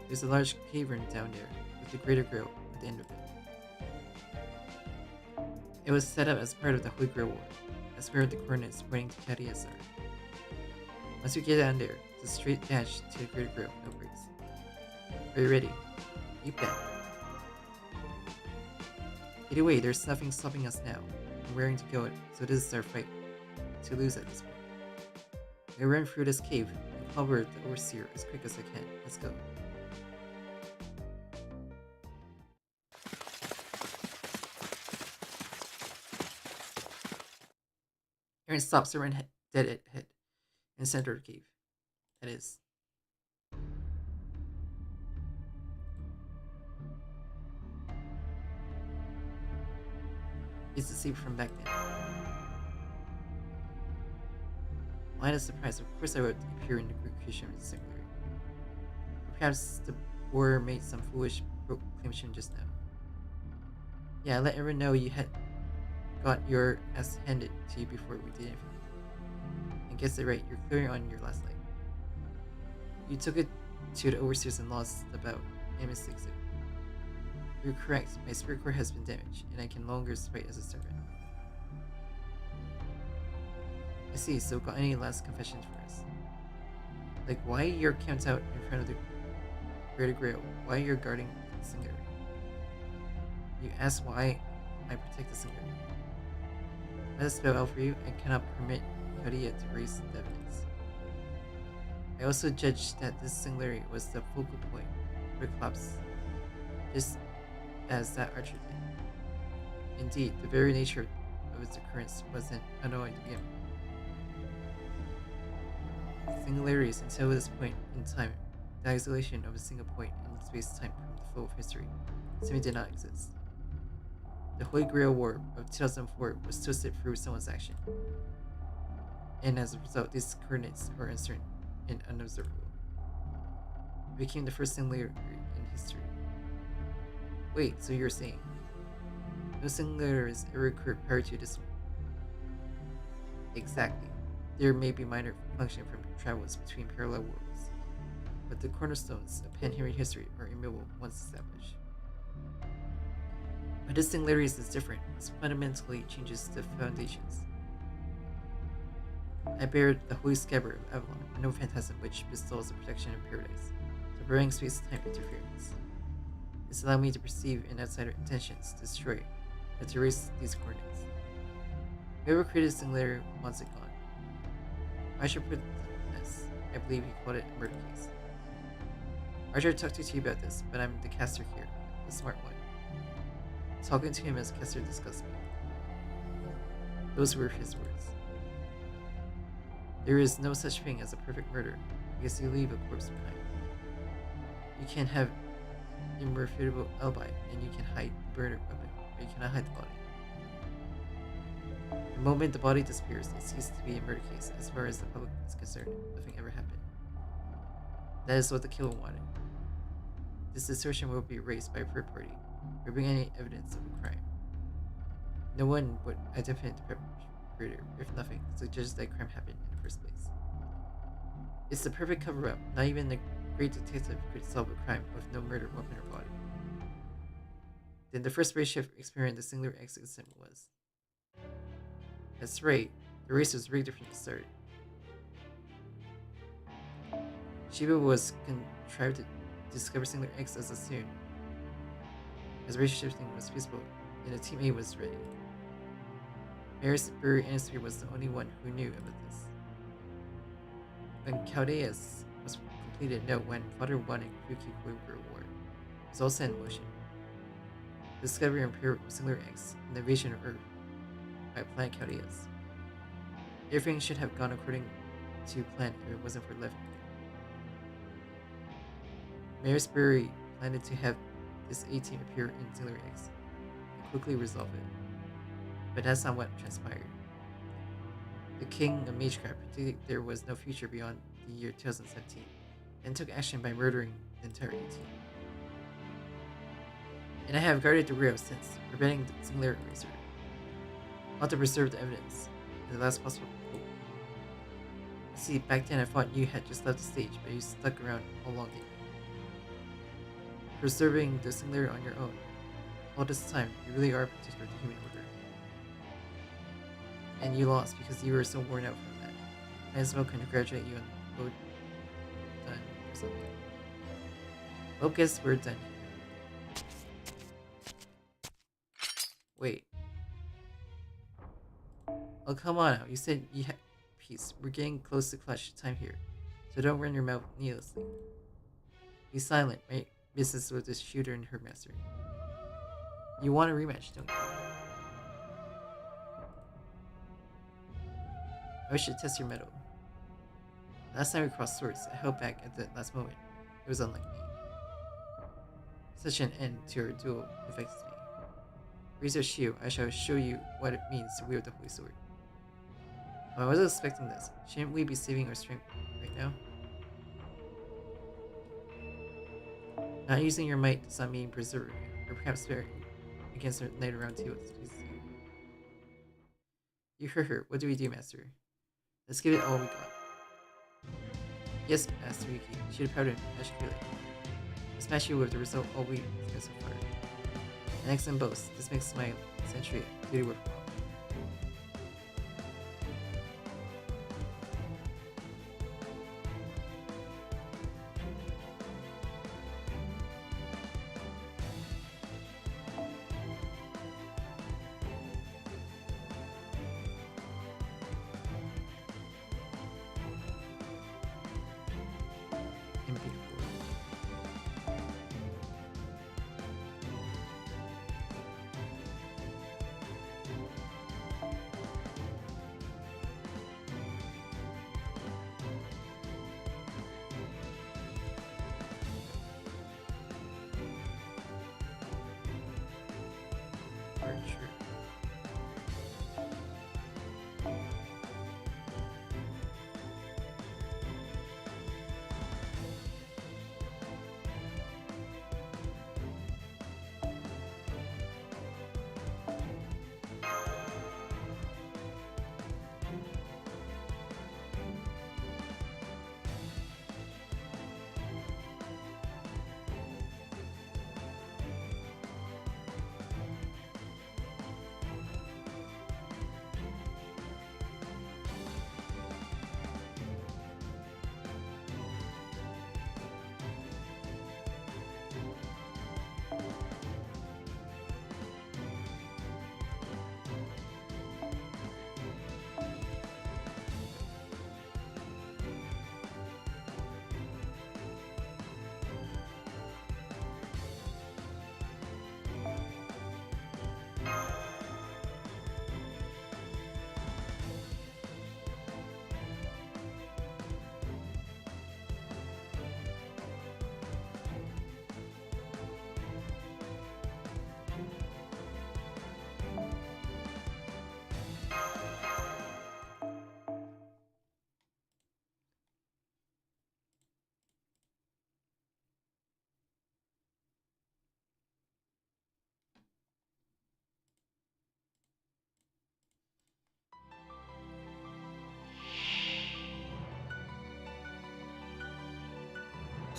there's a large cavern down there with the greater grill at the end of it. It was set up as part of the Holy Grail War, as where the coordinates pointing to Kadias are. Once you get down there, it's a straight dash to the greater grill, no breaks. Are you ready? You bet. Either way, there's nothing stopping us now. I'm raring to go, so this is our fight to lose at this point. I run through this cave and cover the overseer as quick as I can. Let's go. Aaron stops around dead at head in the center of the cave. That is. It's the same from back then. Why the surprise? Of course I would appear in the Greek Singularity. Perhaps the war made some foolish proclamation just now. Yeah, let everyone know you had got your ass handed to you before we did anything. And guess it right, you're clearing on your last leg. You took it to the overseers and lost about M6. You're correct, my spirit core has been damaged, and I can no longer fight as a servant. I see, so got any last confessions for us? Like why you're camped out in front of the Greater Grail, why you're guarding the Singularity. You ask why I protect the Singularity. Let us spell out for you, I cannot permit Kariya to raise the evidence. I also judged that this Singularity was the focal point for the collapse. Just as that archer did. Indeed, the very nature of its occurrence wasn't annoying to begin with. Singularities until this point in time, the isolation of a single point in space-time from the flow of history, simply did not exist. The Holy Grail War of 2004 was twisted through someone's action, and as a result, these coordinates are uncertain and unobservable. It became the first singularity in history. Wait, so you're saying no singularities ever occurred prior to this one? Exactly. There may be minor function from travels between parallel worlds, but the cornerstones of pan-human history are immutable once established. But this singularities is different. It fundamentally changes the foundations. I bear the holy scabbard of Avalon, a no phantasm which bestows the protection of paradise, to prevent space-time interference. This allowed me to perceive an outsider intentions to destroy, but to erase these coordinates. Whoever created singularity wants it gone. I should put this. I believe he called it a murder case. Archer talked to you about this, but I'm the caster here, the smart one. Talking to him as caster disgusts me. Those were his words. There is no such thing as a perfect murder, because you leave a corpse behind. You can have irrefutable alibi, and you can hide the burner weapon, but you cannot hide the body. The moment the body disappears, it ceases to be a murder case. As far as the public is concerned, nothing ever happened. That is what the killer wanted. This assertion will be erased by a third party, removing any evidence of a crime. No one would identify the perpetrator, if nothing, suggests that crime happened in the first place. It's the perfect cover-up. Not even the great detective could solve a crime with no murder weapon or body. Then the first spaceship experienced the singular X incident was. That's right, the race was rigged from the start. Shiba was contrived to discover singular X as soon as race shifting was feasible, and the Team A was ready. Maris Burry was the only one who knew about this. When Chaldeus was completed, no, when Father 1 and Fuki War was also in motion. The discovery of Imperial Singular X and the invasion of Earth by Planet Chaldeus. Everything should have gone according to plan if it wasn't for Levin. Maris Burry planned to have this A-team appear in Singular X and quickly resolve it. But that's not what transpired. The king of Magecraft predicted there was no future beyond the year 2017 and took action by murdering the entire A-team. And I have guarded the rail since, preventing the Singular Eraser. I want to preserve the evidence in the last possible hope. See, back then I thought you had just left the stage, but you stuck around all along it. Preserving the Singularity on your own. All this time, you really are a protector of the human order. And you lost because you were so worn out from that. Might as well congratulate you on well done or something. Well, guess we're done here. Wait. Oh, come on now. You said you had peace. We're getting close to clutch time here, so don't run your mouth needlessly. Be silent, right? Business with this shooter and her master. You want a rematch, don't you? I should test your mettle. Last time we crossed swords, I held back at the last moment. It was unlike me. Such an end to our duel affects me. Raise your shield, I shall show you what it means to wield the holy sword. Oh, I wasn't expecting this. Shouldn't we be saving our strength right now? Not using your might does not mean preserve, or perhaps sparing against our knight around two. You heard her. What do we do, Master? Let's give it all we got. Yes, Master Yuki. Shoot a powder and mash it. I'll smash you with the result all we discussed so far. An excellent boast. This makes my century duty worthwhile.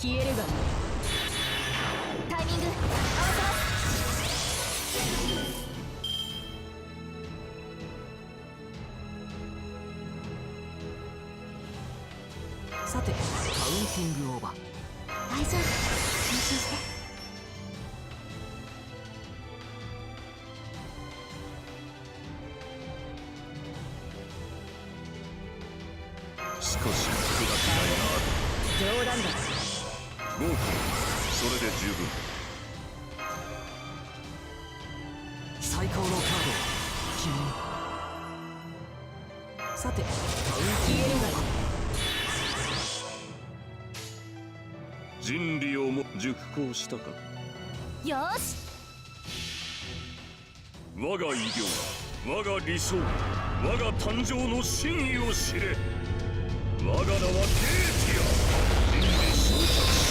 消えるがいい。タイミング合わせます。さてカウンティングオーバー。大丈夫、安心して。しかし複雑な冗談だ。5分、それで十分。最高のカード君に。さてカウンティングオーバー。人理をも熟考したか。よーし。我が偉業、我が理想、我が誕生の真意を知れ。我が名はゲーティア、人理昇格式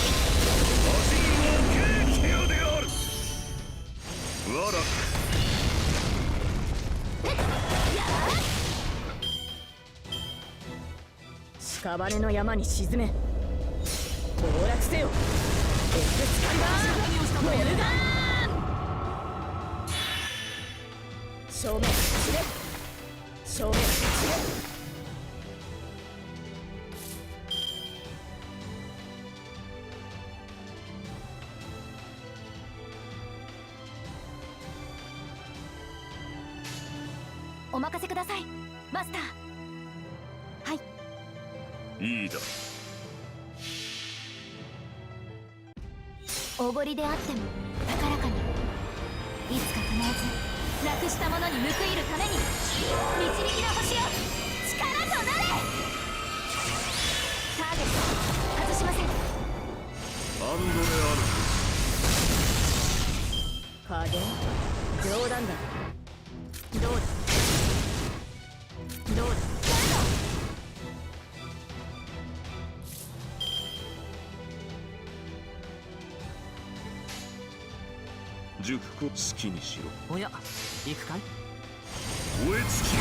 魔人王ゲーティアである。我ら屍の山に沈め、崩落せよ。エクスカリバーモルガーン。正面散れ、正面散れ。お任せください、マスター。はい。いいだ。おごりであっても高らかに、いつか必ずなくしたものに報いるために、導きの星よ、力となれ。ターゲット外しません。アンドレ加減冗談だ。どうだどうだ。熟考好きにしろ。おや行くかい。燃え尽きよ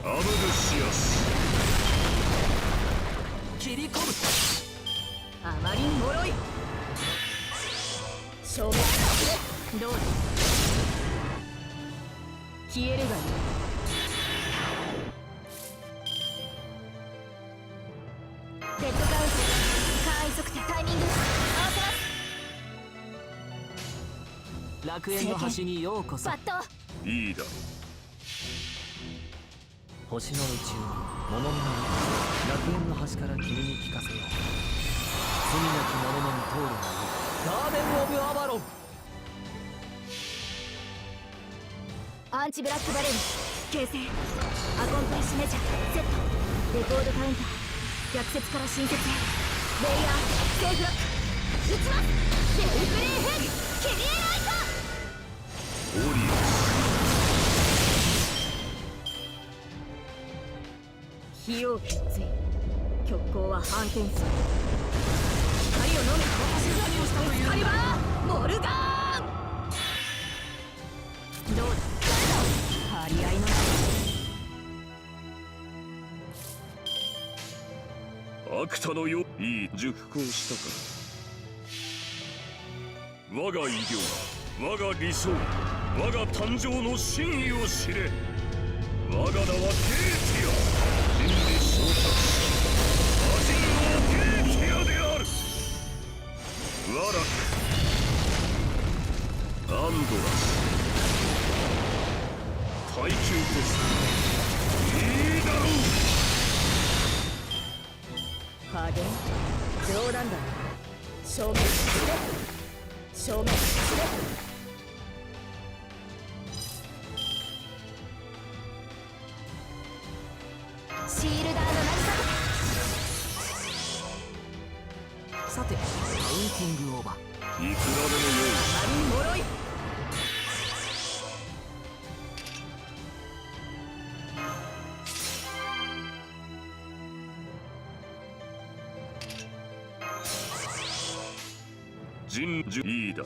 アブドシアス。切り込む。あまりに脆い。正面どうだ。消えるがいい。デッドカウント、カーイ測定、タイミング合わせます。楽園の端にようこそ。バット。いいだ。星の宇宙に物見の楽園の端から君に聞かせよう。罪なき者のみ通るがいい。ガーデン・オブ・アバロン。アンチブラックバレル形成、アコンプレッシュメジャーセット、レコードカウンター、逆説から新説へ、レイヤーセーフロック、撃ちます。デイブレイヘッドキリエライト。オリアス。火をきつい。極光は反転する。光を飲め。私何をしたという。光はモルガーン。どうだ。張り合いのアクタのよいい熟考したか。我が偉業、我が理想、我が誕生の真意を知れ。我が名はゲーティア、人理昇格式魔人王ゲーティアである。我らアンドラス。耐久テストいいだろう。加減冗談だ。正面すれ、正面すれ。シールダーの渚。さてカウンティングオーバー。いくらでも用意しあまりに脆い。人樹いいだ。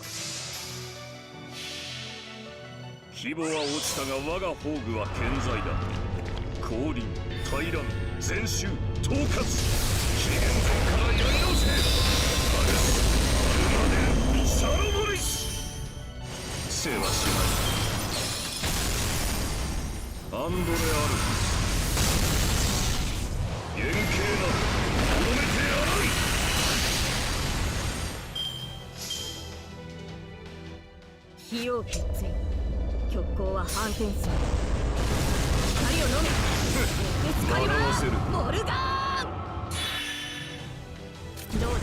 規模は落ちたが我が宝具は健在だ。降臨、大乱、全集、統括、紀元前からやり何度である。原型などとどめてやらい。火を決意。極光は反転する。光を飲め。光笑わせる。モルガーン。どうだ、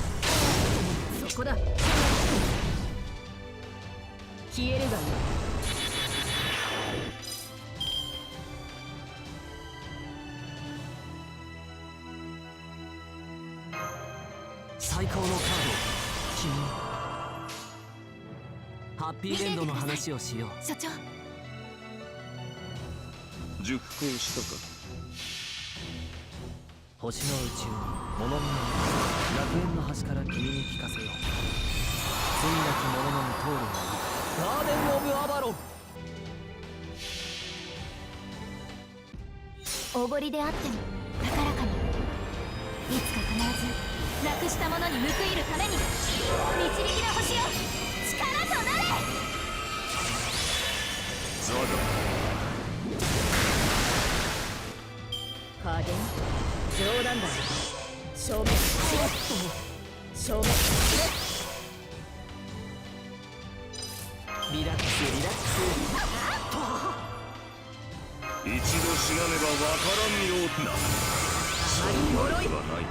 そこだ。消えるがいい。最高のカード、君。ハッピーエンドの話をしよう。所長。熟考したか。星の宇宙に物見の楽園の端から君に聞かせよう。罪なき者のみ通るがいい。ガーデン・オブ・アバロン。おごりであっても高らかに、いつか必ずなくしたものに報いるために、導きの星よ、力となれ。ザガ加減冗談だよ。消滅しろ。消滅しろ。リラックスリラック一度死なねばわからんような。あまりに脆い。はない。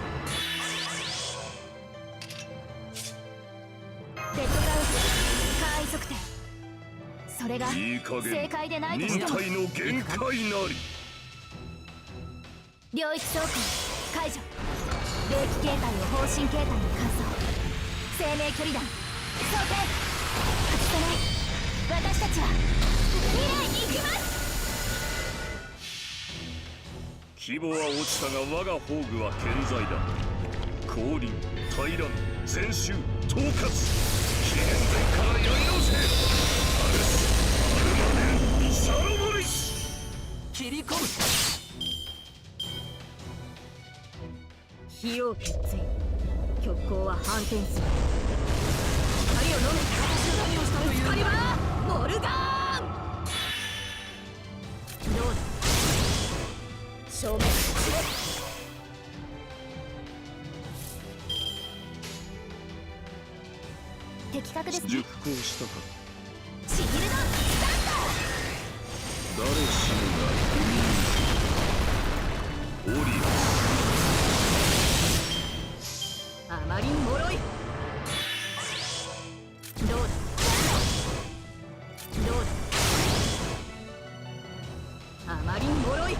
デッドガウス海測定、それがいい加減正解でないとし忍ても、耐の限界なり。領域走行解除。霊気形態を方針形態に換装。生命距離弾想定。外さない。私たちは未来に行きます。規模は落ちたが我が宝具は健在だ。降臨、平らん、全集、統括。紀元前からやり直せ。アレス、アルマネン、サロボリス。切り込む。火を決意。極光は反転する。光を飲め。私が何をしたという。光はモルガーン。どうだ、消滅しろ。的確ですね。熟考したか。シールドスター誰しもが海に。オリアあまりに脆い。どうだ、どうだ、あまりに脆い。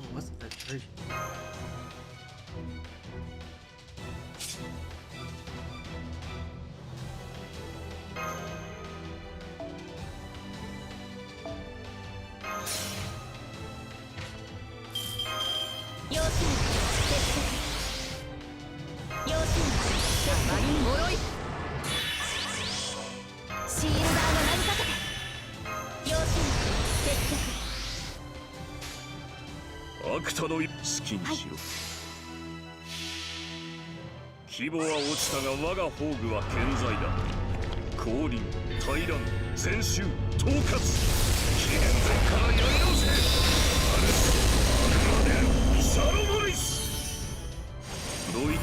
Oh, what's that version?シールダーの名にかけて。要心アクタの好きにしろ。規模は落ちたが我が宝具は健在だ。降臨、平らん、全集、統括。紀元前からやり直せ。アレス、アルマネン、サロボリス。どいていろ。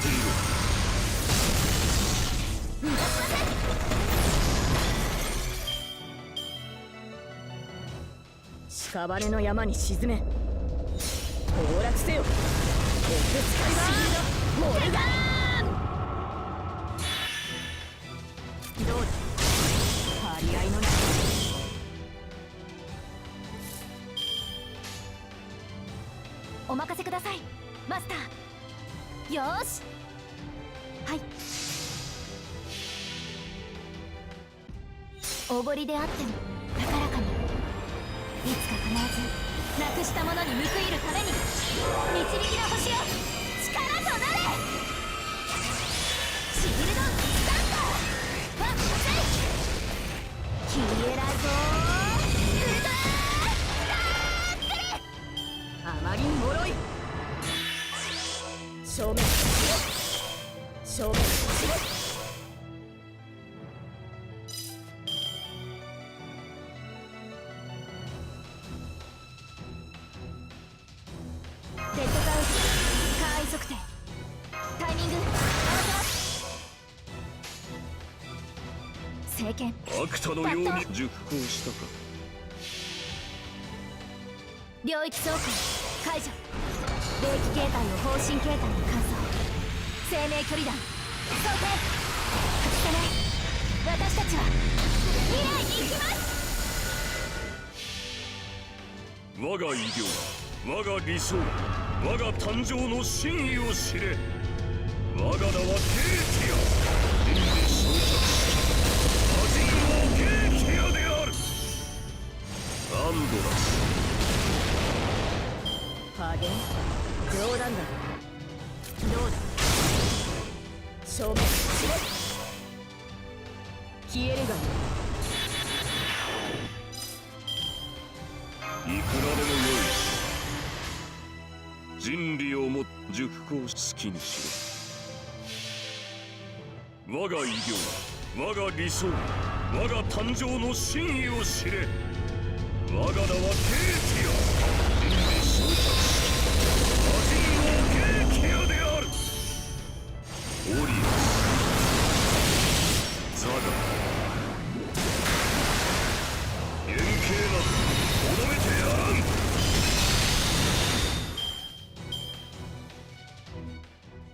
屍の山に沈め。崩落せよ。エクスカリバーモルガーン。どうだ、張り合いの中。お任せくださいマスター。よーし。はい。おごりであっても高らかに、いつか必ずなくしたものに報いるために、導きの星よ、力となれ。シールドスタンド。ワンセイ消えらぞー。ウルトラあまりに脆い。消滅しろ。消滅しろ。見悪魔のように熟考したか。領域走行解除。霊気形態を方針形態に換装。生命距離弾装填。外さない。私たちは未来に行きます。我が偉業、我が理想、我が誕生の真意を知れ。我が名はケーティア。人で昇着し魔人王ケーティアである。アンドラス。加減冗談だ。どうだ。消滅しろ。消えるがいい。いくらでもよい。人理をも熟考好きにしろ。我が偉業、我が理想、我が誕生の真意を知れ。我が名はケーティア。人理昇着し魔人王ケーティアである。オリアス、ザガ、円形などとどめてやらん。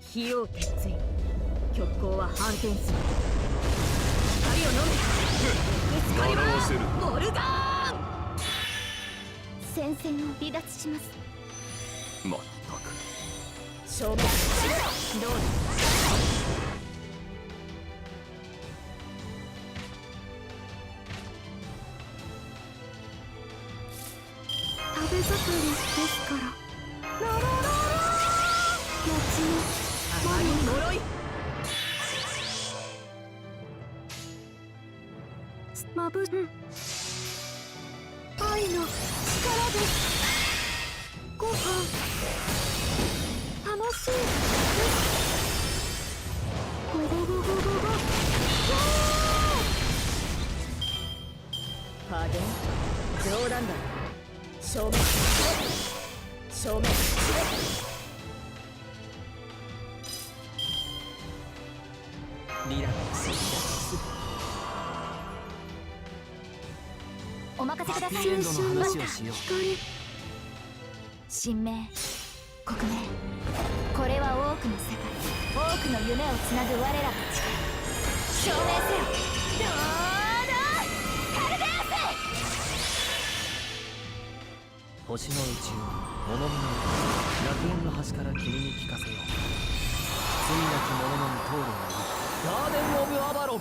火を決意。極光は反転する。光を飲め。笑わせる。モルガーン。戦線を離脱します。まったく。消滅しろ。どうだ。食べ盛りですから。ロロロロ夏のあまりに脆い。まぶん愛の力です。ご飯楽しいです。ゴゴゴゴゴゴゴ加減冗談だ。消滅しろ。消滅しろ。リラックスリラックス。お任せください。エンドの話をしよう。光神明国名、これは多くの世界、多くの夢をつなぐ我らの力。証明せよ。どうだカルデア星の宇宙に物見の楽園の端から君に聞かせよう。罪なき者のみ通るがいい。ガーデン・オブ・アバロン。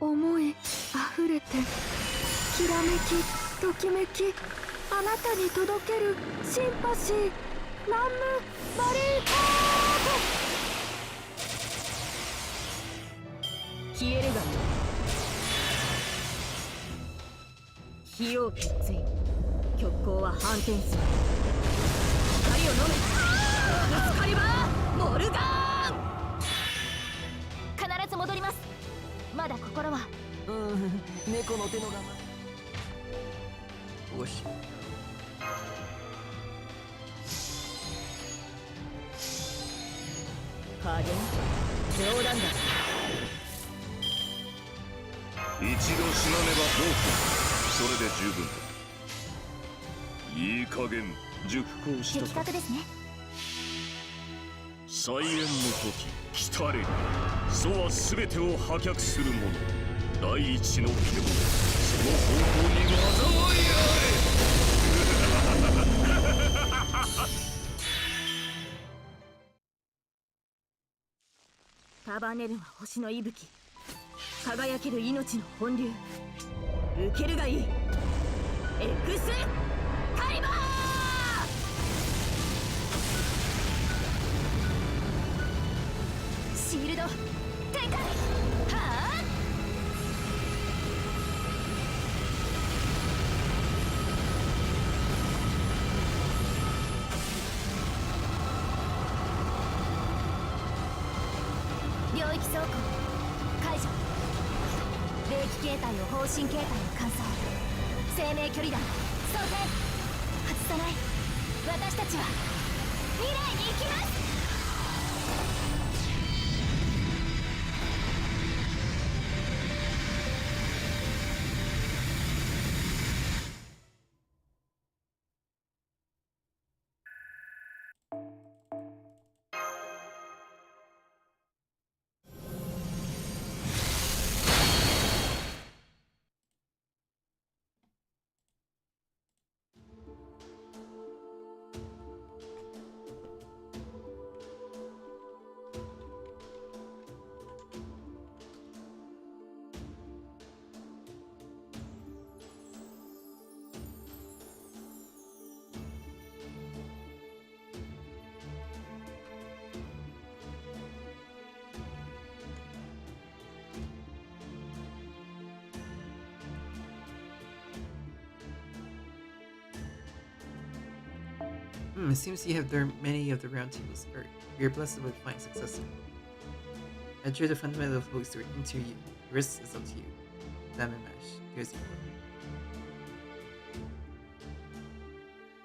思い溢れてきらめきときめき、あなたに届けるシンパシー。ナムマリーパー消えるがいい。火を決意。極光は反転する。光を飲め。エクスカリバーモルガーン。必ず戻ります。まだ心は猫の手の我慢。よし。加減冗談だ。一度死なねばもうそれで十分だ。いい加減熟考した的か。確ですね。再演の時来たれ。祖は全てを破却する者。第一の獣、その方向に災いあれ。束ねるは星の息吹。輝ける命の本流。受けるがいい。エクスカリバー。シールド展開。はあ領域走行解除。霊気形態を方針形態に換装。生命距離弾装填。外さない。私たちは未来に行きます。It seems you have learned many of the round table's art. We are blessed with fine successor. Enter the fundamental flow story into you. The rest is up to you. Diamond Mash. Here's your book.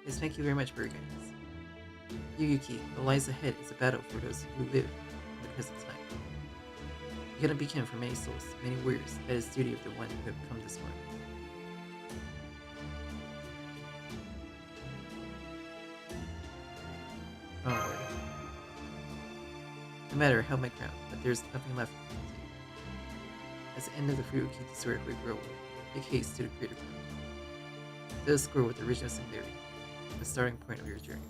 Yes, thank you very much for your guidance. Yuki, the lies ahead is a battle for those who live in the present time. You get a beacon for many souls, many warriors. That is the duty of the one who have come this morning. Oh Lord. No matter, I held my crown, but there's nothing left to do. As the end of the Furuki sword would grow, make haste to the greater crown. Do the score with the original singularity, the starting point of your journey.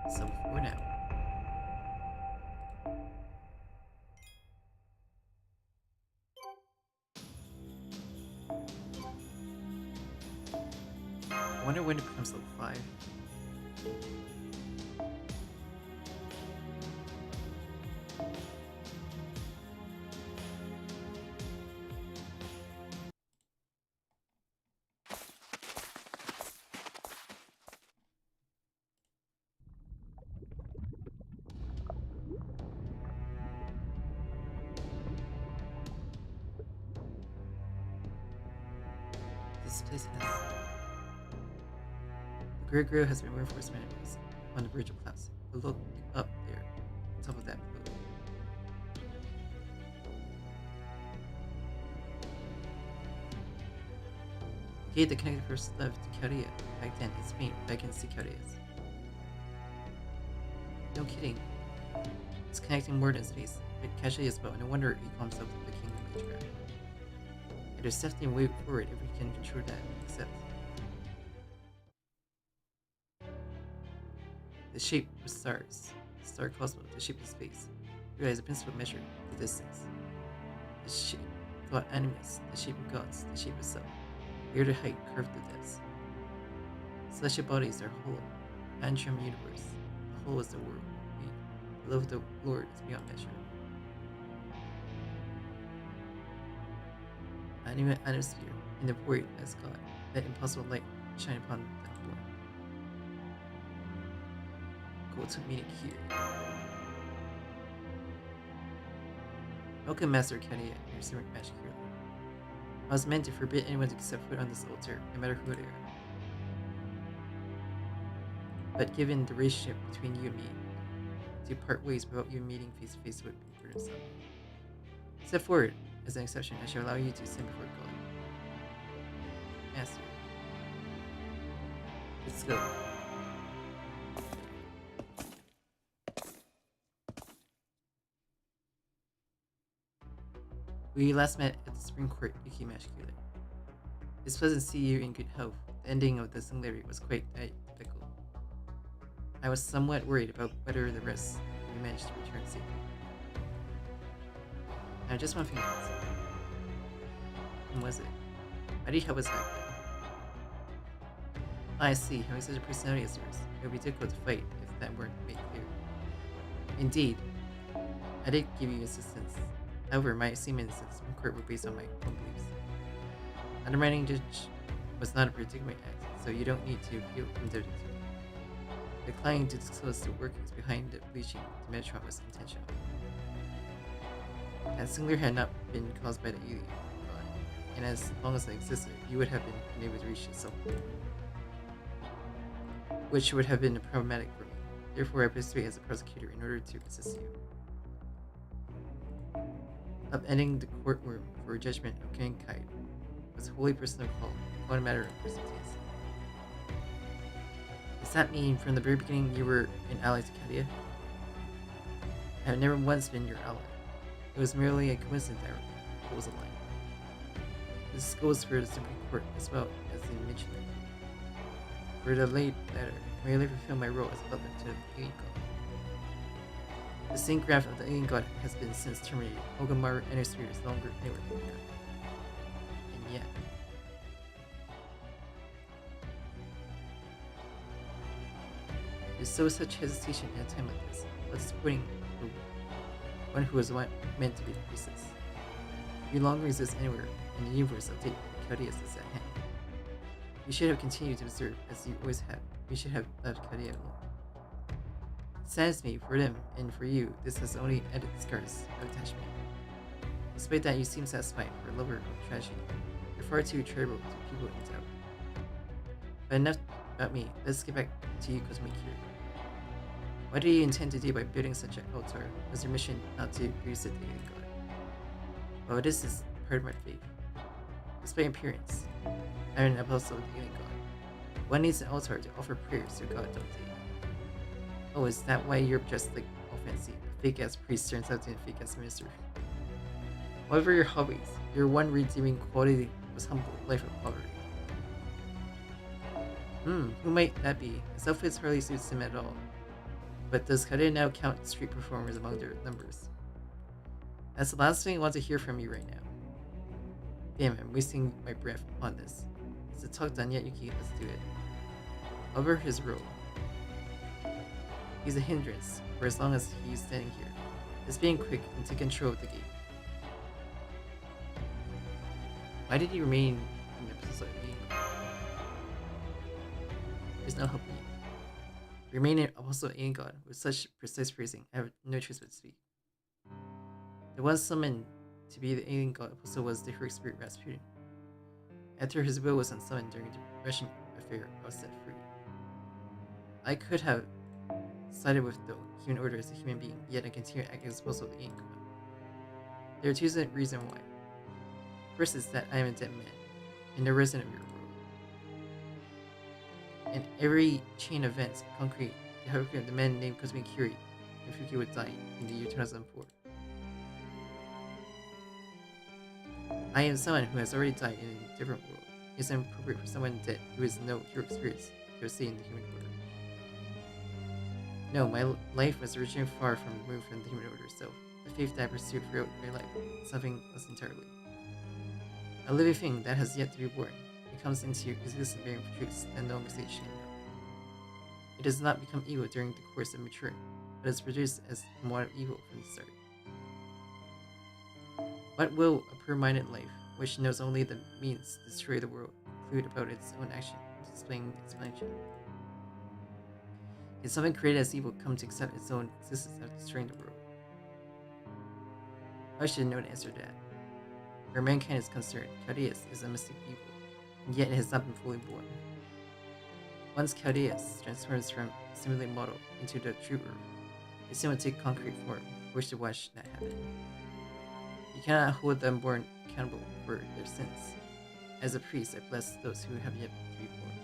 So for now. I wonder when it becomes level 5. This place has... The Great Grill has been reinforcement enemies on the bridge of clouds. But look up there, on top of that building. The gate that connected first left to Kyrie back then is faint, but I can see Kyrie's. No kidding. It's connecting more than space, but casually as well. No wonder he calls himself the King of Witchcraft. There's definitely a way forward if we can control that, except the shape of stars, the star cosmos, the shape of space. Realize the principal measure, the distance. The shape, God animus, the shape of gods, the shape of self. Here the height, curved the depths. Celestial bodies are whole, antrum universe. The whole is the world. The love of the Lord is beyond measure. Anima atmosphere, in the void as God, let impossible light shine upon the unborn. Go to meeting here. Welcome, Master Kenny, and your servant Mash Curly. I was meant to forbid anyone to set foot on this altar, no matter who they are. But given the relationship between you and me, to part ways without you meeting face to face would be burdensome. Step forward. As an exception, I shall allow you to stand before God. Master. Let's go. We last met at the Supreme Court, Yuki Mashikule. It's pleasant to see you in good health. The ending of the singularity was quite atypical. I was somewhat worried about whether the rest would manage to return safely. Now, just one thing else. When was it? Why did you help us back then? I see, having such a personality as yours, it would be difficult to fight if that weren't made clear. Indeed, I did give you assistance. However, my statements in the Supreme Court were based on my own beliefs. Undermining judge was not a predicament act, so you don't need to feel indebted to me. Declining to disclose the workings behind the bleaching to Metatron was intentional. That singular had not been caused by the alien god, and as long as it existed, you would have been unable to reach itself, which would have been problematic for me. Therefore, I participate as a prosecutor in order to assist you. Upending the courtroom for a judgment of Genkai was a wholly personal call, not a matter of perseverance. Does that mean from the very beginning you were an ally to Kadia? I have never once been your ally. It was merely a coincidence that I was aligned. This goes for the Supreme Court as well as the mentioned. For the late latter, I merely fulfill my role as a butler to the alien god. The sync graph of the alien god has been since terminated. Ogamara Enersphere is longer anywhere than that. And yet... There's so such hesitation at a time like this. What's supporting one who was meant to be the priestess? You longer exist anywhere in the universe of Caldea is at hand. You should have continued to observe as you always have. You should have left Caldea alone. It saddens me for them and for you. This has only added scars of attachment. Despite that, you seem satisfied for a lover of tragedy. You're far too charitable to people in doubt. But enough about me. Let's get back to you, Cosmic-Curie. What do you intend to do by building such an altar? Was your mission not to reset the alien god? Well, this is part of my faith. Despite appearance, I'm an apostle of the alien god. One needs an altar to offer prayers to God, don't they? Oh, is that why you're just like all fancy? A fake-ass priest turns out to be a fake-ass minister. Whatever your hobbies, your one redeeming quality was humble life of poverty. Who might that be? His outfit hardly suits him at all. But does Caldea now count street performers among their numbers? That's the last thing I want to hear from you right now. Damn, I'm wasting my breath on this. Is the talk done yet, Yuki? Let's do it. Over his role. He's a hindrance for as long as he's standing here. It's being quick and take control of the gate. Why did he remain in the position of being? There's no helping you. Remain an apostle of alien god with such precise phrasing, I have no choice but to speak. The one summoned to be the alien god apostle was the heroic spirit Rasputin. After his will was unsummoned during the Russian affair, I was set free. I could have sided with the human order as a human being, yet I continue to act as apostle of the alien god. There are two reasons why. First is that I am a dead man, and no resident of your world. And every chain of events, concrete, the hierarchy of the man named Cosmic-Curie, and Fuki would die in the year 2004. I am someone who has already died in a different world. It is inappropriate for someone dead who has no heroic spirits to stay in the human order. No, my life was originally far from removed from the human order itself. The faith that I pursued throughout my life, something else entirely. A living thing that has yet to be born. It comes into existence bearing truths that no mistake should know. It does not become evil during the course of maturing, but is produced as more evil from the start. What will a poor-minded life, which knows only the means to destroy the world, conclude about its own action, displaying the explanation? Can something created as evil come to accept its own existence after destroying the world? I should know the answer to that. Where mankind is concerned, Caldea is a mystic evil, and yet it has not been fully born. Once Caldea transforms from a simulated model into the true Earth, it soon will take concrete form. Wish to watch that happen. You cannot hold the unborn accountable for their sins. As a priest, I bless those who have yet to be born.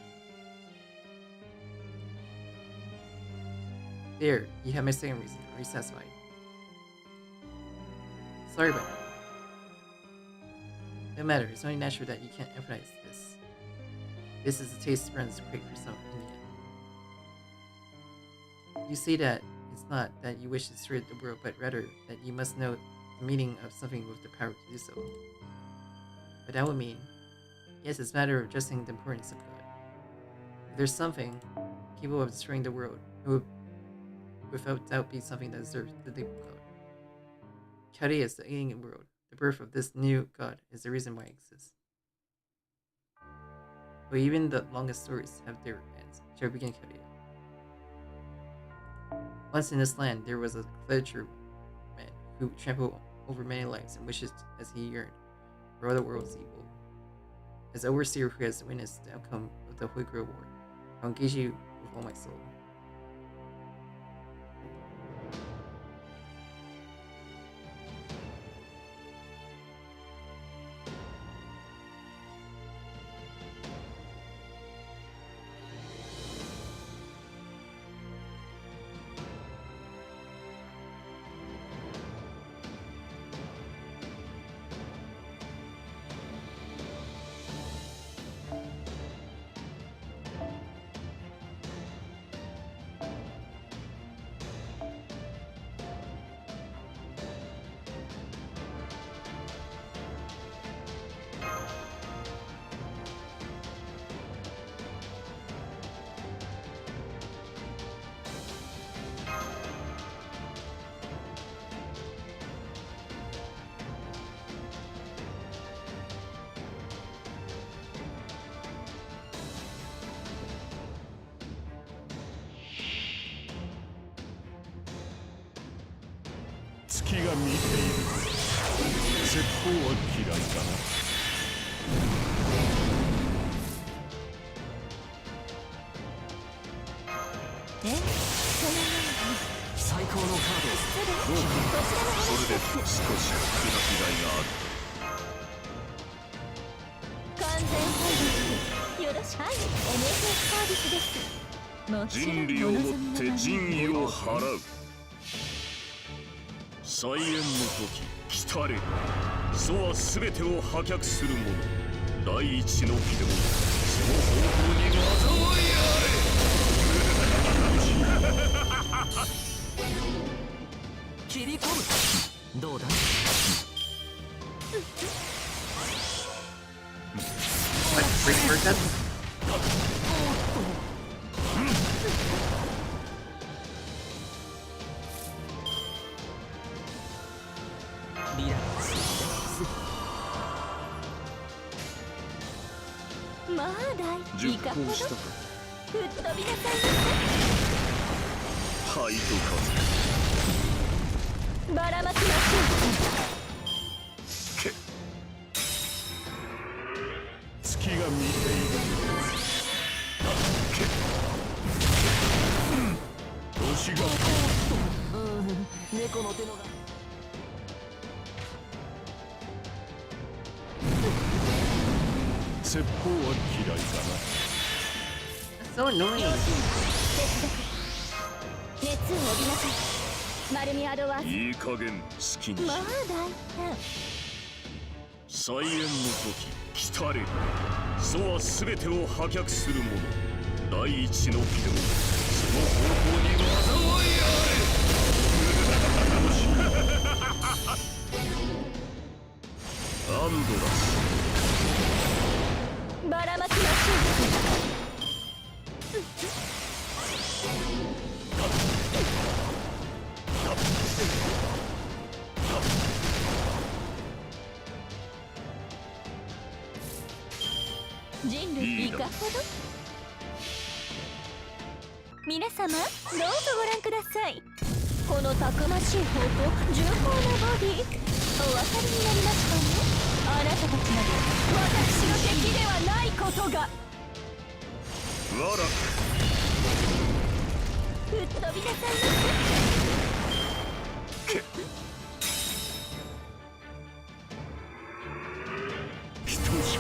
There, you have my second reason. Are you satisfied? Sorry about that. No matter, it's only natural that you can't empathize this. This is a taste runs quick for some in the end. You say that it's not that you wish to destroy the world, but rather that you must know the meaning of something with the power to do so. But that would mean, yes, it's a matter of adjusting the importance of God. If there's something capable of destroying the world, it would without doubt be something that deserves the name of God. Caldea is the alien world. The birth of this new god is the reason why it exists. But even the longest stories have their ends. Shall we begin, Caldea? Once in this land, there was a clerical man who trampled over many lives and wishes as he yearned for all the world's evil. As overseer who has witnessed the outcome of the Holy Grail War, I'll engage you with all my soul. が見ている。説法は嫌いだな。最高のカードをどうかそれで少し気が嫌いがある。完全配慮よろしく。はい、NSS サービスです。人理をもって仁義を払う。再演の時来たれ。祖は全てを破却する者。第一の日でもその方向に災いあれ。切り込む。どうだ。リラックス。まあだいいかほど。熟考したか。吹っ飛びなさいま灰とせ。ばらまきましょ風け月が見ている。星が猫の手のが。説法は嫌いだな。So annoying. う。接続。熱を帯びなさい。マルミアドワーズ。いい加減好きにしまあろ。だい。再演の時来たれ。祖は全てを破却する者。第一の日でもその方向に災いあれ。アンドラス。ばらまきましょう。人類いかほど。皆様どうぞご覧ください。このたくましい方と重厚なボディ、お分かりになりますかね。あなたたちまで私の敵ではないことが。わら吹っ飛びなさいまけ等しく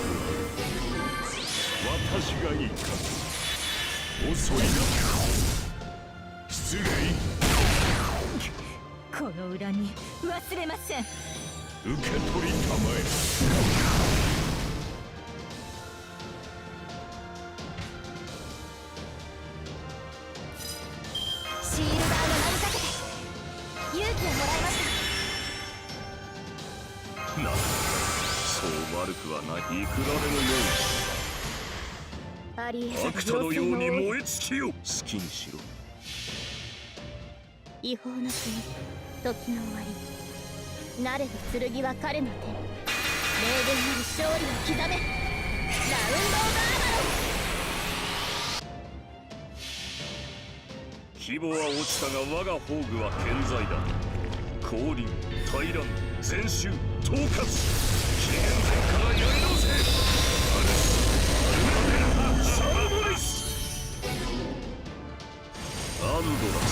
私がいいか。遅いな。失礼。せ。この恨み忘れません。受け取りたまえ。シールダーの名にかけて勇気をもらいましな、そう悪くはない。いくられのよた。アリエうにル悪魔のように燃え尽きよ。好きにしろ。違法の国、時の終わり。なれば剣は彼の手。霊言なる勝利を刻め。ラウンド・オブ・アーマ規模は落ちたが我が宝具は健在だ。降臨、大乱、全集、統括。紀元前からやり直せ。アレス、サーボリス、アンドラス。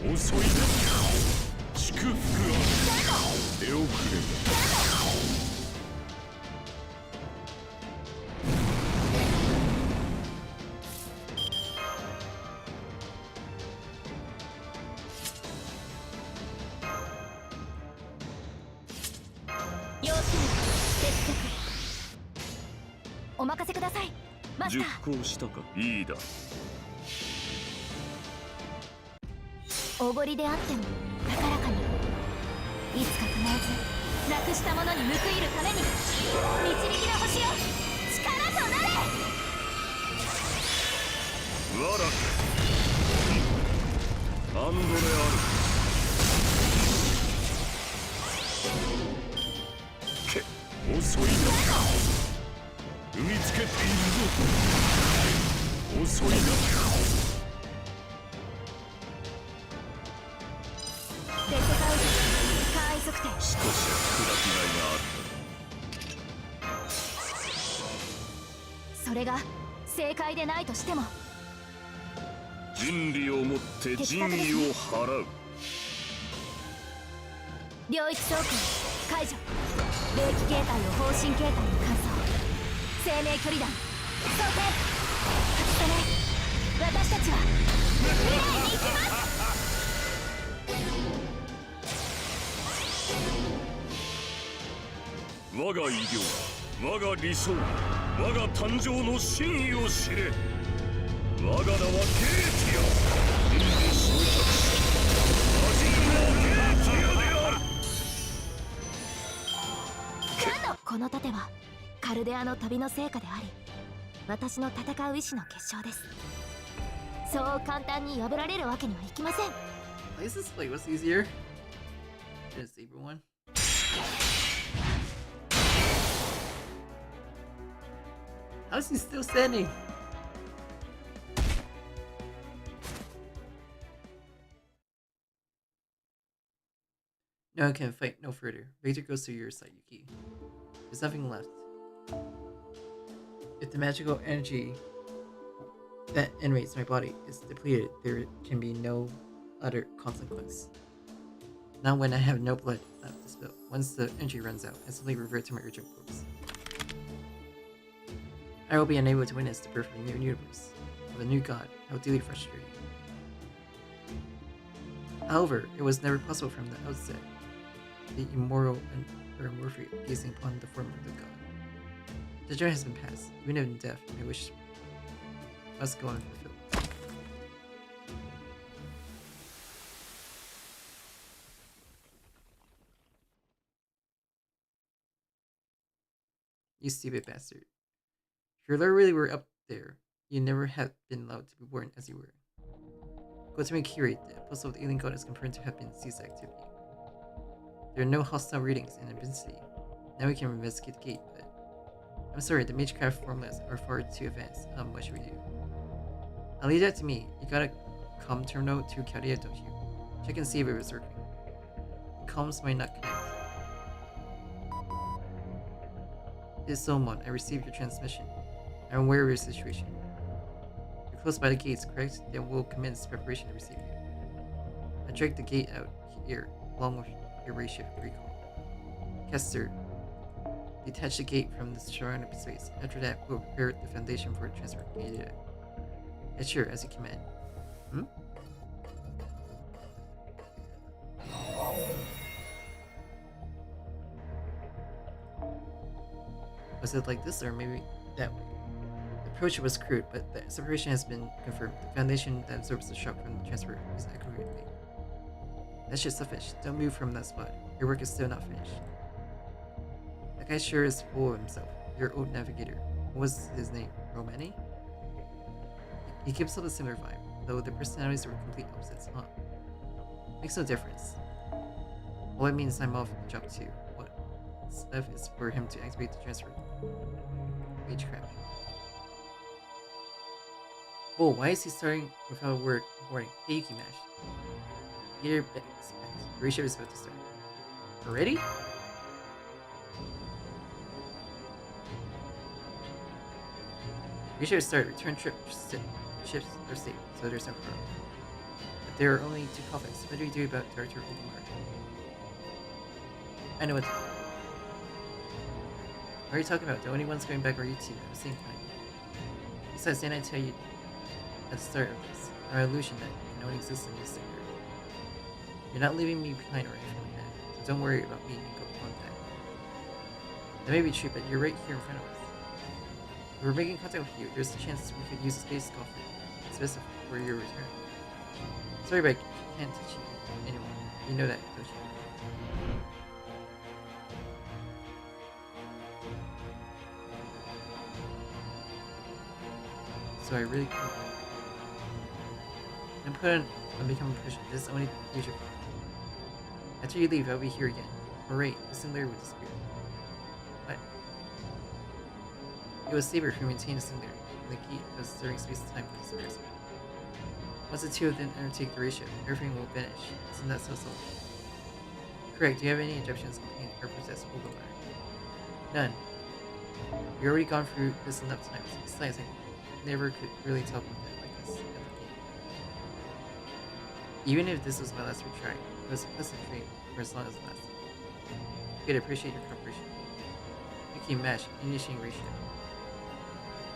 遅いな。祝福は出遅れだ。要するに接続。お任せくださいマスタ熟考したか。いいだ。ー。おごりであっても高らかに。いつか必ずなくしたものに報いるために。導きの星よ、力となれ。わらアンドレアル。け遅いな。踏みつけているぞ。遅いな。それが正解でないとしても人理をもって仁義を払う。領域走行解除。霊気形態を方針形態に換装。生命距離弾装填。外さない。私たちは未来に行きます。我が偉業、我が理想、我が誕生の真意を知れ。我が名はゲーティア。人理装着し味のゲーティアである。この盾はカルデアの旅の成果であり、私の戦う意志の結晶です。そう簡単に破られるわけにはいきません。Is this like what's easier? The saber one. How is he still standing? No, I can't fight no further. Victor goes to your side, Yuki. There's nothing left. If the magical energy that animates my body is depleted, there can be no other consequence. Not when I have no blood left to spill. Once the energy runs out, I suddenly revert to my original pose. I will be unable to witness the birth of a new universe, of a new god. How deeply frustrating. However, it was never possible from the outset. The immoral and mrfluffey gazing upon the form of the god. The judgment has been passed. Even in death, my wish must go unfulfilled. You stupid bastard. If your Lord really were up there, you never had been allowed to be born as you were. Go to Makiri, the apostle of the alien god is confirmed to have been seized activity. There are no hostile readings in Invincity. Now we can investigate the gate, but I'm sorry, the magecraft formulas are far too advanced. What should we do? I'll leave that to me. You got a comm terminal to JP-rKyECtnz, don't you? Check and see if it was working. Comms might not connect. This is Solomon. I received your transmission. I'm aware of your situation. You're close by the gates, correct? Then we'll commence preparation to receive you. I dragged the gate out here, along with your ray shift recall. Kester, detach the gate from the surrounding space. After that, we'll prepare the foundation for transfer. Can you do that? Yeah, sure, as you command. Was it like this, or maybe that way? The approach was crude, but the separation has been confirmed. The foundation that absorbs the shock from the transfer is accurately. That should suffice. Don't move from that spot. Your work is still not finished. That guy sure is full of himself. Your old navigator. What was his name? Romani? He keeps up a similar vibe, though the personalities were complete opposites, huh? Makes no difference. All it means I'm off the job too. What? Stuff is for him to activate the transfer. Magecraft. Oh, why is he starting without a word warning? Hey, Yuki Mash. Get your back. The ratio is about to start. Already? Ratio start. Return trip ships are safe, so there's no problem. But there are only 2 coffins. What do we do about Director Okumar? I know what to do. What are you talking about? The only ones going back are you two at the same time. Besides, didn't I tell you at the start of this, our illusion that can only exist in this sector? You're not leaving me behind or anything like that, so don't worry about me and go on back. That may be true, but you're right here in front of us. If we're making contact with you, there's a chance we could use a space coffin specific for your return. Sorry, but I can't teach you anymore. You know that, don't you? So I really can't. I'm put on become proficient. This is only usual. After you leave, I'll be here again. Alright, the singularity will disappear. What? It was Saber who maintained the singularity. The key was during space and time disappears. Once the two of them undertake the ratio, everything will vanish. Isn't that so simple? Correct. Do you have any objections or protests? We'll go back. None. You've already gone through this enough times. Besides, I never could really talk with it like this at the game. Even if this was my last retry, it was a pleasant dream for as long as it lasted. You'd appreciate your cooperation. Miki Mesh, initiating ratio.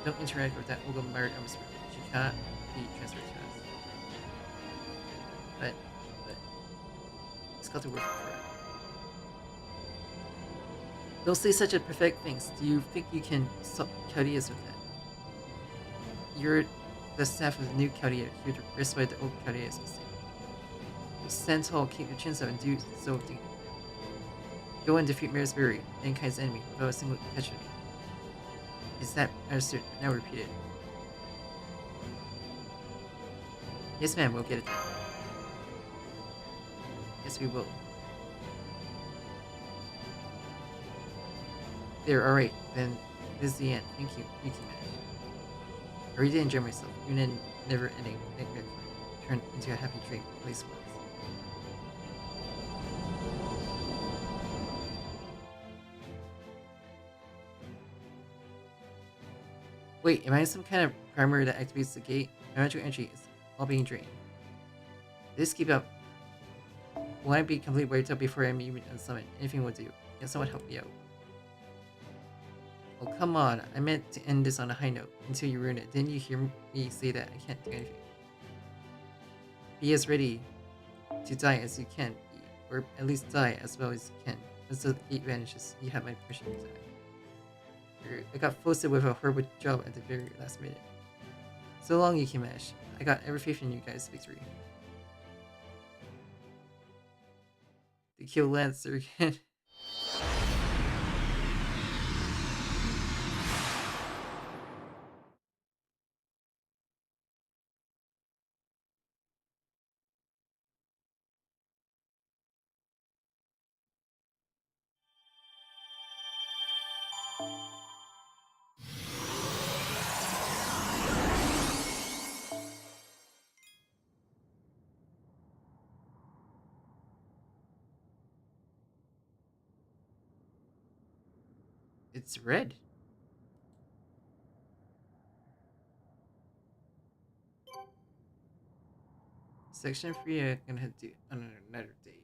Don't interact with that wildboris atmosphere. She cannot be transferred to us. But, it's got to work for her. Don't say such a perfect things. Do you think you can stop Chaldeans with that? You're the staff of the new Chaldea, here to respite the old Chaldeans mistake. Stand tall, keep your chins up, and do so with dignity. Go and defeat Marisbury, mankind's enemy, without a single casualty. Is that understood? Now repeat it. Yes, ma'am, we'll get it done. Yes, we will. There, alright, then this is the end. Thank you, Yuki Man. I really did enjoy myself, even in never-ending nightmare turned into a happy dream, at least once. Wait, am I some kind of primer that activates the gate? My mental energy is all being drained. This keep up. Will I be completely wiped out before I'm even unsummoned? Anything will do. Can someone help me out? Oh, come on. I meant to end this on a high note until you ruin it. Didn't you hear me say that I can't do anything? Be as ready to die as you can be, or at least die as well as you can. Once the gate vanishes, you have my permission to die. I got foisted with a horrible job at the very last minute. So long, Yukimesh. I got every faith in you guys' victory. To kill Lancer again. It's red. Section 3 I'm gonna do on another day.